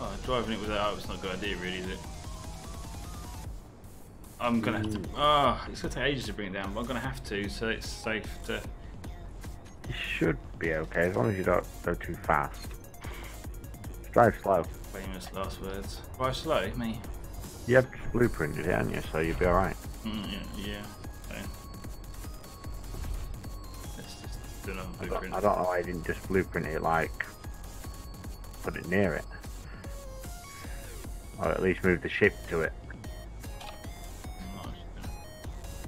Oh, driving it without it's not a good idea, really, is it? I'm gonna have to. Ah, it's gonna take ages to bring it down, but I'm gonna have to, so it's safe to. You should be okay as long as you don't go too fast. Drive slow. Famous last words. Drive slow, me. You have blueprinted it, haven't you? So you'll be alright. Yeah. Okay. Let's just do another blueprint. I don't know why you didn't just blueprint it, like, put it near it. Or at least move the ship to it.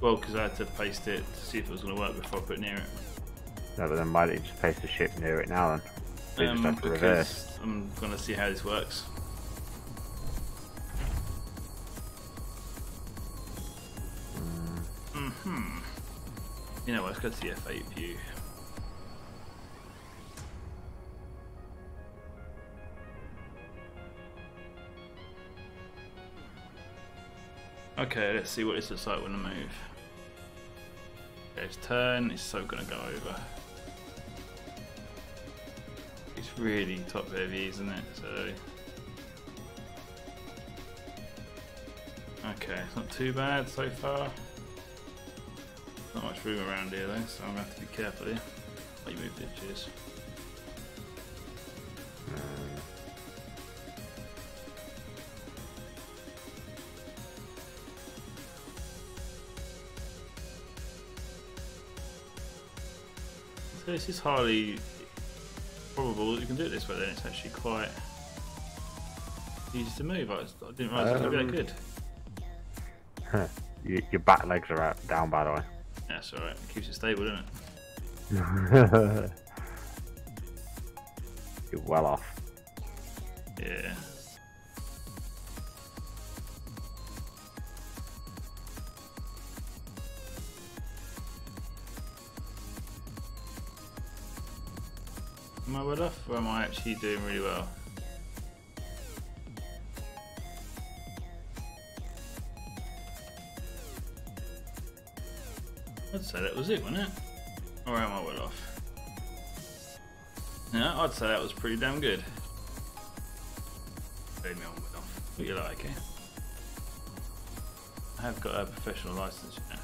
Well, because I had to paste it to see if it was going to work before I put it near it. No, but then why don't you just paste the ship near it now then? So you just have to reverse. I'm going to see how this works. You know what, let's go to the F8 view. Okay, let's see what this looks like when I move. Okay, it's turn, it's so gonna go over. It's really top heavy, isn't it? So okay, it's not too bad so far. Not much room around here though, so I'm gonna have to be careful here. Let you move ditches. So this is hardly probable that you can do it this way then, it's actually quite easy to move. I didn't realise it was going to be that good. Your back legs are down, by the way. That's alright, it keeps it stable, doesn't it? You're well off. Yeah. Am I well off, or am I actually doing really well? I'd say that was it, wasn't it? Or am I well off? Yeah, I'd say that was pretty damn good. Maybe I'm well off. What you like, eh? I have got a professional license now.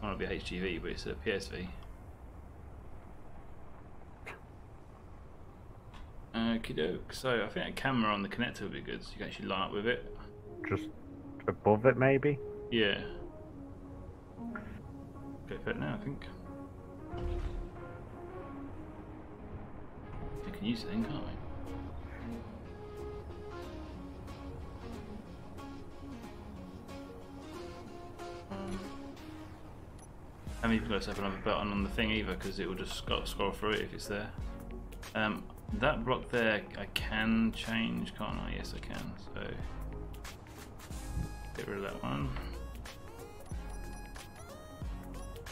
I want to be HGV, but it's a PSV. Okie doke. So I think a camera on the connector would be good, so you can actually line up with it. Just above it, maybe? Yeah. Go for it now, I think. We can use it then, can't we? And you've got to have another button on the thing either, because it will just scroll through it if it's there. That block there I can change, can't I? Yes I can, so get rid of that one.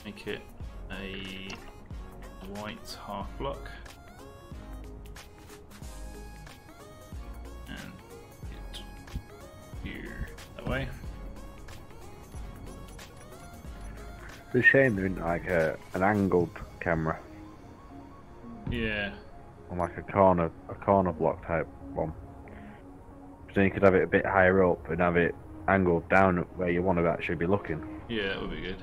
Make it a white half block. And get here that way. It's a shame there isn't like an angled camera. Yeah. Or like a corner block type one. So then you could have it a bit higher up and have it angled down where you want to actually be looking. Yeah, that would be good.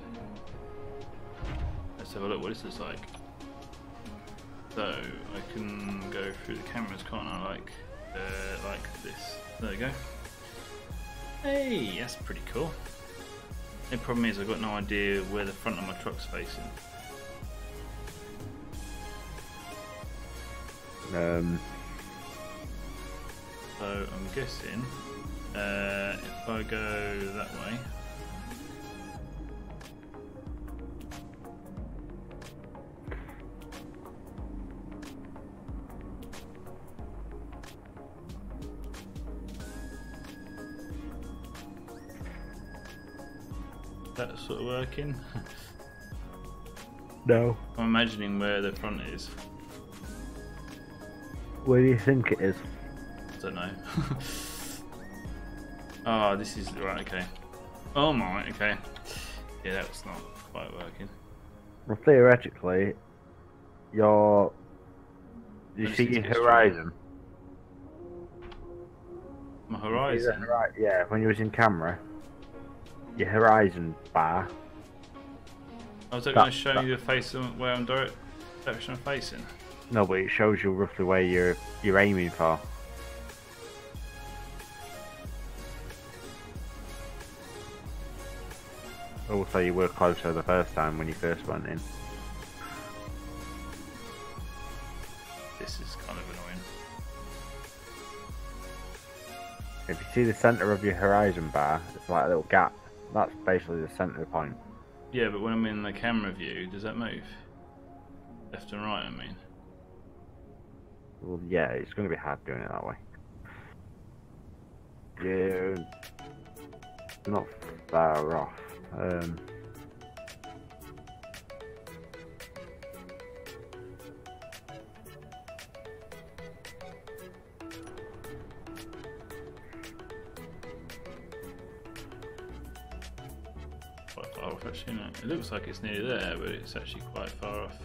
Let's have a look what this looks like. So I can go through the cameras, can't I? Like this. There we go. Hey, that's pretty cool. The problem is I've got no idea where the front of my truck's facing. So I'm guessing if I go that way. That's sort of working. No. I'm imagining where the front is. Where do you think it is? I don't know. Oh, this is right. Okay. Oh my. Okay. Yeah, that's not quite working. Well, theoretically, you see your horizon. My horizon. Right. Yeah. When you was in camera, your horizon bar. I was going to show you the face of where I'm direction I'm facing. No, but it shows you roughly where you're aiming for. Also, you were closer the first time when you first went in. This is kind of annoying. If you see the centre of your horizon bar, it's like a little gap. That's basically the centre point. Yeah, but when I'm in the camera view, does that move? Left and right, I mean. Well, yeah, it's going to be hard doing it that way. Yeah, not far off. Quite far off, actually, isn't it? It looks like it's nearly there, but it's actually quite far off.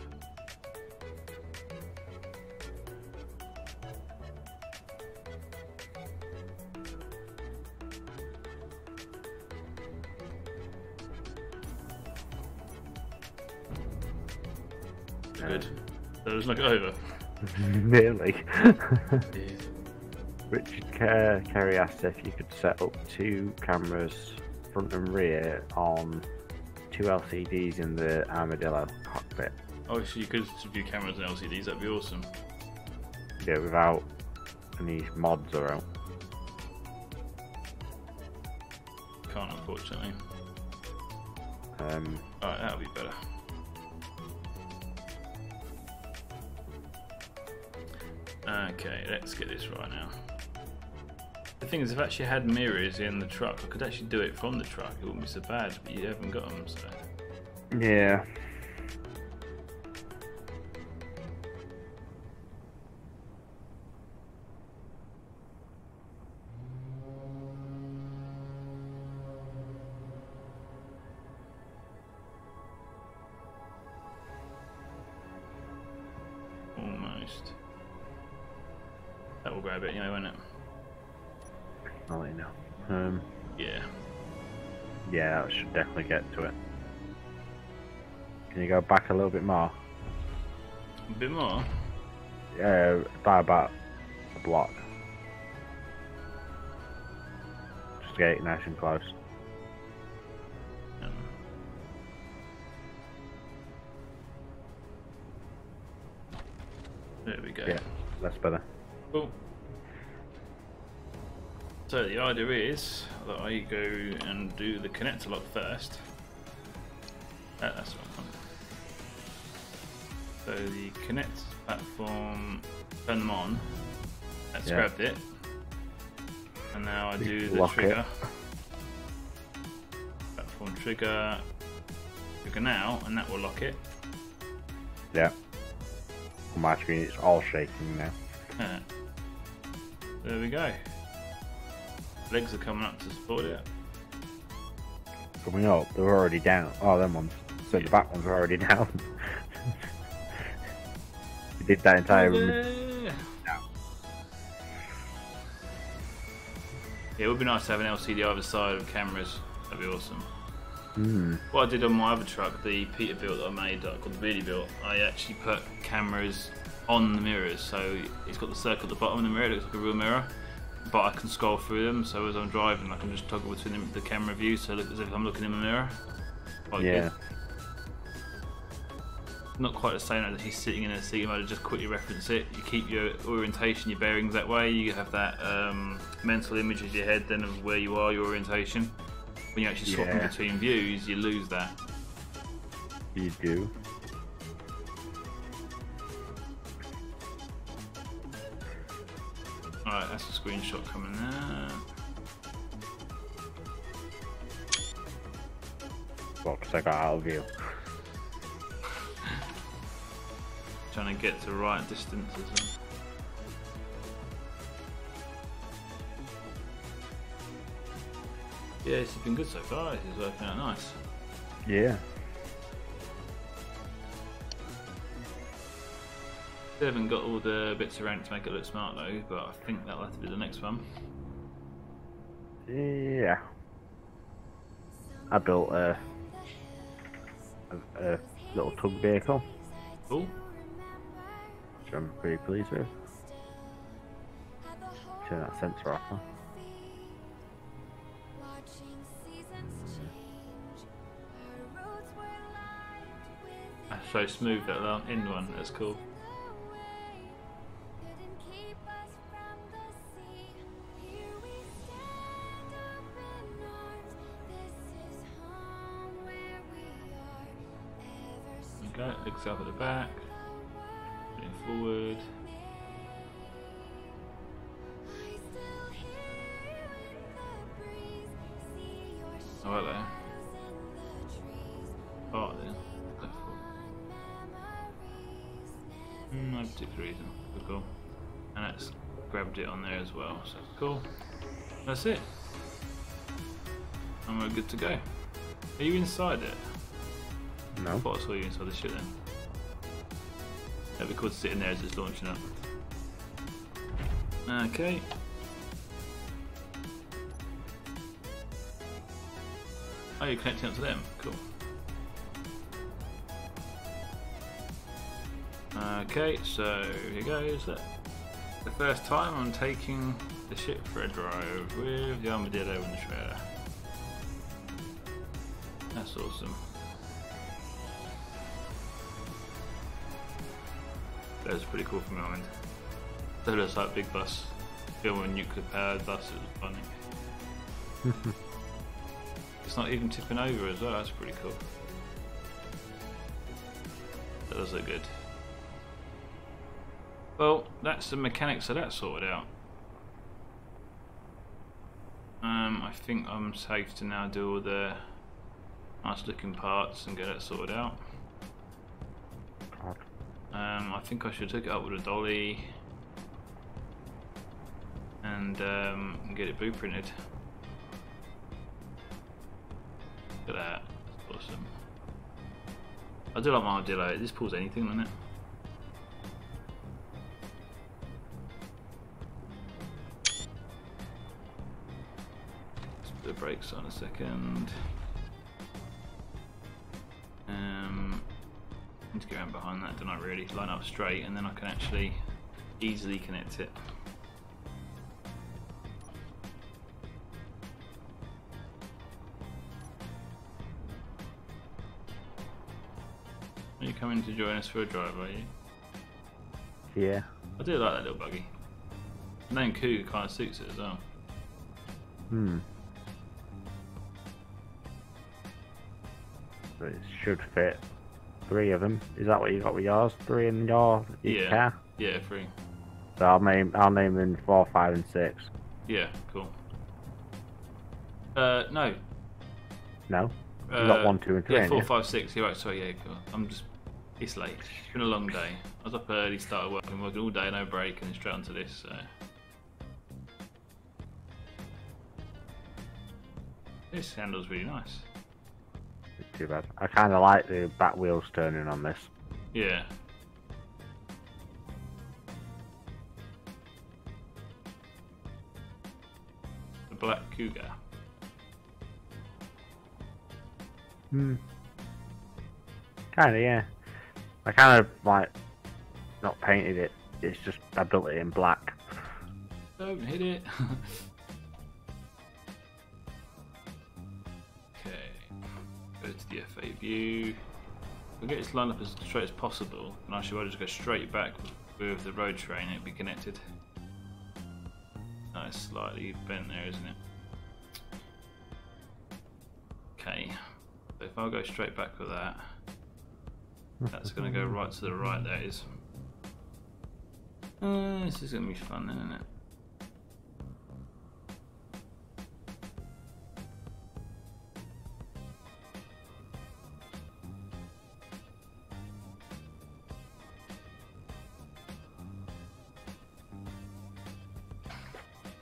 Good. So let's look it over. Nearly. Richard Kerry asked if you could set up 2 cameras, front and rear, on 2 LCDs in the Armadillo cockpit. Oh, so you could view cameras and LCDs, that'd be awesome. Yeah, without any mods around. Can't, unfortunately. Um, Alright, that'll be better. Okay, let's get this right now. The thing is, if I actually had mirrors in the truck, I could actually do it from the truck. It wouldn't be so bad, but you haven't got them, so... yeah. Almost. That will grab it, you know, won't it? I'll let you know. Yeah. Yeah, that should definitely get to it. Can you go back a little bit more? A bit more? Yeah, by about a block. Just to get it nice and close. There we go. Yeah, that's better. Cool. So the idea is that I go and do the connector lock first. That's what I want. So the connect platform, turn them on. That's grabbed it. And now I do the trigger. Platform trigger now, and that will lock it. Yeah. On my screen it's all shaking now. There we go. Legs are coming up to support it. Coming up, they're already down. Oh, them ones. So the back ones are already down. You did that entire room. Yeah, it would be nice to have an LCD either side of cameras. That'd be awesome. What I did on my other truck, the Peterbilt that I made, called the Beardie.D, I actually put cameras on the mirrors, so it's got the circle at the bottom of the mirror, it looks like a real mirror, but I can scroll through them. So as I'm driving, I can just toggle between the camera view, so it looks as if I'm looking in the mirror. Quite good. Not quite the same as he's sitting in a seat mode. Just quickly reference it. You keep your orientation, your bearings that way. You have that mental image in your head then of where you are, your orientation. When you're actually swapping between views, you lose that. You do. Alright, that's a screenshot coming there. Well, because I got out of view. Trying to get to the right distances. Yeah, it's been good so far. This is working out nice. Yeah. They haven't got all the bits around to make it look smart though, but I think that'll have to be the next one. Yeah. I built a little tug vehicle. Cool. Which I'm pretty pleased with. Turn that sensor off. Huh? That's so smooth, that end one. That's cool. Okay, legs up at the back. Moving forward. Oh, hello. Oh, then. No particular reason. Cool. And it's grabbed it on there as well. So cool. That's it. And we're good to go. Are you inside it? No. I thought I saw you inside the shit then. It'd be cool to sit in there as it's launching up. Okay. Oh, you're connecting up to them. Cool. Okay, so here goes. The first time I'm taking the ship for a drive with the Armadillo in the trailer. That's awesome. That was pretty cool from my end. That looks like a big bus. Film a nuclear powered bus, it was funny. It's not even tipping over as well, that's pretty cool. That does look good. Well, that's the mechanics of that sorted out. I think I'm safe to now do all the nice looking parts and get that sorted out. I think I should hook it up with a dolly and get it blueprinted. Look at that, that's awesome. I do like my Armadillo, this pulls anything, doesn't it? Let's put the brakes on a second. Need to get around behind that, don't I really? Line up straight and then I can actually easily connect it. Are you coming to join us for a drive, are you? Yeah. I do like that little buggy. The name Cougar kind of suits it as well. So it should fit 3 of them. Is that what you got with yours? 3 in your car? Yeah, 3. So I'll name them 4, 5, and 6. Yeah, cool. No. No. You got 1, 2, and 3. Yeah, 4, 5, 6. You're right. Sorry, yeah, cool. It's late. It's been a long day. I was up early, started working all day, no break, and straight onto this. So this handles really nice. Not too bad. I kind of like the back wheels turning on this. Yeah. The black Cougar. Kind of, yeah. I kind of like not painted it. It's just I built it in black. Don't hit it. Okay. Go to the FA view. We'll get this lined up as straight as possible, and I should just go straight back with the road train. It'll be connected. Oh, it's slightly bent there, isn't it? Okay. So if I go straight back with that, that's going to go right to the right. That is. This is going to be fun, isn't it?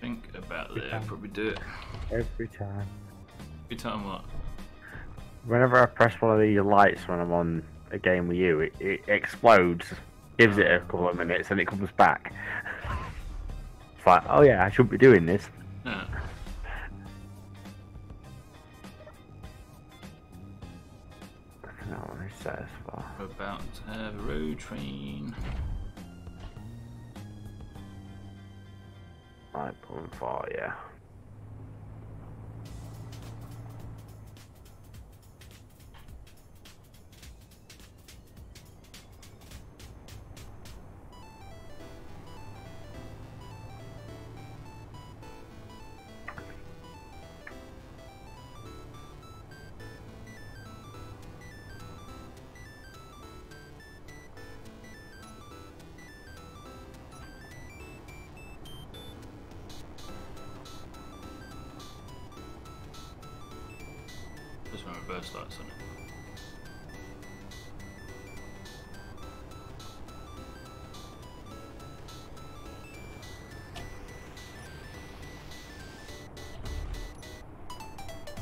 Think about there, probably do it. Every time. Every time what? Whenever I press one of these lights when I'm on a game with you, it explodes, gives it a couple of minutes, and it comes back. It's like, oh yeah, I shouldn't be doing this. Yeah. I don't know what it says for. We're about to have a road train. 9.4, yeah. Just want reverse lights on it.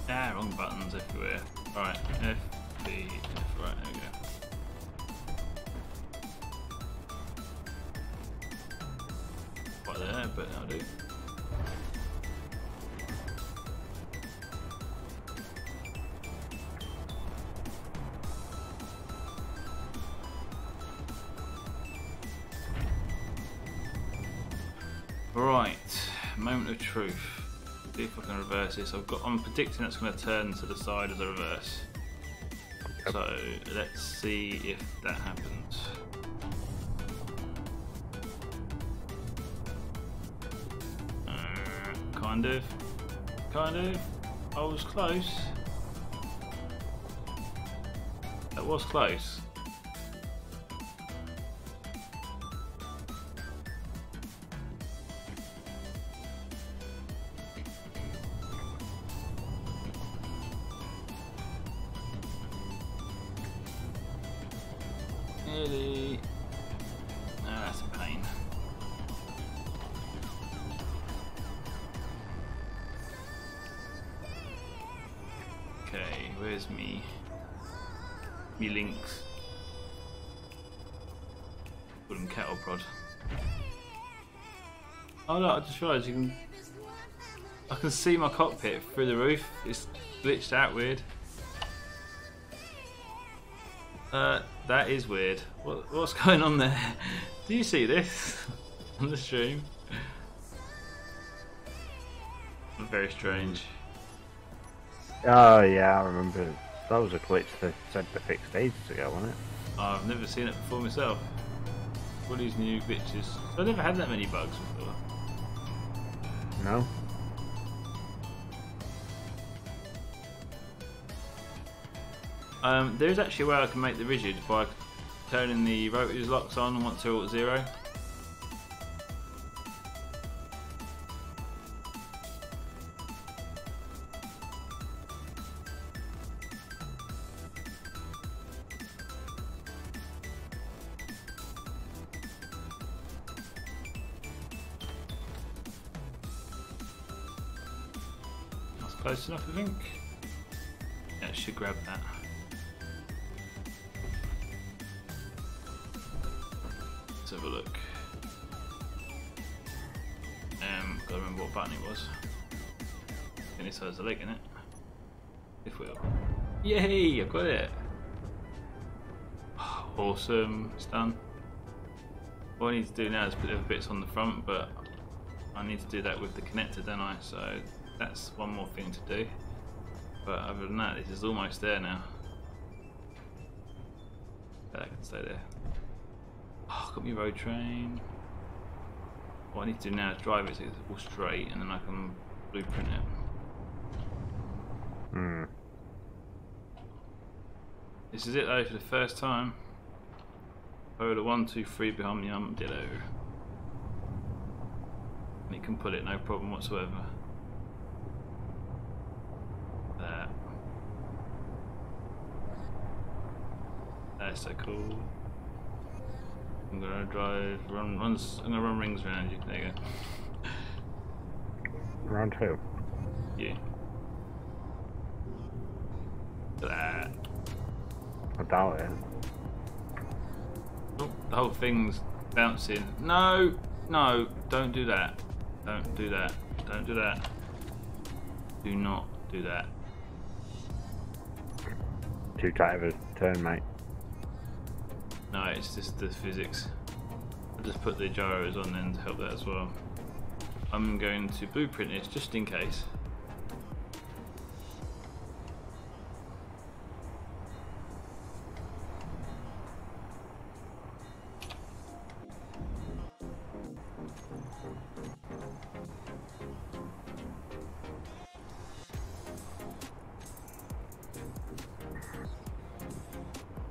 Ah, wrong buttons everywhere. Right, F, B, F, right, there we go. Right there, but that'll do. Right, moment of truth. See if I can reverse this. I'm predicting that's going to turn to the side as a reverse. Yep. So let's see if that happens. Kind of. I was close. That was close. Really? No, that's a pain. Okay, where's me links? Put them cattle prod. Oh no, I just realised I can see my cockpit through the roof. It's glitched out weird. That is weird. What's going on there? Do you see this on the stream? Very strange. Oh yeah, I remember. That was a glitch they said they fixed ages ago, wasn't it? I've never seen it before myself. All these new glitches. I've never had that many bugs before. No. There is actually a way I can make the rigid by turning the rotors locks on once they're all at 0. That's close enough, I think. Yeah, it should grab that. Let's have a look. Gotta remember what button it was. I think this has a leg in it. If we'll. Yay! I've got it! Awesome, it's done. What I need to do now is put the other bits on the front, but I need to do that with the connector, don't I? So that's one more thing to do. But other than that, this is almost there now. That can stay there. Oh, got me road train. What I need to do now is drive it so it's all straight, and then I can blueprint it. Hmm. This is it though for the first time. Oh, the 1, 2, 3 behind me, ditto. And it can pull it, no problem whatsoever. There. That's so cool. I'm gonna drive, I'm gonna run rings around you. There you go. Round 2. Yeah. That. I doubt it. Oh, the whole thing's bouncing. No, no, don't do that. Don't do that. Don't do that. Do not do that. Too tight of a turn, mate. No, it's just the physics. I just put the gyros on then to help that as well. I'm going to blueprint this just in case.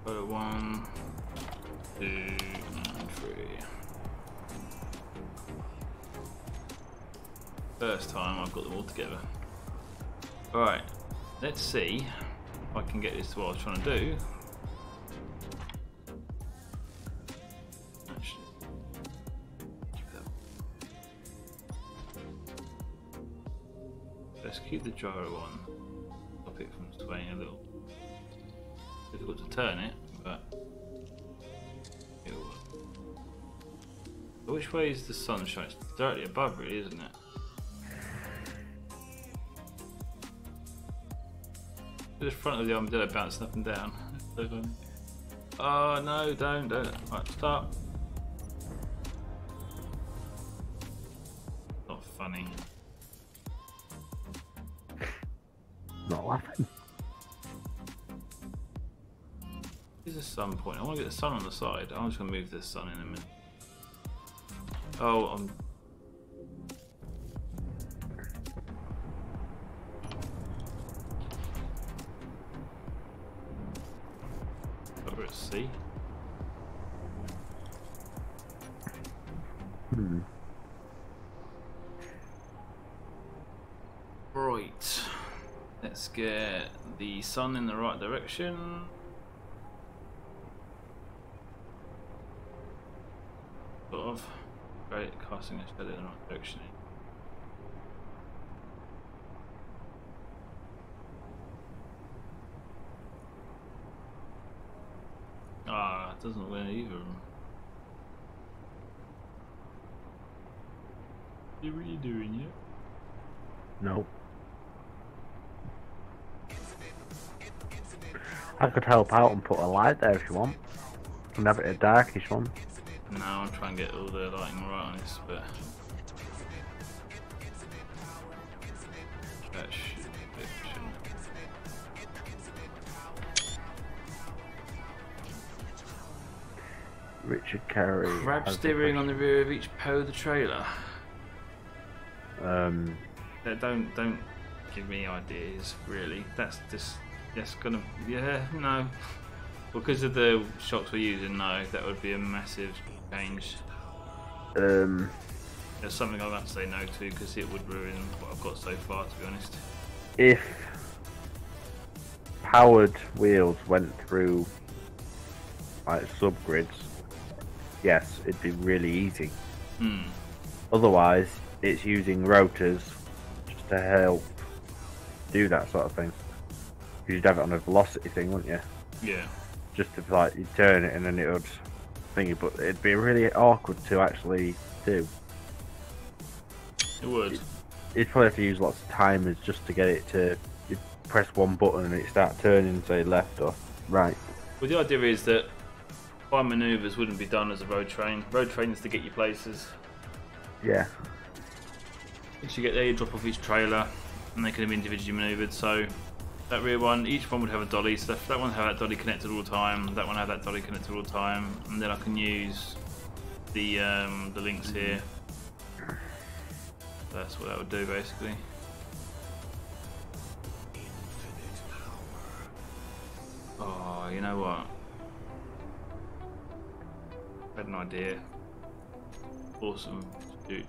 So 1, 2, and 3. First time I've got them all together. Alright, let's see if I can get this to what I was trying to do. Actually, let's keep the gyro on. Stop it from swaying a little. Difficult to turn it, but it'll work. But which way is the sun shining? It's directly above, really, isn't it? The front of the armadillo bouncing up and down. So funny. Oh no! Don't! Right, stop. Not funny. Not laughing. Here's the sun point. I want to get the sun on the side. I'm just going to move the sun in a minute. Oh, I'm... over at C. Right. Let's get the sun in the right direction. Sort of. Great, casting a shadow in the right direction. Ah, it doesn't win either. What are you doing here? No. I could help out and put a light there if you want. And have it a darkish one. No, I'm trying to get all the lighting right on this, but that should be efficient. Richard Carey. Grab steering on the rear of each po of the trailer. Don't give me ideas, really. That's gonna, yeah, no. Because of the shocks we're using, no, that would be a massive change. There's something I'll have to say no to because it would ruin what I've got so far, to be honest. If powered wheels went through like subgrids, yes, it'd be really easy. Otherwise, it's using rotors just to help do that sort of thing. You'd have it on a velocity thing, wouldn't you? Yeah. Just to like you turn it and then it would thingy, but it'd be really awkward to actually do. It would. You'd probably have to use lots of timers just to get it to. You press one button and it start turning, say left or right. Well, the idea is that fine manoeuvres wouldn't be done as a road train. Road train is to get you places. Yeah. Once you get there, you drop off each trailer, and they can be individually manoeuvred. So that rear one, each one would have a dolly. So that one have that dolly connected all the time. That one have that dolly connected all the time, and then I can use the links here. That's what that would do basically. Oh, you know what? I had an idea. Awesome. Dude.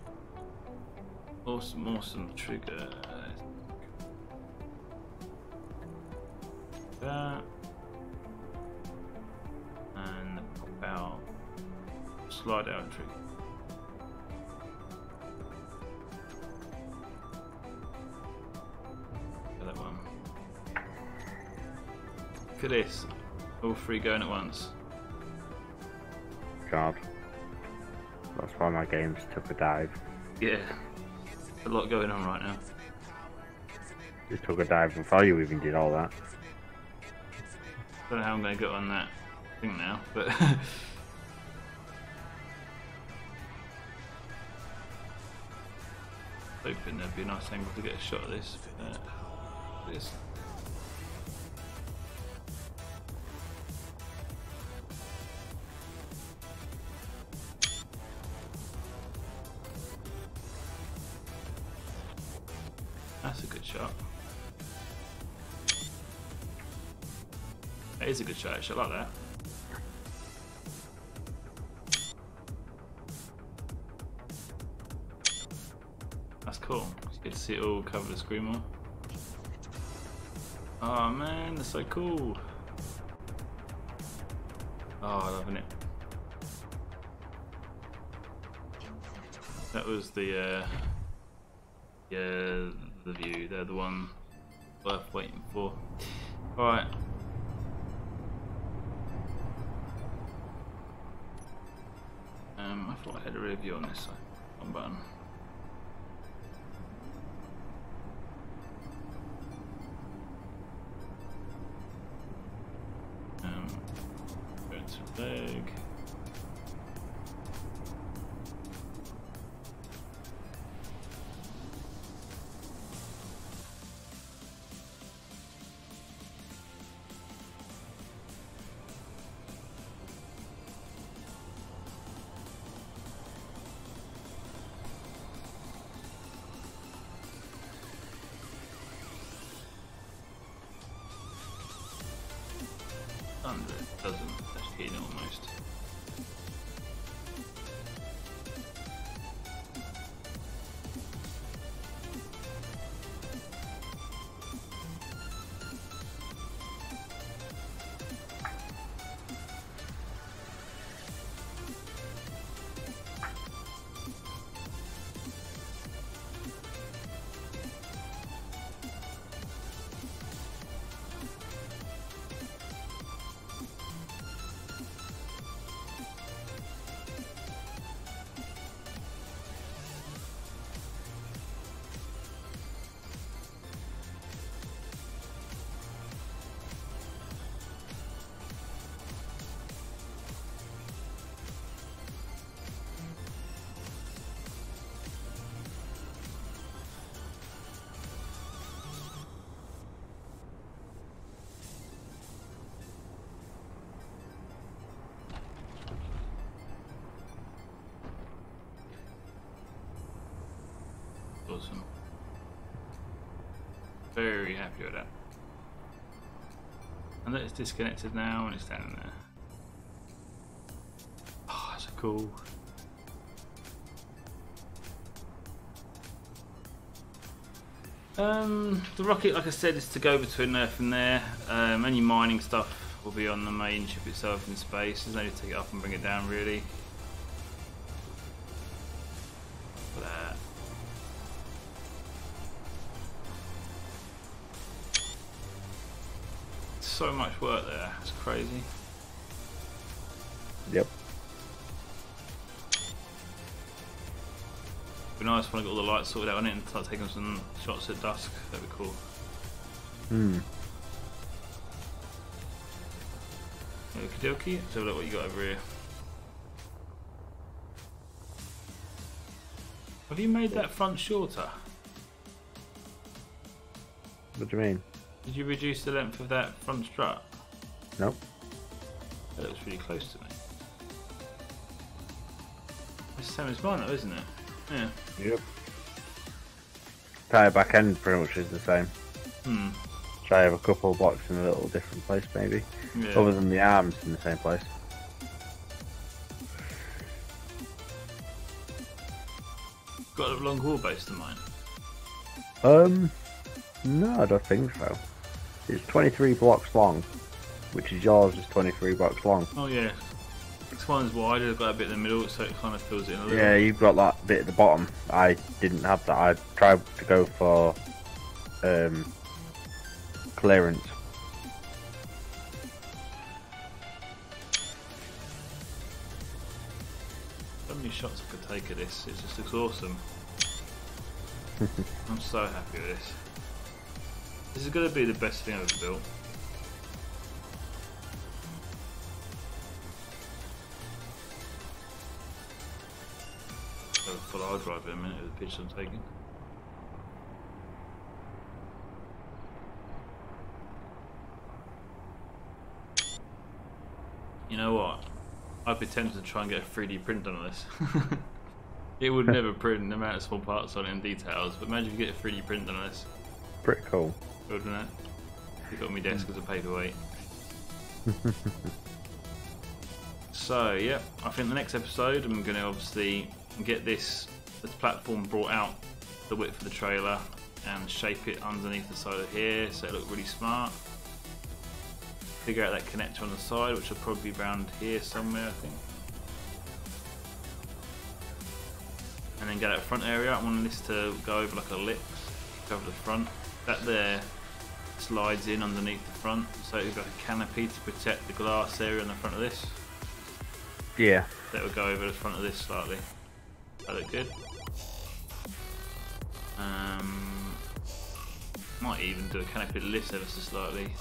Awesome trigger. That. And pop out. Slide out trigger. That one. Look at this. All three going at once. God. That's why my games took a dive. Yeah. A lot going on right now. Just took a dive before you even did all that. Don't know how I'm going to get on that thing now, but hoping there'd be a nice angle to get a shot of this. This. That's a good shot. That is a good shot, actually. I like that. That's cool. You get to see it all cover the screen more. Oh man, that's so cool. Oh, I'm loving it. That was the view. They're the one worth waiting for. All right. I thought I had a rear view on this side. One button. Go to leg. Under it doesn't actually almost. Awesome. Very happy with that. And that it's disconnected now and it's standing there. Oh, that's cool. The rocket, like I said, is to go between Earth and there. Any mining stuff will be on the main ship itself in space. There's no need to take it up and bring it down, really. That. So much work there. It's crazy. Yep. It'd be nice when I got all the lights sorted out on it and start taking some shots at dusk. That'd be cool. Hmm. Okie dokie. Let's have a look what you got over here. Have you made that front shorter? What do you mean? Did you reduce the length of that front strut? Nope. That looks really close to me. It's the same as mine though, isn't it? Yeah. Yep. Tyre back end pretty much is the same. Hmm. Try have a couple of blocks in a little different place maybe. Yeah. Other than the arms in the same place. Got a long wheelbase than mine. No, I don't think so. It's 23 blocks long, which is yours is 23 blocks long. Oh yeah. This one's wider, I've got a bit in the middle, so it kind of fills it in a little. Yeah, you've got that bit at the bottom. I didn't have that. I tried to go for clearance. So many shots I could take at this, it just looks awesome. I'm so happy with this. This is going to be the best thing I've ever built. I'll full hard drive in a minute with the pictures I'm taking. You know what? I'd be tempted to try and get a 3D print on this. It would never print no matter small parts on it and details, but imagine if you get a 3D print on this. Pretty cool. Wouldn't it? Pick up my desk as a paperweight. So, yeah, I think the next episode I'm going to obviously get this platform brought out the width of the trailer and shape it underneath the side of here so it look really smart. Figure out that connector on the side, which will probably be around here somewhere, I think. And then get out front area. I want this to go over like a lip, go over the front. That there slides in underneath the front, so it's got a canopy to protect the glass area on the front of this. Yeah. That will go over the front of this slightly. That look good. Might even do a canopy that lifts ever so slightly.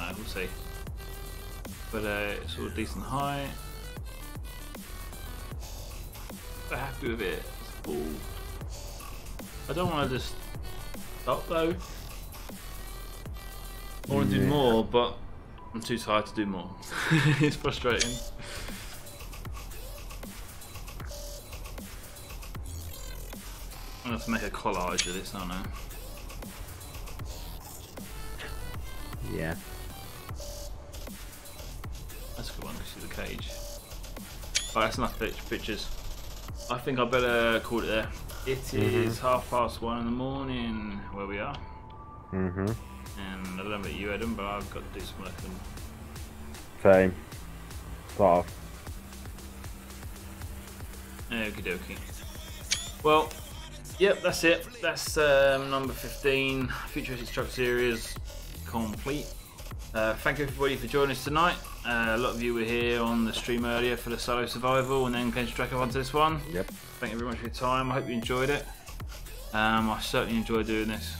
We'll see. But it's all decent height. So happy with it. It's cool. I don't want to just stop though. I want to do more, but I'm too tired to do more. It's frustrating. I'm going to have to make a collage of this, aren't I? Yeah. That's a good one, to see the cage. Alright, that's enough pictures. I think I better call it there. It is 1:30 in the morning where we are. And I don't know about you, Adam, but I've got to do some work. Same. Sort of. Okie dokie. Well, yep, that's it. That's number 15, Futuristic Truck Series complete. Thank you everybody for joining us tonight. A lot of you were here on the stream earlier for the solo survival and then came straight up onto this one. Yep. Thank you very much for your time. I hope you enjoyed it. I certainly enjoyed doing this.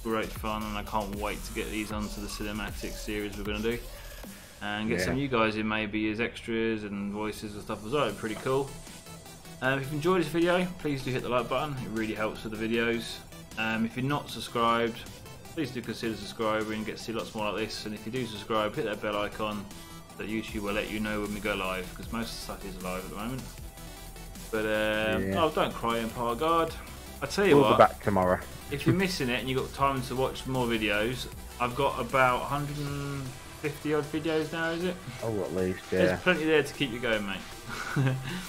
Great fun, and I can't wait to get these onto the cinematic series we're going to do. And get some of you guys in maybe as extras and voices and stuff as well. Pretty cool. If you've enjoyed this video, please do hit the like button. It really helps with the videos. If you're not subscribed, please do consider subscribing and get to see lots more like this. And if you do subscribe, hit that bell icon that YouTube will let you know when we go live, because most of the stuff is live at the moment. But oh, don't cry, Empire Guard. I tell you We'll what, be back tomorrow. if you're missing it and you've got time to watch more videos, I've got about 150 odd videos now, is it? Oh, at least, yeah. There's plenty there to keep you going, mate.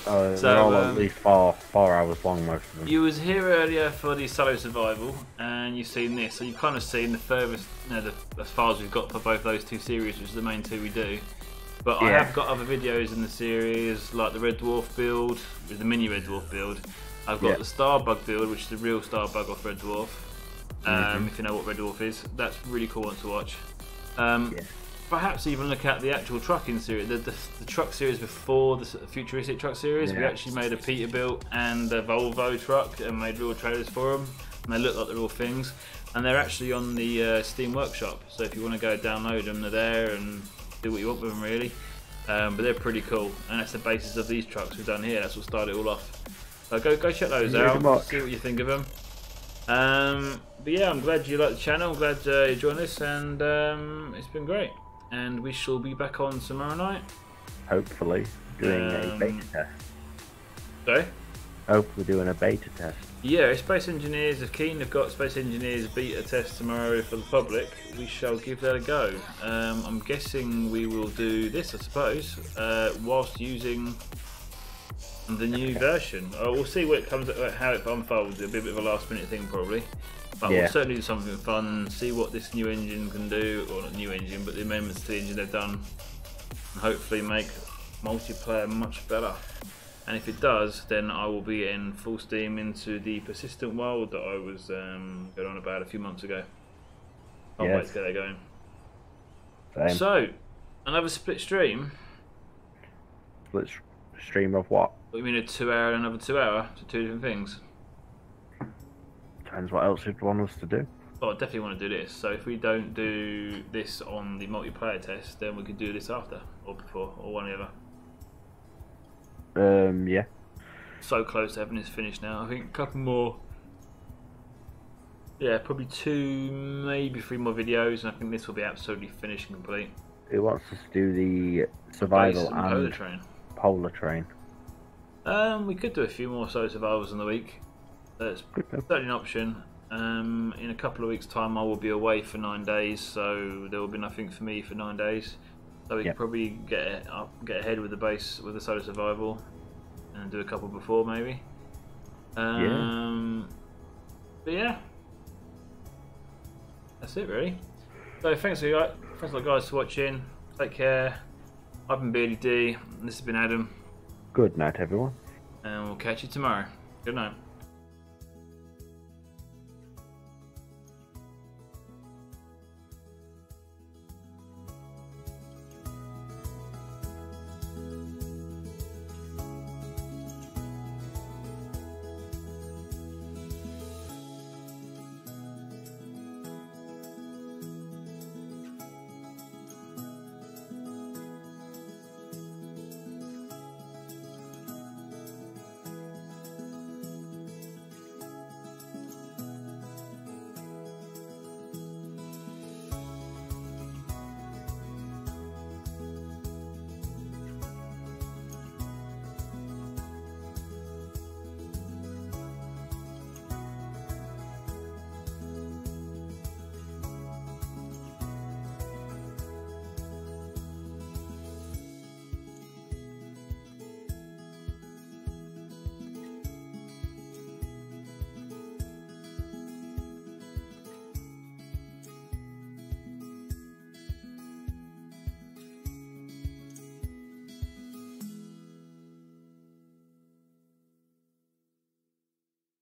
They're all at least 4 hours long, most of them. You was here earlier for the solo survival, and you've seen this, so you've kind of seen the furthest, as far as we've got for both those two series, which is the main two we do. But I have got other videos in the series, like the Red Dwarf build, with the mini Red Dwarf build. I've got the Starbug build, which is the real Starbug off Red Dwarf. If you know what Red Dwarf is, that's really cool one to watch. Perhaps even look at the actual trucking series, the truck series before the Futuristic Truck Series. We actually made a Peterbilt and a Volvo truck and made real trailers for them. And they look like the real things. And they're actually on the Steam Workshop. So if you want to go download them, they're there and do what you want with them, really. But they're pretty cool. And that's the basis of these trucks we've done here. That's what started it all off. So go check those out. See what you think of them. But yeah, I'm glad you like the channel. I'm glad you joined us, and it's been great. And we shall be back on tomorrow night. Hopefully, doing a beta test. Sorry? Hopefully, doing a beta test. Yeah, if Space Engineers are keen, they've got Space Engineers beta test tomorrow for the public. We shall give that a go. I'm guessing we will do this, I suppose, whilst using the new version. We'll see what it comes, how it unfolds. It'll be a bit of a last minute thing probably, but we'll certainly do something fun. See what this new engine can do, or not new engine, but the amendments to the engine they've done, and hopefully make multiplayer much better. And if it does, then I will be in full steam into the persistent world that I was going on about a few months ago. Can't wait to get that going. Same. So, another split stream. Split stream of what? What, you mean a 2 hour and another 2 hour? So two different things? Depends what else you'd want us to do. Oh, I definitely want to do this. So if we don't do this on the multiplayer test, then we could do this after, or before, or one or the other. Yeah. So close to having this finished now. I think a couple more. Yeah, probably 2, maybe 3 more videos, and I think this will be absolutely finished and complete. Who wants us to do the survival and polar train? We could do a few more solo survivals in the week. That's certainly an option. In a couple of weeks' time, I will be away for 9 days, so there will be nothing for me for 9 days. So we could probably get ahead with the base with the solo survival, and do a couple before maybe. But yeah, that's it really. So thanks a lot guys for watching. Take care. I've been Beardie.D. This has been Adam. Good night, everyone. And we'll catch you tomorrow. Good night.